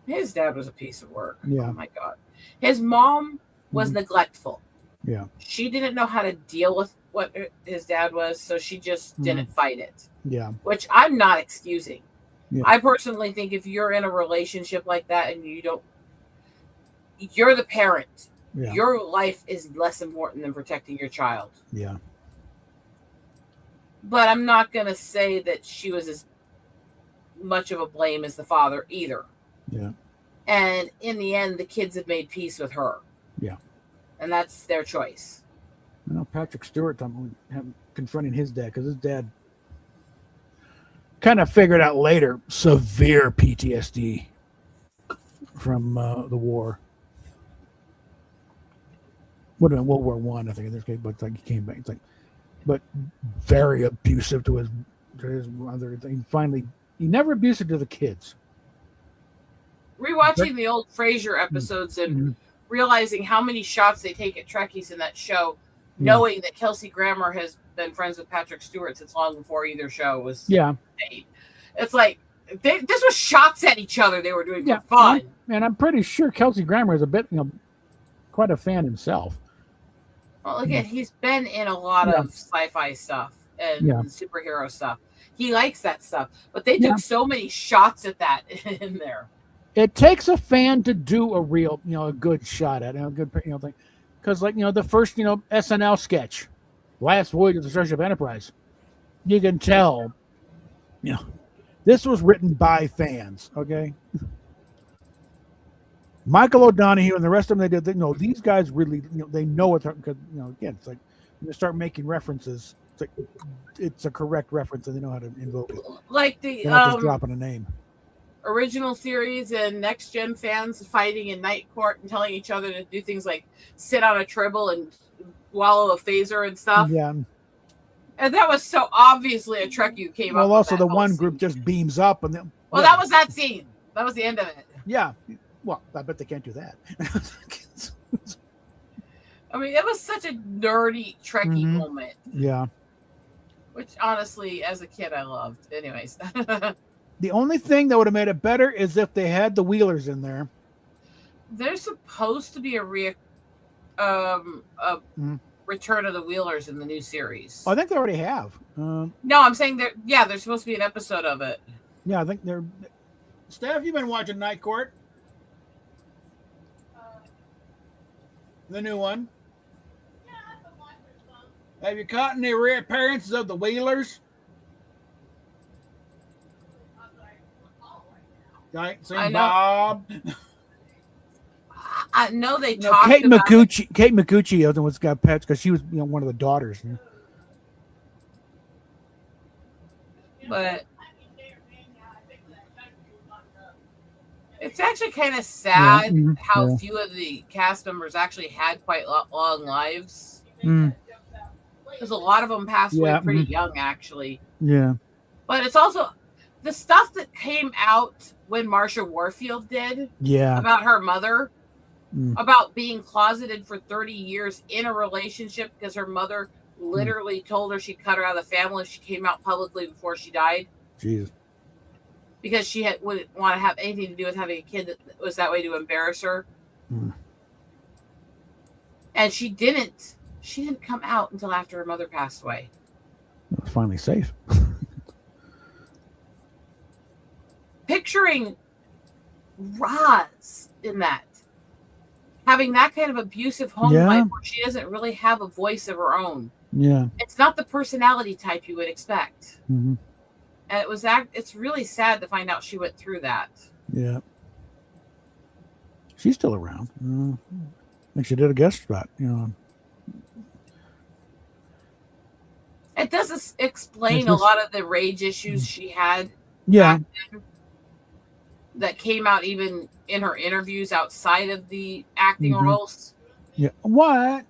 C: His dad was a piece of work.
A: Yeah.
C: Oh my God. His mom was neglectful.
A: Yeah.
C: She didn't know how to deal with what his dad was, so she just didn't fight it.
A: Yeah.
C: Which I'm not excusing.
A: Yeah.
C: I personally think if you're in a relationship like that and you're the parent.
A: Yeah.
C: Your life is less important than protecting your child.
A: Yeah.
C: But I'm not going to say that she was as much of a blame as the father either.
A: Yeah.
C: And in the end, the kids have made peace with her.
A: Yeah.
C: And that's their choice.
A: I know Patrick Stewart confronting his dad because his dad kind of figured out later severe PTSD from the war. Would have been World War One, I think, in this case, but it's like he came back. It's like, but very abusive to his mother. He never abusive to the kids.
C: Rewatching the old Frasier episodes and realizing how many shots they take at Trekkies in that show, knowing that Kelsey Grammer has been friends with Patrick Stewart since long before either show was made. It's like this was shots at each other they were doing for fun.
A: And I'm pretty sure Kelsey Grammer is a bit, quite a fan himself.
C: Well, again, he's been in a lot of sci-fi stuff and superhero stuff. He likes that stuff, but they took so many shots at that in there.
A: It takes a fan to do a real, a good shot at it, a good, thing. Because, the first, SNL sketch, Last Voyage of the Starship Enterprise, you can tell, this was written by fans, okay? Michael O'Donoghue and the rest of them, these guys really, they know what they're, because, again, it's like, when they start making references, it's a correct reference and they know how to invoke it.
C: Like the,
A: they're not just dropping a name.
C: Original series and next gen fans fighting in Night Court and telling each other to do things like sit on a tribble and wallow a phaser and stuff.
A: Yeah.
C: And that was so obviously a Trekkie who came up.
A: Well, also the one
C: scene.
A: Group just beams up and then.
C: Well, that was that scene. That was the end of it.
A: Yeah. Well, I bet they can't do that.
C: I mean, it was such a nerdy Trekkie moment.
A: Yeah.
C: Which honestly, as a kid, I loved. Anyways.
A: The only thing that would have made it better is if they had the Wheelers in there.
C: There's supposed to be a return of the Wheelers in the new series.
A: Oh, I think they already have.
C: No, I'm saying there's supposed to be an episode of it.
A: Yeah, I think they're. Steph, you've been watching Night Court. The new one.
D: Yeah, I've been watching some.
A: Have you caught any reappearances of the Wheelers? Right? Same
C: I know.
A: Bob.
C: I know they
A: No,
C: talked
A: Kate
C: about it,
A: McCucci. Kate McCucci is the one that's got pets because she was, one of the daughters.
C: but
D: I mean, they're man, yeah, I think that country was on the.
C: it's actually kind of
A: Yeah.
C: sad
A: Mhm.
C: how
A: Yeah.
C: few of the cast members actually had quite long lives.
A: Mm.
C: Because a lot of them passed away
A: Yeah.
C: pretty
A: Mhm.
C: young, actually.
A: Yeah.
C: But it's also the stuff that came out when Marsha Warfield did
A: Yeah.
C: about her mother,
A: Mm.
C: about being closeted for 30 years in a relationship because her mother literally told her she'd cut her out of the family if she came out publicly before she died.
A: Jesus.
C: Because she wouldn't want to have anything to do with having a kid that was that way to embarrass her.
A: Mm.
C: And she didn't come out until after her mother passed away.
A: It was finally safe.
C: Picturing Roz in that, having that kind of abusive home
A: Yeah.
C: life where she doesn't really have a voice of her own.
A: Yeah.
C: It's not the personality type you would expect.
A: Mhm.
C: And it's really sad to find out she went through that.
A: Yeah. She's still around. I think she did a guest spot.
C: It does explain
A: It's
C: a
A: just-
C: lot of the rage issues she had
A: Yeah.
C: back then that came out even in her interviews outside of the acting
A: Mhm.
C: roles.
A: Yeah. What?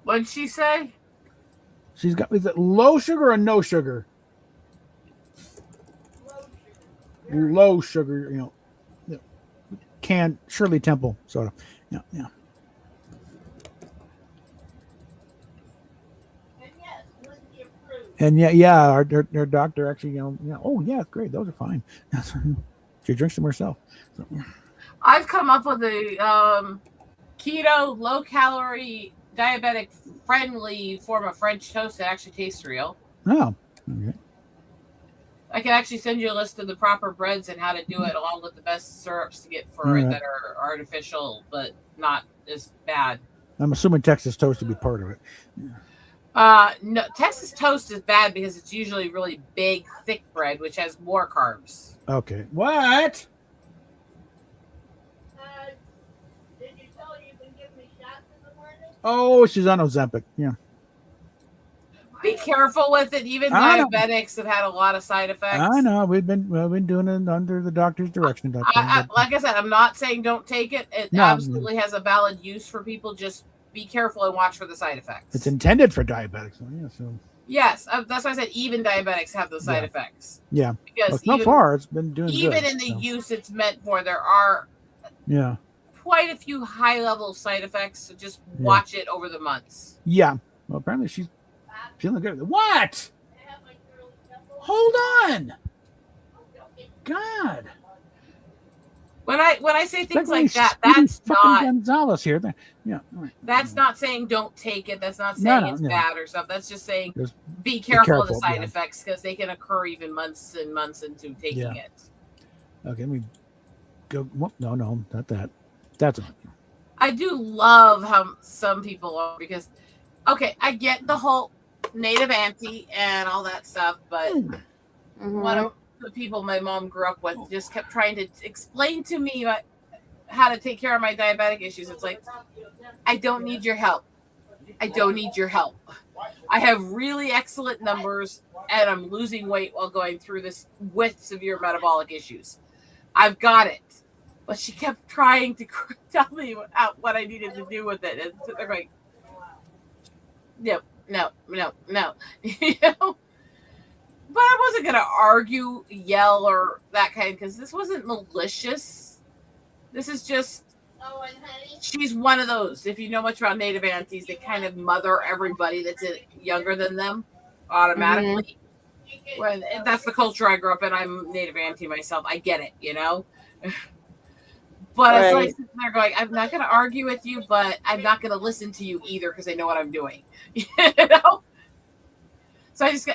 C: What'd she say?
A: She's got, is it low sugar or no sugar? Low sugar, canned Shirley Temple soda. Yeah, yeah. And yeah, our doctor actually, oh yeah, great, those are fine. She drinks them herself. So,
C: I've come up with a keto, low calorie, diabetic friendly form of French toast that actually tastes real.
A: oh, okay.
C: I can actually send you a list of the proper breads and how to do it, along with the best syrups to get for it that are artificial but not as bad.
A: I'm assuming Texas toast would be part of it.
C: No, Texas toast is bad because it's usually really big, thick bread, which has more carbs.
A: Okay. What?
D: Did you tell her you've been giving me shots in the morning?
A: Oh, she's on Ozempic. Yeah.
C: Be careful with it. Even
A: I know.
C: diabetics have had a lot of side effects.
A: I know. We've been doing it under the doctor's direction.
C: Like I said, I'm not saying don't take it. It absolutely has a valid use for people. Just be careful and watch for the side effects.
A: It's intended for diabetics. Yeah, so.
C: Yes, that's why I said even diabetics have those side effects.
A: Yeah.
C: Because
A: so far, it's been doing
C: even
A: good,
C: in the use it's meant for, there are quite a few high-level side effects. So just watch it over the months.
A: Yeah. Well, apparently she's feeling good. What? Hold on. God.
C: When I say things like that, that's not
A: Gonzalez here. Yeah.
C: That's not saying don't take it. That's not saying it's bad or stuff. That's just saying be careful of the side effects because they can occur even months and months into taking it.
A: Okay, we go. No, not that. That's.
C: I do love how some people are because, okay, I get the whole native auntie and all that stuff, but one of the people my mom grew up with just kept trying to explain to me how to take care of my diabetic issues. It's like, I don't need your help. I don't need your help. I have really excellent numbers and I'm losing weight while going through this with severe metabolic issues. I've got it. But she kept trying to tell me what I needed to do with it. And they're like, no. You know? But I wasn't going to argue, yell, or that kind, because this wasn't malicious. This is just, she's one of those. If you know much about native aunties, they kind of mother everybody that's younger than them automatically. When that's the culture I grew up in. I'm native auntie myself. I get it, But it's like sitting there going, I'm not going to argue with you, but I'm not going to listen to you either because I know what I'm doing. You know? So I just go,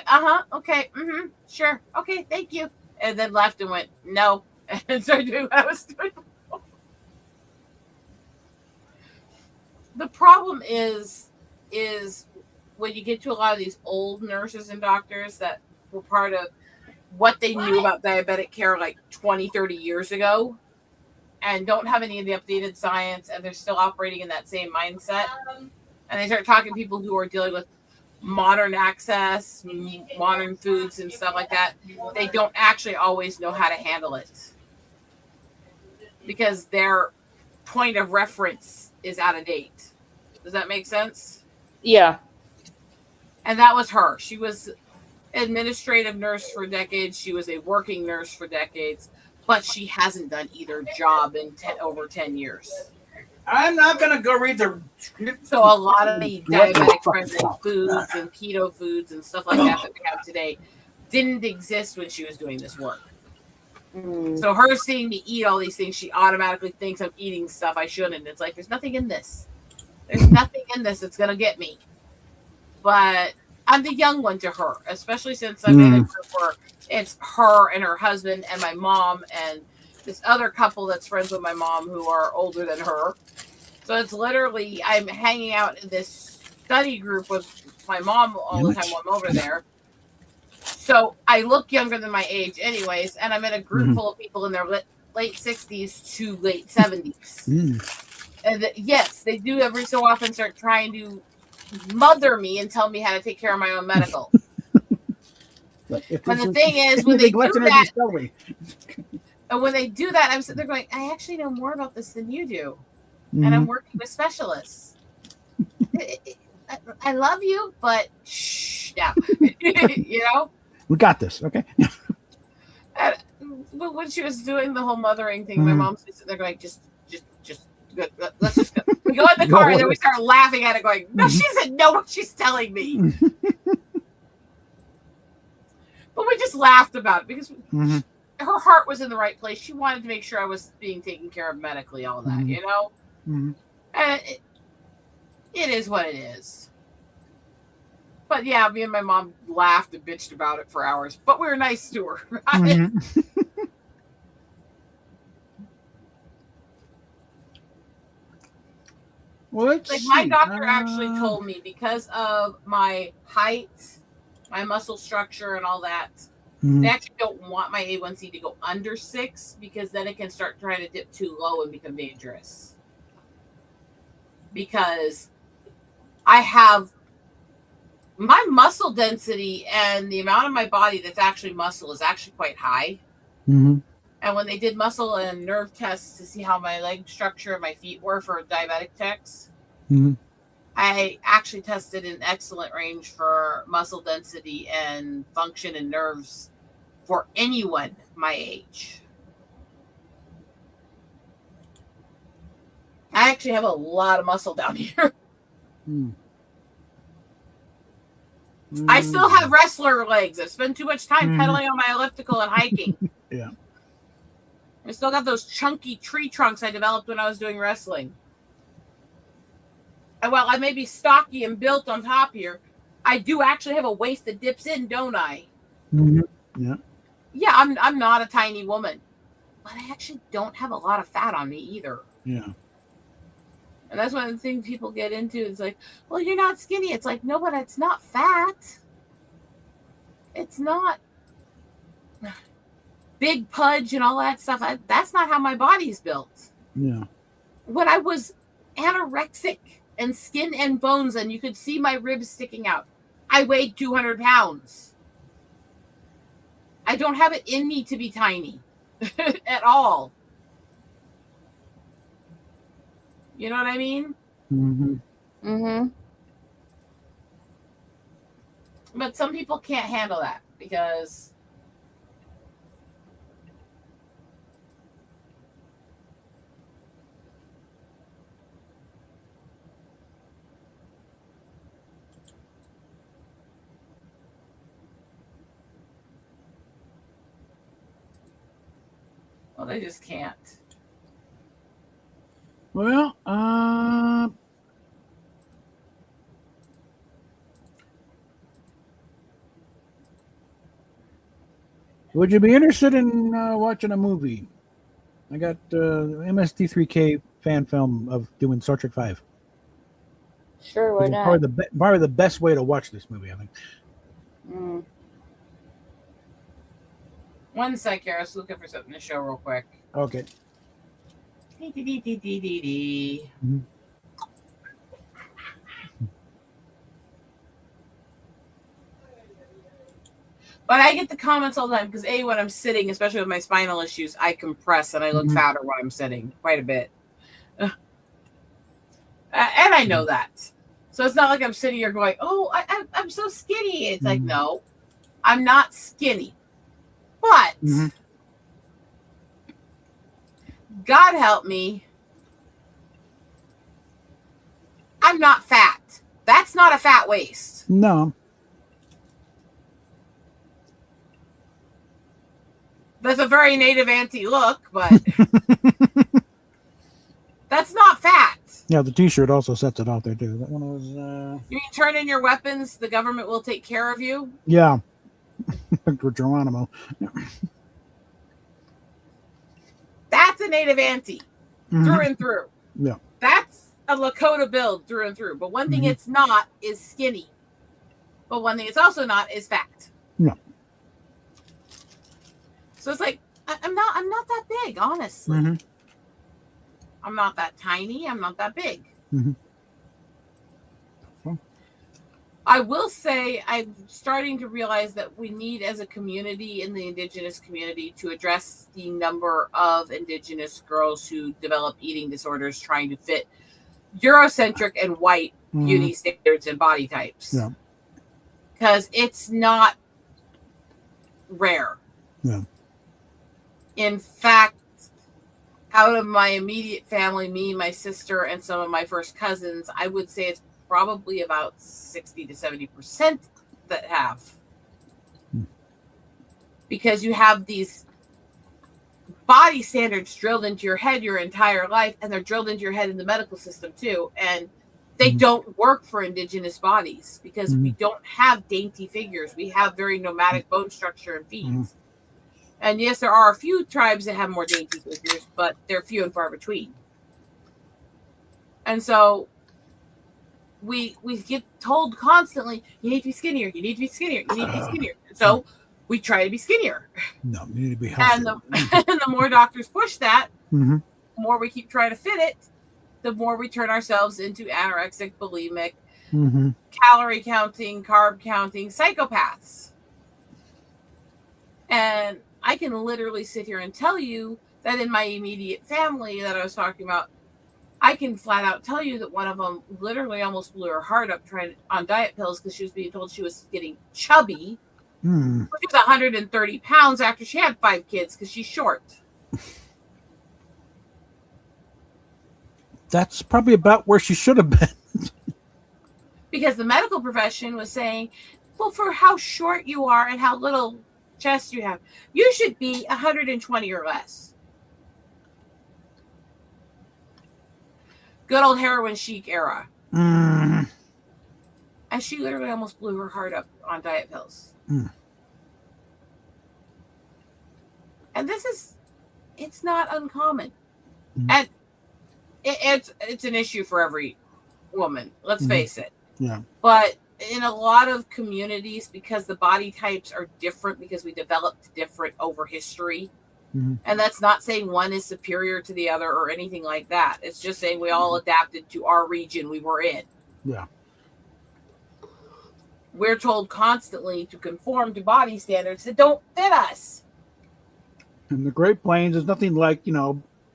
C: okay, sure, okay, thank you. And then left and went, no. And started doing what I was doing. The problem is when you get to a lot of these old nurses and doctors that were part of what they knew about diabetic care like 20, 30 years ago and don't have any of the updated science and they're still operating in that same mindset. And they start talking to people who are dealing with modern access, modern foods and stuff like that. They don't actually always know how to handle it because their point of reference is out of date. Does that make sense?
B: Yeah.
C: And that was her. She was administrative nurse for decades. She was a working nurse for decades, but she hasn't done either job in over 10 years.
A: I'm not going to go read the...
C: So a lot of the diabetic-friendly foods and keto foods and stuff like that we have today didn't exist when she was doing this work. So her seeing me eat all these things, she automatically thinks I'm eating stuff I shouldn't. It's like, there's nothing in this. There's nothing in this that's going to get me. But I'm the young one to her, especially since I'm in a group where it's her and her husband and my mom and this other couple that's friends with my mom who are older than her. So it's literally, I'm hanging out in this study group with my mom all the time while I'm over there. So I look younger than my age anyways, and I'm in a group full of people in their late 60s to late 70s. And yes, they do every so often start trying to mother me and tell me how to take care of my own medical. But the thing is, when they do that, and when they do that, I'm sitting there going, I actually know more about this than you do. And I'm working with specialists. I love you, but shh, now. You know?
A: We got this, okay?
C: But when she was doing the whole mothering thing, my mom's sitting there going, just let's just go. We go in the car and then we start laughing at it going, no, she doesn't know what she's telling me. But we just laughed about it because her heart was in the right place. She wanted to make sure I was being taken care of medically, all that, you know? And it is what it is. But yeah, me and my mom laughed and bitched about it for hours, but we were nice to her, right?
A: Well,
C: like my doctor actually told me because of my height, my muscle structure, and all that, they actually don't want my A1C to go under 6 because then it can start trying to dip too low and become dangerous. Because I have my muscle density and the amount of my body that's actually muscle is actually quite high. And when they did muscle and nerve tests to see how my leg structure and my feet were for diabetic checks, I actually tested an excellent range for muscle density and function and nerves for anyone my age. I actually have a lot of muscle down here. I still have wrestler legs. I've spent too much time pedaling on my elliptical and hiking.
A: Yeah.
C: I still got those chunky tree trunks I developed when I was doing wrestling. And while I may be stocky and built on top here, I do actually have a waist that dips in, don't I?
A: Yeah.
C: Yeah, I'm not a tiny woman. But I actually don't have a lot of fat on me either.
A: Yeah.
C: And that's one of the things people get into. It's like, well, you're not skinny. It's like, no, but it's not fat. It's not big pudge and all that stuff. That's not how my body's built.
A: Yeah.
C: When I was anorexic and skin and bones and you could see my ribs sticking out, I weighed 200 pounds. I don't have it in me to be tiny at all. You know what I mean? But some people can't handle that because well, they just can't.
A: Well, would you be interested in watching a movie? I got MST3K fan film of doing Star Trek 5.
B: Sure, why
A: Which is
B: not?
A: probably the best way to watch this movie, I think.
B: Mm.
C: One sec here. I was looking for something to show real quick.
A: Okay. Mm-hmm.
C: But I get the comments all the time because when I'm sitting, especially with my spinal issues, I compress and I look fatter when I'm sitting quite a bit. And I know that. So it's not like I'm sitting here going, oh, I'm so skinny. It's like, no, I'm not skinny. But God help me, I'm not fat. That's not a fat waist.
A: No.
C: That's a very native auntie look, but that's not fat.
A: Yeah, the T-shirt also sets it out there too. That one was.
C: You mean turn in your weapons? The government will take care of you.
A: Yeah, for Geronimo.
C: That's a native auntie through and through.
A: Yeah,
C: that's a Lakota build through and through. But one thing it's not is skinny. But one thing it's also not is fat.
A: Yeah.
C: So it's like I'm not that big, honestly. I'm not that tiny. I'm not that big. I will say I'm starting to realize that we need, as a community in the Indigenous community, to address the number of Indigenous girls who develop eating disorders trying to fit Eurocentric and white beauty standards and body types.
A: Yeah.
C: Because it's not rare.
A: Yeah.
C: In fact, out of my immediate family, me, my sister, and some of my first cousins, I would say it's probably about 60 to 70% that have. Because you have these body standards drilled into your head your entire life, and they're drilled into your head in the medical system too. And they don't work for Indigenous bodies because we don't have dainty figures. We have very nomadic bone structure and feet. And yes, there are a few tribes that have more dainty figures, but they're few and far between. And so we get told constantly, you need to be skinnier, you need to be skinnier, you need to be skinnier. So we try to be skinnier.
A: No, you need to be healthy.
C: And the more doctors push that, the more we keep trying to fit it, the more we turn ourselves into anorexic, bulimic, calorie counting, carb counting psychopaths. And I can literally sit here and tell you that in my immediate family that I was talking about, I can flat out tell you that one of them literally almost blew her heart up trying on diet pills because she was being told she was getting chubby. She was 130 pounds after she had 5 kids because she's short.
A: That's probably about where she should have been.
C: Because the medical profession was saying, well, for how short you are and how little chest you have, you should be 120 or less. Good old heroin chic era. And she literally almost blew her heart up on diet pills. And it's not uncommon. And it's an issue for every woman, let's face it.
A: Yeah.
C: But in a lot of communities, because the body types are different, because we developed different over history, and that's not saying one is superior to the other or anything like that. It's just saying we all adapted to our region we were in.
A: Yeah.
C: We're told constantly to conform to body standards that don't fit us.
A: In the Great Plains, there's nothing like,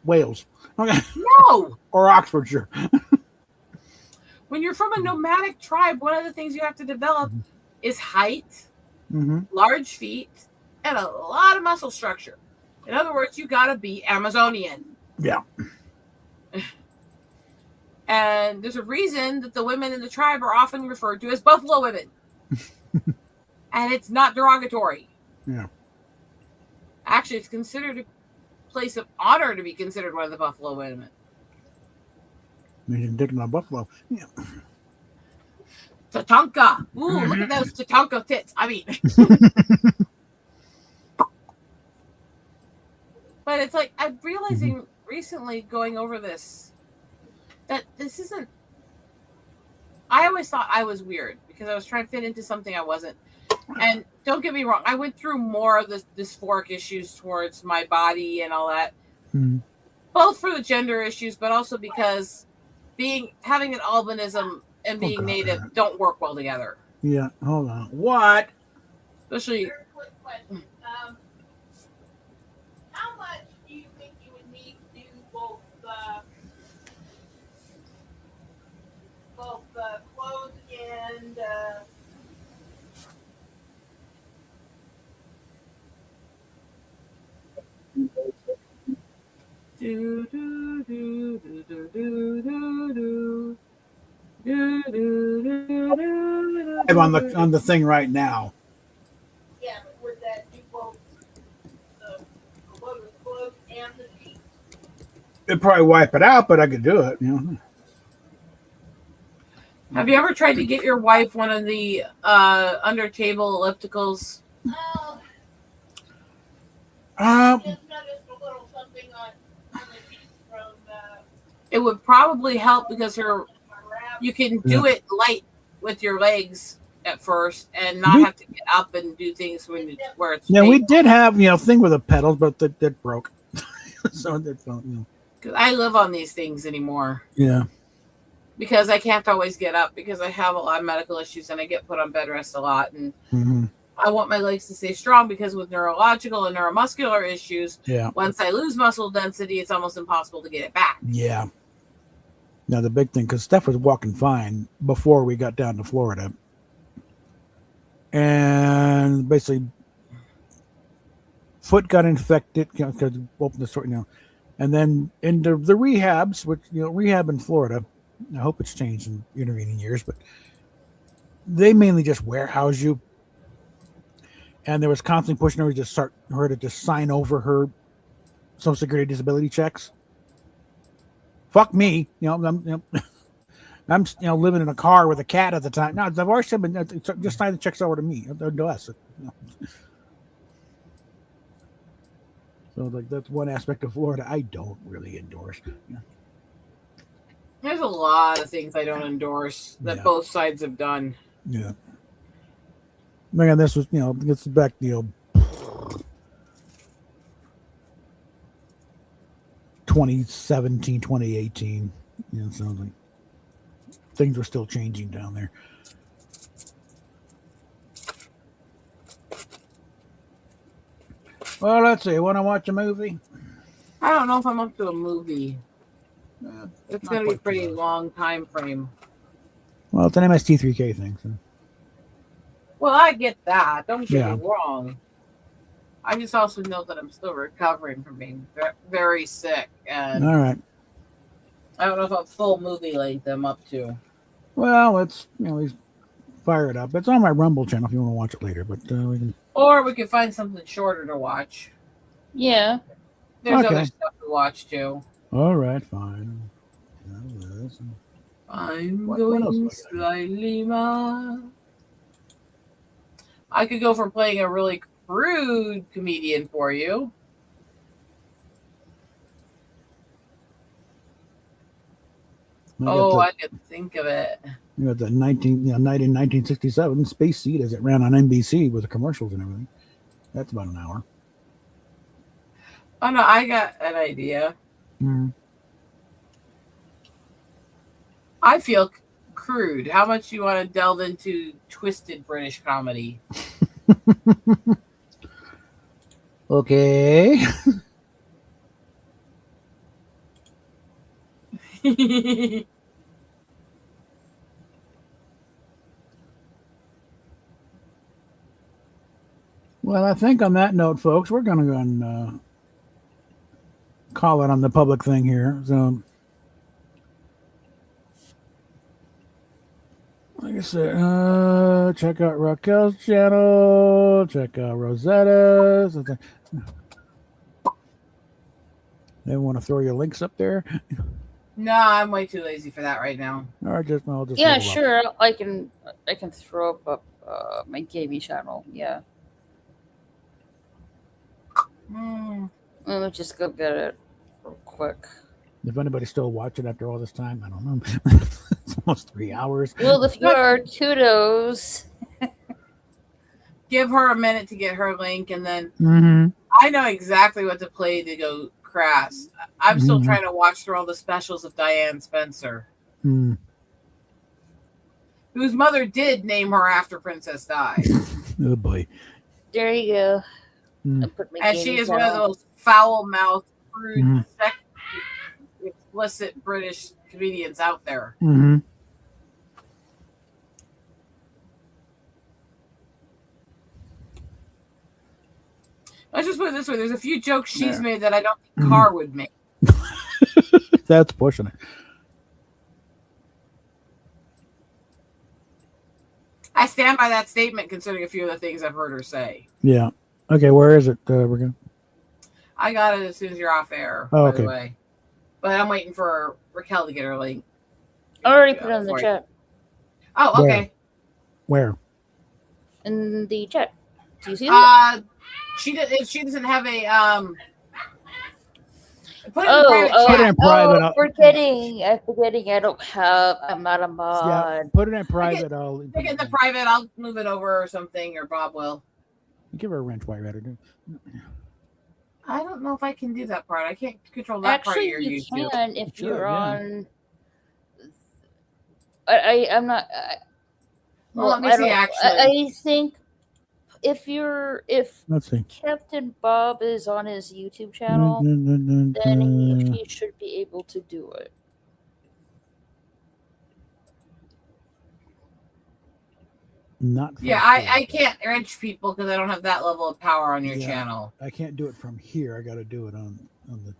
A: Wales. Okay.
C: No.
A: Or Oxfordshire.
C: When you're from a nomadic tribe, one of the things you have to develop is height, large feet, and a lot of muscle structure. In other words, you got to be Amazonian.
A: Yeah.
C: And there's a reason that the women in the tribe are often referred to as buffalo women. And it's not derogatory.
A: Yeah.
C: Actually, it's considered a place of honor to be considered one of the buffalo women.
A: Imagine digging on buffalo. Yeah.
C: Tatanka. Ooh, look at those Tatanka tits. I mean, but it's like I'm realizing recently going over this that this isn't. I always thought I was weird because I was trying to fit into something I wasn't. And don't get me wrong, I went through more of this dysphoric issues towards my body and all that, both for the gender issues, but also because having an albinism and being native don't work well together.
A: Yeah, hold on. What?
C: Especially.
D: Very quick question. How much do you think you would need to do both the clothes and
C: Do, do, do, do, do, do, do, do. Do, do, do, do, do,
A: I'm on the thing right now.
D: yeah, but would that do both the clothes and the sheets?
A: It'd probably wipe it out, but I could do it. You know.
C: Have you ever tried to get your wife one of the under table ellipticals?
D: Just noticed a little something on the sheets from
C: It would probably help because you can do it light with your legs at first and not have to get up and do things where it's
A: yeah. We did have thing with the pedals, but that broke. So that
C: because I live on these things anymore.
A: Yeah.
C: Because I can't always get up because I have a lot of medical issues and I get put on bed rest a lot and I want my legs to stay strong because with neurological and neuromuscular issues, once I lose muscle density, it's almost impossible to get it back.
A: Yeah. Now the big thing, because Steph was walking fine before we got down to Florida, and basically foot got infected because opened the sort, and then into the rehabs, which rehab in Florida. I hope it's changed in intervening years, but they mainly just warehouse you. And there was constantly pushing her to just sign over her Social Security disability checks. Fuck me, I'm living in a car with a cat at the time. No, the divorce him and just sign the checks over to me, to us. So like that's one aspect of Florida I don't really endorse.
C: There's a lot of things I don't endorse that both sides have done.
A: Yeah. Man, this was, gets back, 2017, 2018. Sounds like things were still changing down there. Well, let's see. Want to watch a movie?
C: I don't know if I'm up to a movie. It's going to be a pretty long time frame.
A: Well, it's an MST3K thing. So.
C: Well, I get that. Don't get me wrong. I just also know that I'm still recovering from being very sick. And
A: all right.
C: I don't know if a full movie length I'm up to.
A: Well, let's fire it up. It's on my Rumble channel if you want to watch it later. But we can.
C: Or we can find something shorter to watch.
B: Yeah.
C: There's other stuff to watch too.
A: All right, fine.
C: I'm going slightly mad. I could go from playing a really crude comedian for you. I didn't think of it.
A: You got the night in 1967 Space Seed as it ran on NBC with the commercials and everything. That's about an hour.
C: Oh no, I got an idea. I feel crude. How much do you want to delve into twisted British comedy?
A: Okay. Well, I think on that note, folks, we're going to go and call it on the public thing here. So, like I said, check out Raquel's channel. Check out Rosetta's. They want to throw your links up there.
C: No, I'm way too lazy for that right now.
A: Or I'll just
B: Yeah,
A: level up.
B: sure. I can throw up my gaming channel. Yeah. Let me just go get it real quick.
A: If anybody's still watching after all this time, I don't know. It's almost 3 hours.
B: Well, if you are, kudos.
C: Give her a minute to get her link, and then I know exactly what to play to go crass. I'm still trying to watch through all the specials of Diane Spencer, whose mother did name her after Princess Di.
A: Oh boy.
B: There you go.
C: And she is one of those foul-mouthed, crude, explicit British comedians out there. Let's just put it this way: there's a few jokes she's made that I don't think Carr would make.
A: That's pushing it.
C: I stand by that statement, considering a few of the things I've heard her say.
A: Yeah. Okay, where is it? We're going.
C: I got it as soon as you're off air.
A: Oh,
C: by
A: okay.
C: the way. But I'm waiting for Raquel to get her link.
B: I already put it in the chat.
C: Oh, okay.
A: Where?
B: In the chat. Do you see that?
C: She doesn't have a put it
A: in private.
B: I'm forgetting. I don't have. I'm not a mod.
A: Yeah, put it in private. I'll
C: Take it in the private. I'll move it over or something, or Bob will.
A: Give her a wrench while you're at it.
C: I don't know if I can do that part. I can't control that part of your
B: you
C: YouTube.
B: Can if you're on. I'm not.
C: Well, let me see. Actually,
B: I think if
A: let's see.
B: Captain Bob is on his YouTube channel, then he should be able to do it.
A: Not.
C: Yeah, I can't wrench people because I don't have that level of power on your channel.
A: I can't do it from here. I got to do it on the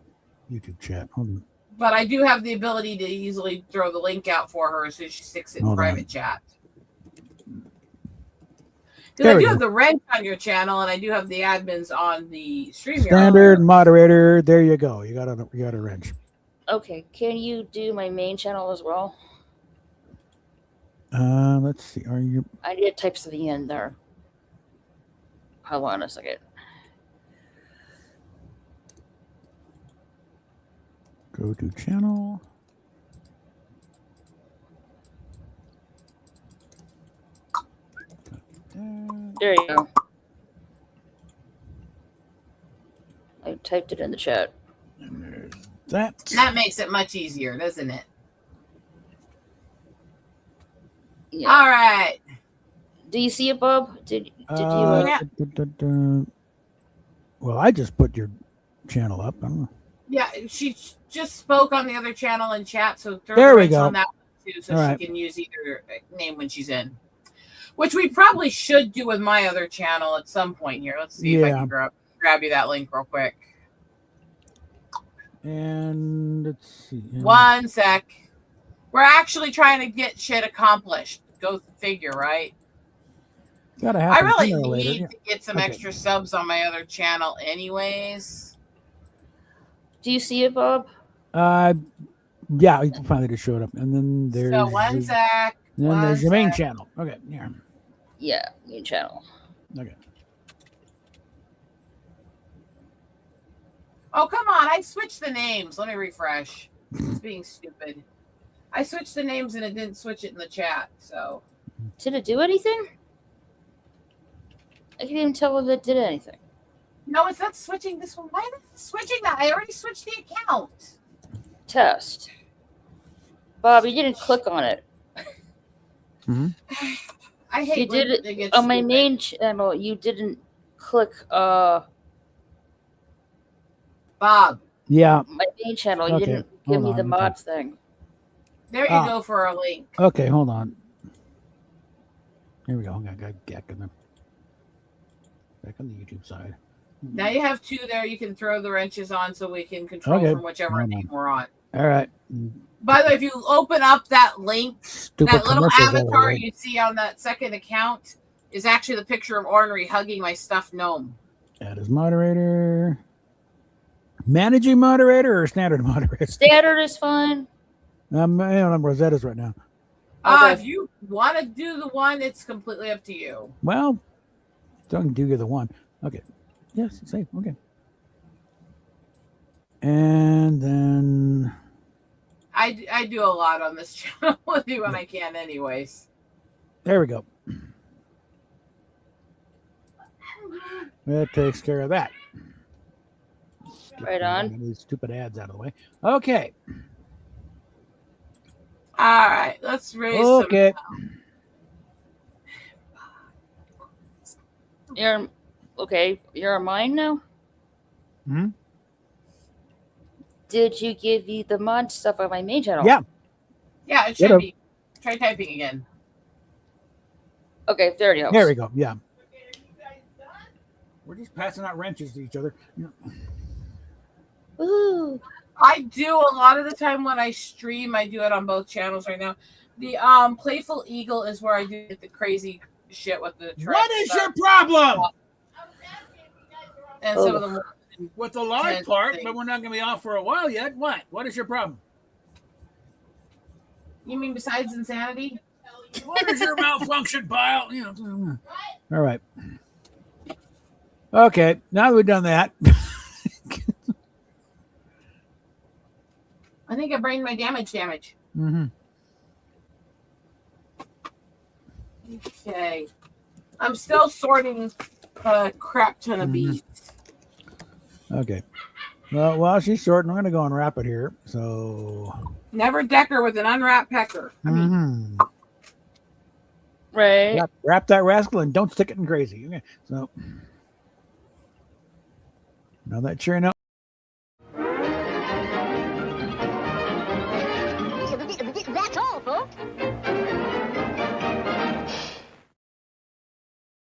A: YouTube chat. Hold on.
C: But I do have the ability to easily throw the link out for her as soon as she sticks it in private chat. Because I do have the wrench on your channel, and I do have the admins on the StreamYard.
A: Standard moderator. There you go. You got a wrench.
B: Okay, can you do my main channel as well?
A: Let's see. Are you?
B: I need to type something in there. Hold on a second.
A: Go to channel.
B: There you go. I typed it in the chat.
A: And there's that.
C: That makes it much easier, doesn't it?
B: Yeah.
C: All right.
B: Do you see it, Bob? Did you?
A: Well, I just put your channel up. I don't know.
C: Yeah, she just spoke on the other channel in chat, so throw
A: there
C: the
A: we
C: wrench
A: go.
C: on that one too, so she can use either name when she's in. Which we probably should do with my other channel at some point here. Let's see if I can grab you that link real quick.
A: And let's see.
C: One sec. We're actually trying to get shit accomplished. Go figure, right?
A: Gotta happen.
C: I really need to get some extra subs on my other channel anyways.
B: Do you see it, Bob?
A: Yeah, it finally just showed up. And then there's
C: one sec.
A: Then there's your main channel. Okay, yeah.
B: Yeah, main channel.
A: Okay.
C: Oh, come on. I switched the names. Let me refresh. It's being stupid. I switched the names and it didn't switch it in the chat, so.
B: Did it do anything? I can't even tell if it did anything.
C: No, it's not switching this one. Why is it switching that? I already switched the account.
B: Test. Bob, you didn't click on it.
C: I hate
B: you did it on my main channel. You didn't click
C: Bob.
A: Yeah.
B: My main channel. You didn't give me the mod thing.
C: There you go for a link.
A: Okay, hold on. Here we go. I got back on the YouTube side.
C: Now you have two there. You can throw the wrenches on so we can control from whichever name we're on.
A: All right.
C: By the way, if you open up that link, that little avatar you see on that second account is actually the picture of Ornery hugging my stuffed gnome.
A: Add as moderator. Managing moderator or standard moderator?
B: Standard is fine.
A: I'm on Rosetta's right now.
B: Okay.
C: If you want to do the one, it's completely up to you.
A: Well, don't do the one. Okay. Yes, safe. Okay. And then
C: I do a lot on this channel with you when I can, anyways.
A: there we go. That takes care of that.
B: Right on.
A: Get these stupid ads out of the way. Okay.
C: All right, let's raise
A: Okay.
B: You're okay. You're on mine now.
A: Hmm?
B: Did you give you the mod stuff on my main channel?
A: Yeah.
C: Yeah, it should
A: Yep.
C: be. Try typing again.
B: Okay, there it goes.
A: There we go. Yeah.
D: Okay, are you guys done?
A: We're just passing out wrenches to each other.
B: Ooh.
C: I do a lot of the time when I stream. I do it on both channels right now. The Playful Eagle is where I do the crazy shit with the track
A: What is
C: stuff.
A: your problem
D: I was asking if you guys are on.
C: And some of them.
A: with the live
C: Ten
A: part?
C: things.
A: But we're not going to be off for a while yet. What? What is your problem?
C: You mean besides insanity?
A: What is your malfunction, pile? You know. All right. Okay. Now that we've done that.
C: I think I brained my damage.
A: Mm-hmm.
C: Okay. I'm still sorting a crap ton of
A: Mhm.
C: beads.
A: Okay. Well, while she's short, I'm going to go and wrap it here. So.
C: Never decker with an unwrapped pecker. I mean,
A: Mhm.
B: Right.
A: Wrap that rascal and don't stick it in crazy. Okay. So. Now that you're